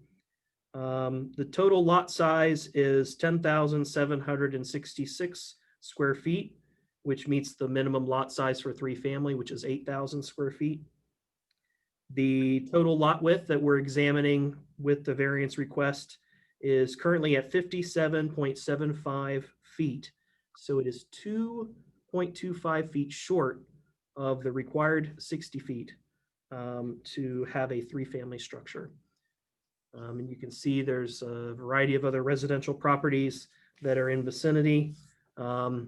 The total lot size is 10,766 square feet, which meets the minimum lot size for 3-family, which is 8,000 square feet. The total lot width that we're examining with the variance request is currently at 57.75 feet. So it is 2.25 feet short of the required 60 feet to have a 3-family structure. And you can see there's a variety of other residential properties that are in vicinity. I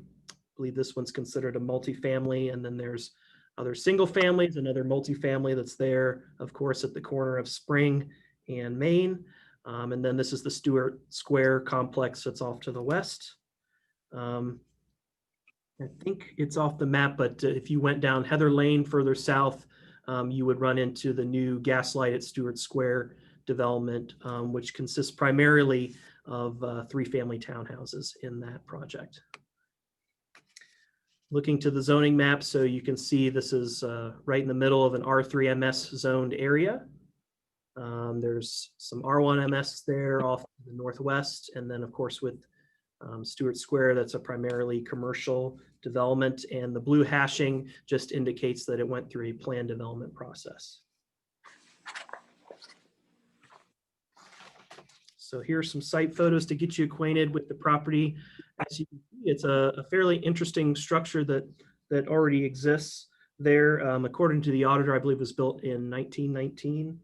believe this one's considered a multifamily, and then there's other single families, another multifamily that's there, of course, at the corner of Spring and Main. And then this is the Stewart Square complex that's off to the west. I think it's off the map, but if you went down Heather Lane further south, you would run into the new Gaslight at Stewart Square development, which consists primarily of 3-family townhouses in that project. Looking to the zoning map, so you can see this is right in the middle of an R3MS zoned area. There's some R1MS there off to the northwest, and then of course with Stewart Square, that's a primarily commercial development, and the blue hashing just indicates that it went through a planned development process. So here's some site photos to get you acquainted with the property. As you can see, it's a fairly interesting structure that already exists there. According to the auditor, I believe it was built in 1919.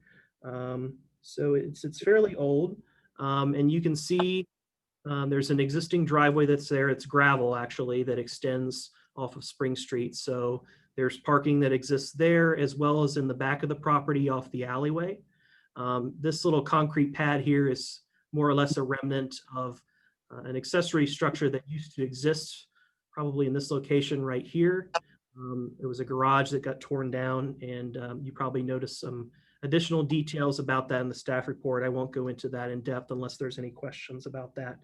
So it's fairly old, and you can see there's an existing driveway that's there. It's gravel actually that extends off of Spring Street. So there's parking that exists there as well as in the back of the property off the alleyway. This little concrete pad here is more or less a remnant of an accessory structure that used to exist probably in this location right here. There was a garage that got torn down, and you probably noticed some additional details about that in the staff report. I won't go into that in depth unless there's any questions about that.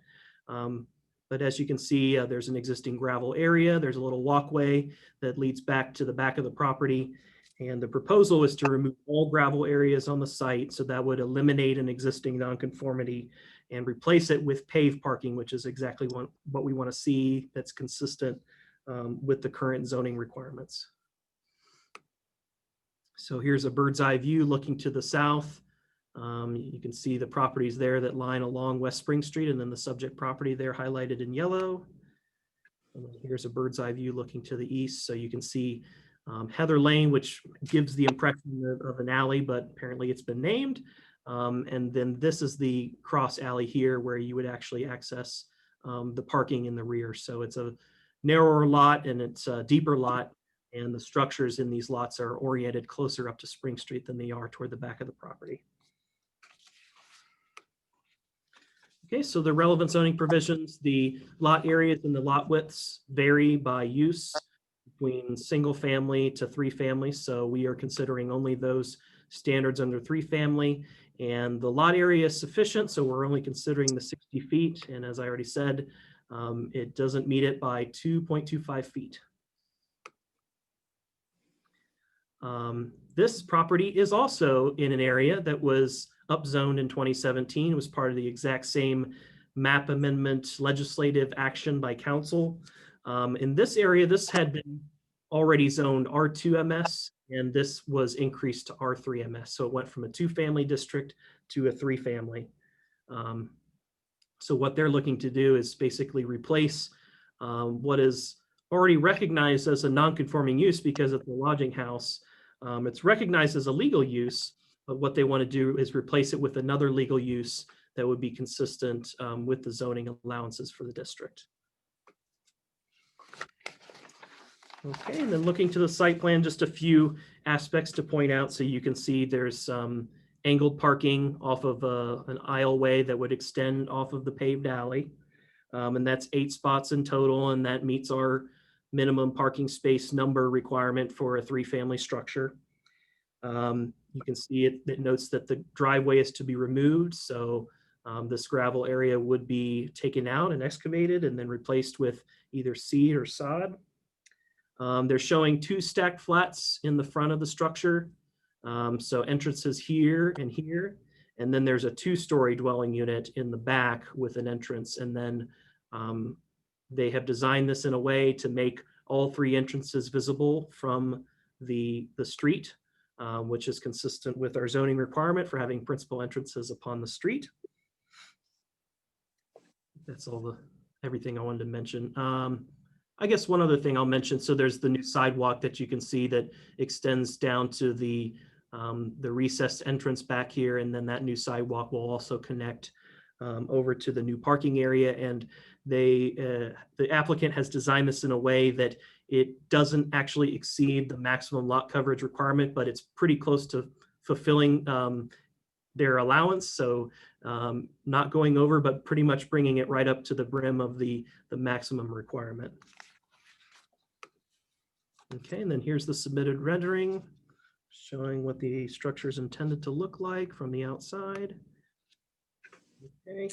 But as you can see, there's an existing gravel area. There's a little walkway that leads back to the back of the property. And the proposal is to remove all gravel areas on the site. So that would eliminate an existing nonconformity and replace it with paved parking, which is exactly what we want to see that's consistent with the current zoning requirements. So here's a bird's eye view looking to the south. You can see the properties there that line along West Spring Street, and then the subject property there highlighted in yellow. And then here's a bird's eye view looking to the east. So you can see Heather Lane, which gives the impression of an alley, but apparently it's been named. And then this is the cross alley here where you would actually access the parking in the rear. So it's a narrower lot and it's a deeper lot, and the structures in these lots are oriented closer up to Spring Street than they are toward the back of the property. Okay, so the relevant zoning provisions, the lot areas and the lot widths vary by use between single family to 3 families. So we are considering only those standards under 3 family, and the lot area is sufficient. So we're only considering the 60 feet. And as I already said, it doesn't meet it by 2.25 feet. This property is also in an area that was upzoned in 2017. It was part of the exact same map amendment legislative action by council. In this area, this had been already zoned R2MS, and this was increased to R3MS. So it went from a 2-family district to a 3-family. So what they're looking to do is basically replace what is already recognized as a non-conforming use because it's a lodging house. It's recognized as a legal use, but what they want to do is replace it with another legal use that would be consistent with the zoning allowances for the district. Okay, and then looking to the site plan, just a few aspects to point out. So you can see there's angled parking off of an aisleway that would extend off of the paved alley. And that's 8 spots in total, and that meets our minimum parking space number requirement for a 3-family structure. You can see it notes that the driveway is to be removed. So this gravel area would be taken out and excavated and then replaced with either seed or sod. They're showing 2 stacked flats in the front of the structure. So entrances here, and then there's a 2-story dwelling unit in the back with an entrance. And then they have designed this in a way to make all 3 entrances visible from the street, which is consistent with our zoning requirement for having principal entrances upon the street. That's everything I wanted to mention. I guess one other thing I'll mention, so there's the new sidewalk that you can see that extends down to the recessed entrance back here, and then that new sidewalk will also connect over to the new parking area. And the applicant has designed this in a way that it doesn't actually exceed the maximum lot coverage requirement, but it's pretty close to fulfilling their allowance. So not going over, but pretty much bringing it right up to the brim of the maximum requirement. Okay, and then here's the submitted rendering showing what the structure is intended to look like from the outside. Okay,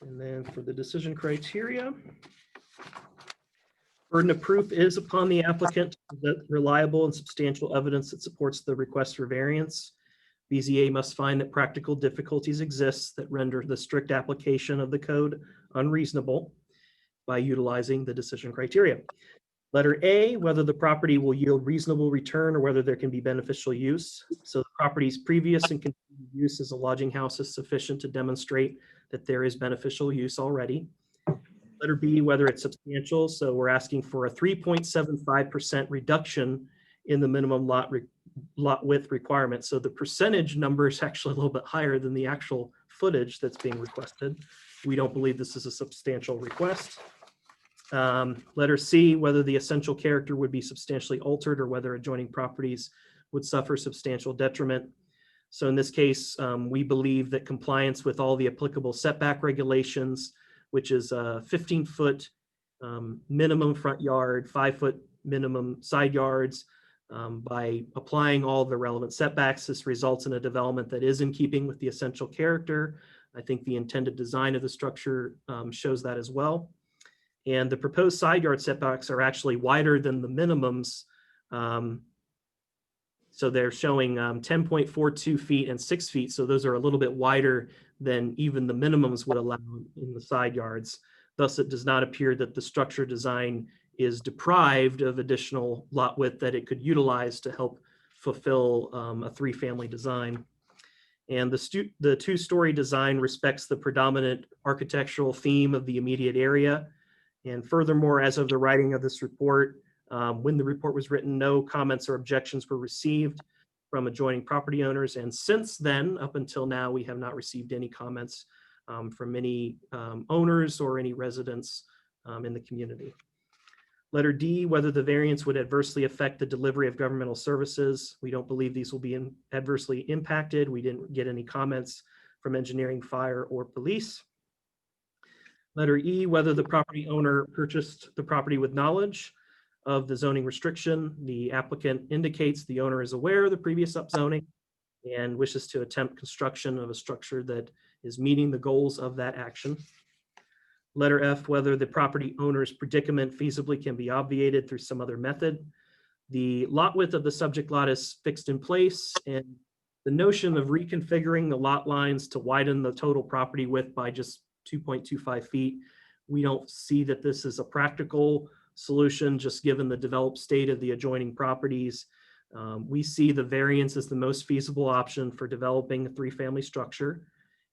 and then for the decision criteria, burden of proof is upon the applicant to present reliable and substantial evidence that supports the request for variance. BZA must find that practical difficulties exist that render the strict application of the code unreasonable by utilizing the decision criteria. Letter A, whether the property will yield reasonable return or whether there can be beneficial use. So the property's previous and continued use as a lodging house is sufficient to demonstrate that there is beneficial use already. Letter B, whether it's substantial. So we're asking for a 3.75% reduction in the minimum lot width requirement. So the percentage number is actually a little bit higher than the actual footage that's being requested. We don't believe this is a substantial request. Letter C, whether the essential character would be substantially altered or whether adjoining properties would suffer substantial detriment. So in this case, we believe that compliance with all the applicable setback regulations, which is a 15-foot minimum front yard, 5-foot minimum side yards, by applying all the relevant setbacks, this results in a development that is in keeping with the essential character. I think the intended design of the structure shows that as well. And the proposed side yard setbacks are actually wider than the minimums. So they're showing 10.42 feet and 6 feet. So those are a little bit wider than even the minimums would allow in the side yards. Thus, it does not appear that the structure design is deprived of additional lot width that it could utilize to help fulfill a 3-family design. And the 2-story design respects the predominant architectural theme of the immediate area. And furthermore, as of the writing of this report, when the report was written, no comments or objections were received from adjoining property owners. And since then, up until now, we have not received any comments from any owners or any residents in the community. Letter D, whether the variance would adversely affect the delivery of governmental services. We don't believe these will be adversely impacted. We didn't get any comments from engineering, fire, or police. Letter E, whether the property owner purchased the property with knowledge of the zoning restriction. The applicant indicates the owner is aware of the previous upzoning and wishes to attempt construction of a structure that is meeting the goals of that action. Letter F, whether the property owner's predicament feasibly can be obviated through some other method. The lot width of the subject lot is fixed in place, and the notion of reconfiguring the lot lines to widen the total property width by just 2.25 feet, we don't see that this is a practical solution, just given the developed state of the adjoining properties. We see the variance as the most feasible option for developing a three-family structure.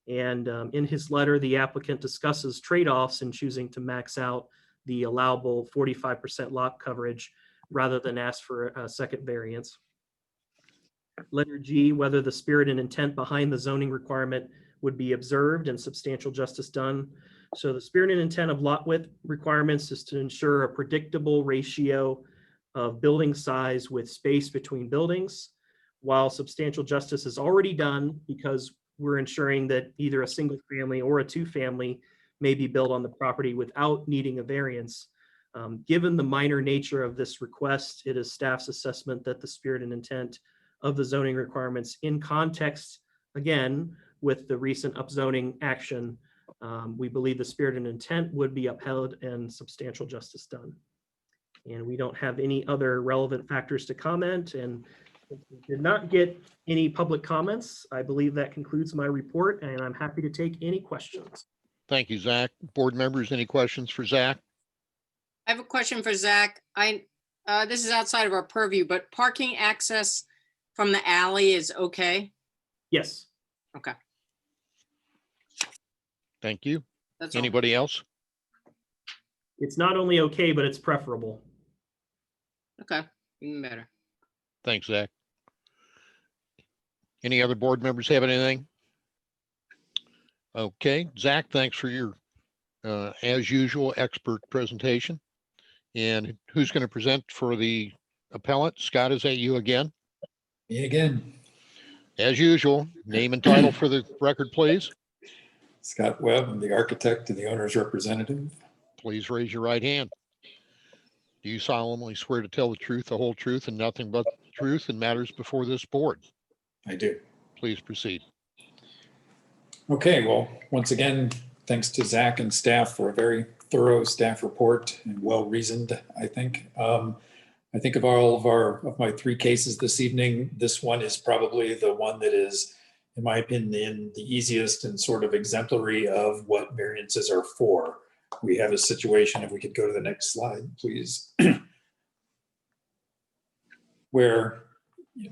And in his letter, the applicant discusses trade-offs in choosing to max out the allowable 45% lot coverage rather than ask for a second variance. Letter G, whether the spirit and intent behind the zoning requirement would be observed and substantial justice done. So the spirit and intent of lot width requirements is to ensure a predictable ratio of building size with space between buildings, while substantial justice is already done because we're ensuring that either a single family or a two-family may be built on the property without needing a variance. Given the minor nature of this request, it is staff's assessment that the spirit and intent of the zoning requirements in context, again, with the recent upzoning action, we believe the spirit and intent would be upheld and substantial justice done. And we don't have any other relevant factors to comment, and did not get any public comments. I believe that concludes my report, and I'm happy to take any questions.
Thank you, Zach. Board members, any questions for Zach?
I have a question for Zach. This is outside of our purview, but parking access from the alley is okay?
Yes.
Okay,
Thank you.
that's all.
Anybody else?
It's not only okay, but it's preferable.
Okay, even better.
Thanks, Zach. Any other board members have anything? Okay, Zach, thanks for your, as usual, expert presentation. And who's going to present for the appellant? Scott, is that you again?
Me again.
As usual, name and title for the record, please.
Scott Webb, I'm the architect and the owner's representative.
Please raise your right hand. Do you solemnly swear to tell the truth, the whole truth, and nothing but the truth in matters before this board?
I do.
Please proceed.
Okay, well, once again, thanks to Zach and staff for a very thorough staff report and well-reasoned, I think. I think of all of my three cases this evening, this one is probably the one that is, in my opinion, the easiest and sort of exemplary of what variances are for. We have a situation, if we could go to the next slide, please, where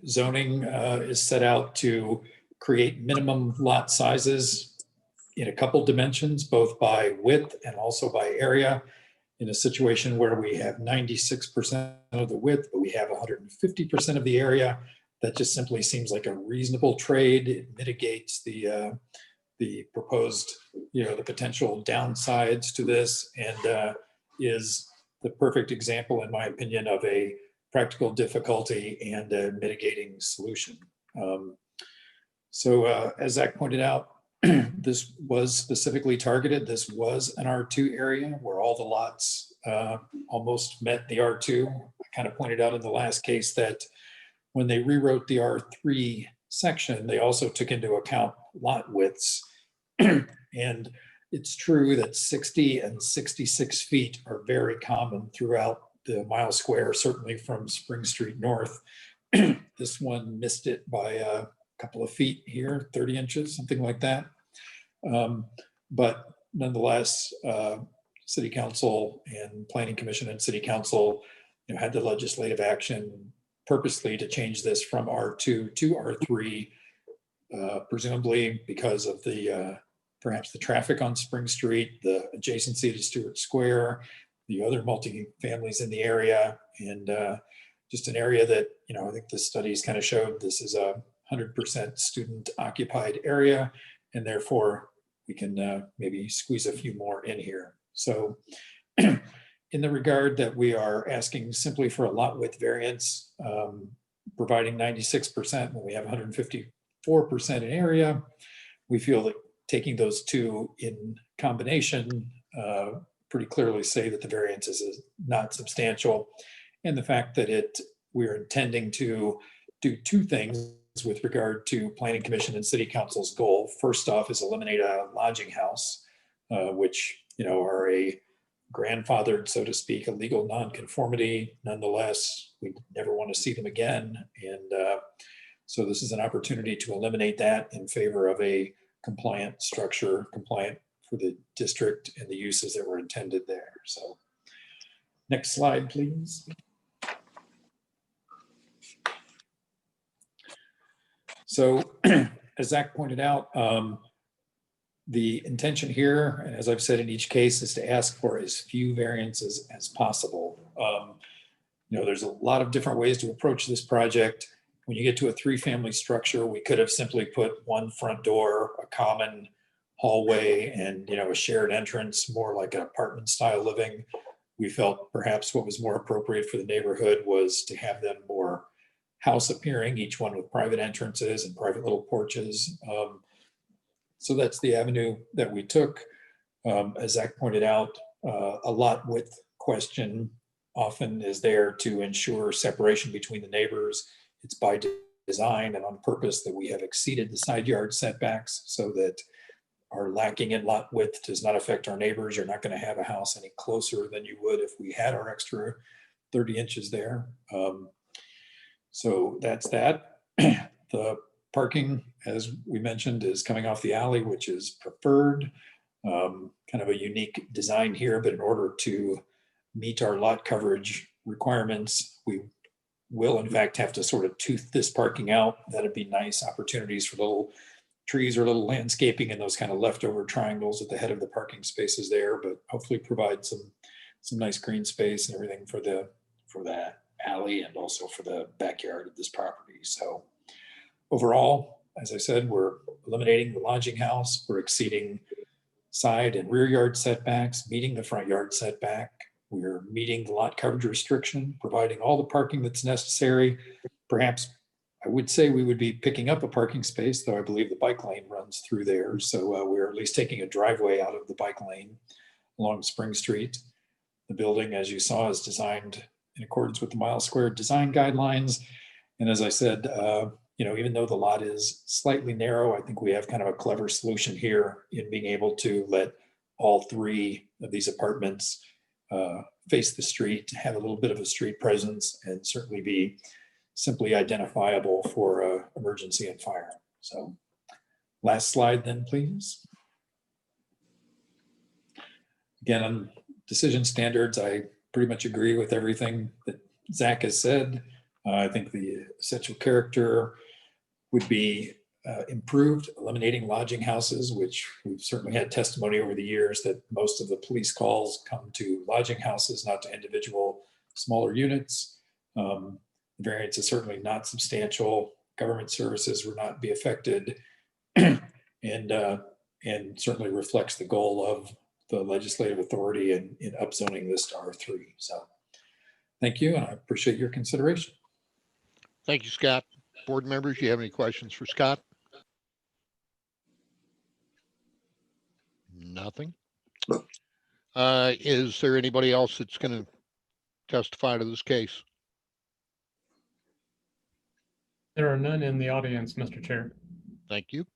zoning is set out to create minimum lot sizes in a couple dimensions, both by width and also by area, in a situation where we have 96% of the width, but we have 150% of the area. That just simply seems like a reasonable trade. It mitigates the proposed, the potential downsides to this, and is the perfect example, in my opinion, of a practical difficulty and a mitigating solution. So as Zach pointed out, this was specifically targeted. This was an R2 area where all the lots almost met the R2. I kind of pointed out in the last case that when they rewrote the R3 section, they also took into account lot widths. And it's true that 60 and 66 feet are very common throughout the mile square, certainly from Spring Street North. This one missed it by a couple of feet here, 30 inches, something like that. But nonetheless, City Council and Planning Commission and City Council had the legislative action purposely to change this from R2 to R3, presumably because of the perhaps the traffic on Spring Street, the adjacency to Stewart Square, the other multi-families in the area, and just an area that, I think the studies kind of showed this is a 100% student occupied area, and therefore we can maybe squeeze a few more in here. So in the regard that we are asking simply for a lot width variance, providing 96% when we have 154% in area, we feel that taking those two in combination pretty clearly say that the variance is not substantial. And the fact that we're intending to do two things with regard to Planning Commission and City Council's goal. First off is eliminate a lodging house, which, are a grandfathered, so to speak, a legal nonconformity. Nonetheless, we never want to see them again. And so this is an opportunity to eliminate that in favor of a compliant structure, compliant for the district and the uses that were intended there. So next slide, please. So as Zach pointed out, the intention here, and as I've said in each case, is to ask for as few variances as possible. There's a lot of different ways to approach this project. When you get to a 3-family structure, we could have simply put one front door, a common hallway, and a shared entrance, more like an apartment style living. We felt perhaps what was more appropriate for the neighborhood was to have them more house appearing, each one with private entrances and private little porches. So that's the avenue that we took. As Zach pointed out, a lot width question often is there to ensure separation between the neighbors. It's by design and on purpose that we have exceeded the side yard setbacks so that our lacking in lot width does not affect our neighbors. You're not going to have a house any closer than you would if we had our extra 30 inches there. So that's that. The parking, as we mentioned, is coming off the alley, which is preferred. Kind of a unique design here, but in order to meet our lot coverage requirements, we will in fact have to sort of tooth this parking out. That'd be nice opportunities for little trees or little landscaping and those kind of leftover triangles at the head of the parking spaces there, but hopefully provide some nice green space and everything for that alley and also for the backyard of this property. So overall, as I said, we're eliminating the lodging house. We're exceeding side and rear yard setbacks, meeting the front yard setback. We're meeting the lot coverage restriction, providing all the parking that's necessary. Perhaps I would say we would be picking up a parking space, though I believe the bike lane runs through there. So we're at least taking a driveway out of the bike lane along Spring Street. The building, as you saw, is designed in accordance with the mile square design guidelines. And as I said, even though the lot is slightly narrow, I think we have kind of a clever solution here in being able to let all 3 of these apartments face the street, have a little bit of a street presence, and certainly be simply identifiable for emergency and fire. So last slide then, please. Again, on decision standards, I pretty much agree with everything that Zach has said. I think the essential character would be improved, eliminating lodging houses, which we've certainly had testimony over the years that most of the police calls come to lodging houses, not to individual smaller units. The variance is certainly not substantial. Government services would not be affected, and certainly reflects the goal of the legislative authority in upzoning this to R3. So thank you, and I appreciate your consideration.
Thank you, Scott. Board members, you have any questions for Scott? Nothing. Is there anybody else that's going to testify to this case?
There are none in the audience, Mr. Chair.
Thank you.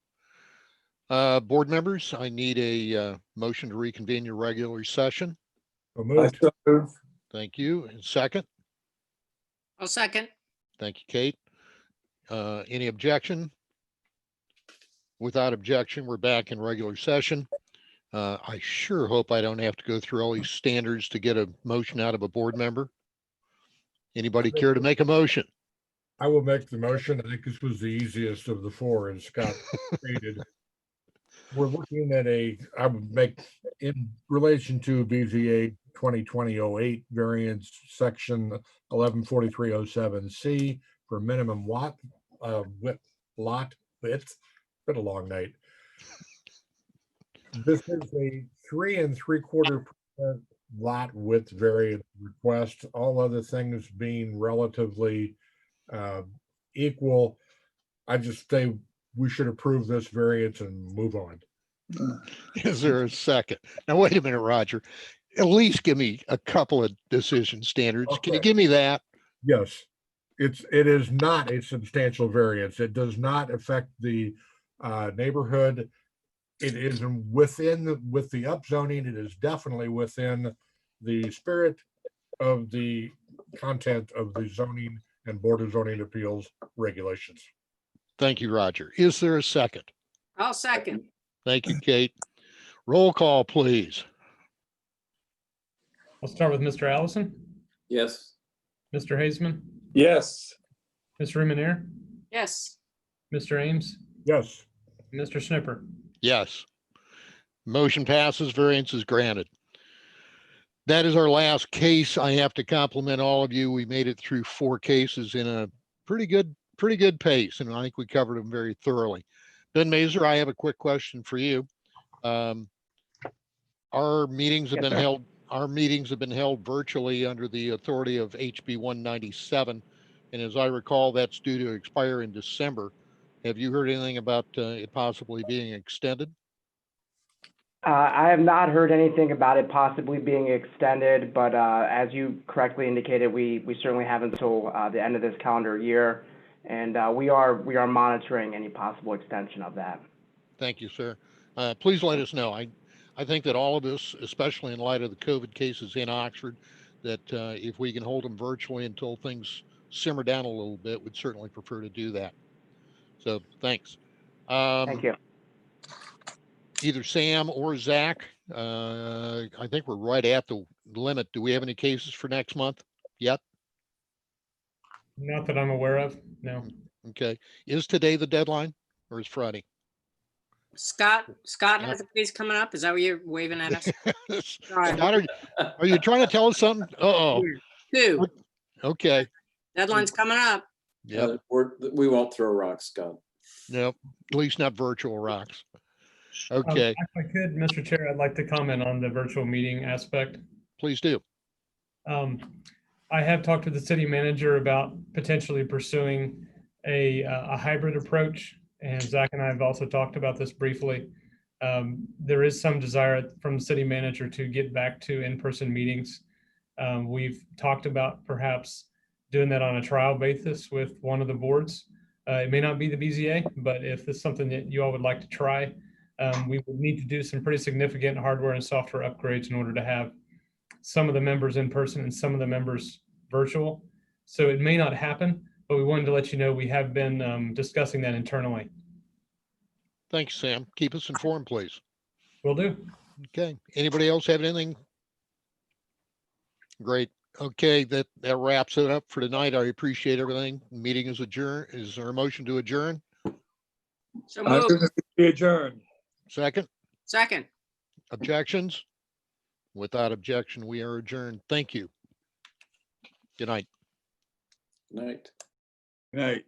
Board members, I need a motion to reconvene your regular session.
So moved.
Thank you. And second?
I'll second.
Thank you, Kate. Any objection? Without objection, we're back in regular session. I sure hope I don't have to go through all these standards to get a motion out of a board member. Anybody care to make a motion?
I will make the motion. I think this was the easiest of the 4, as Scott stated. We're looking at I would make, in relation to BZA 2020-08 variance section 114307C for minimum lot width. Been a long night. This is a 3 3/4% lot width variance request. All other things being relatively equal. I just say we should approve this variance and move on.
Is there a second? Now, wait a minute, Roger. At least give me a couple of decision standards. Can you
Okay.
give me that?
Yes, it is not a substantial variance. It does not affect the neighborhood. It is with the upzoning. It is definitely within the spirit of the content of the zoning and Board of Zoning Appeals regulations.
Thank you, Roger. Is there a second?
I'll second.
Thank you, Kate. Roll call, please.
I'll start with Mr. Allison,
Yes.
Mr. Hazeman,
Yes.
Ms. Remenere,
Yes.
Mr. Ames,
Yes,
Mr. Snipper.
Yes. Motion passes, variance is granted. That is our last case. I have to compliment all of you. We made it through 4 cases in a pretty good pace, and I think we covered them very thoroughly. Ben Mazer, I have a quick question for you. Our meetings have
Yes,
been
sir.
held virtually under the authority of HB 197. And as I recall, that's due to expire in December. Have you heard anything about it possibly being extended?
I have not heard anything about it possibly being extended, but as you correctly indicated, we certainly have until the end of this calendar year, and we are monitoring any possible extension of that.
Thank you, sir. Please let us know. I think that all of us, especially in light of the COVID cases in Oxford, that if we can hold them virtually until things simmer down a little bit, we'd certainly prefer to do that. So thanks.
Thank you.
Either Sam or Zach, I think we're right at the limit. Do we have any cases for next month yet?
Not that I'm aware of, no.
Okay. Is today the deadline or is Friday?
Scott has a case coming up. Is that what you're waving at us? Sorry.
Scott, are you trying to tell us something? Uh-oh.
2.
Okay.
Deadline's coming up.
Yep.
We won't throw rocks, Scott.
Nope. At least not virtual rocks. Okay.
If I could, Mr. Chair, I'd like to comment on the virtual meeting aspect.
Please do.
I have talked to the city manager about potentially pursuing a hybrid approach, and Zach and I have also talked about this briefly. There is some desire from the city manager to get back to in-person meetings. We've talked about perhaps doing that on a trial basis with one of the boards. It may not be the BZA, but if it's something that you all would like to try, we would need to do some pretty significant hardware and software upgrades in order to have some of the members in person and some of the members virtual. So it may not happen, but we wanted to let you know we have been discussing that internally.
Thanks, Sam. Keep us informed, please.
Will do.
Okay. Anybody else have anything? Great. Okay, that wraps it up for tonight. I appreciate everything. Meeting is adjourned. Is there a motion to adjourn?
So move.
Be adjourned.
Second?
Second.
Objections? Without objection, we are adjourned. Thank you. Good night.
Night.
Night.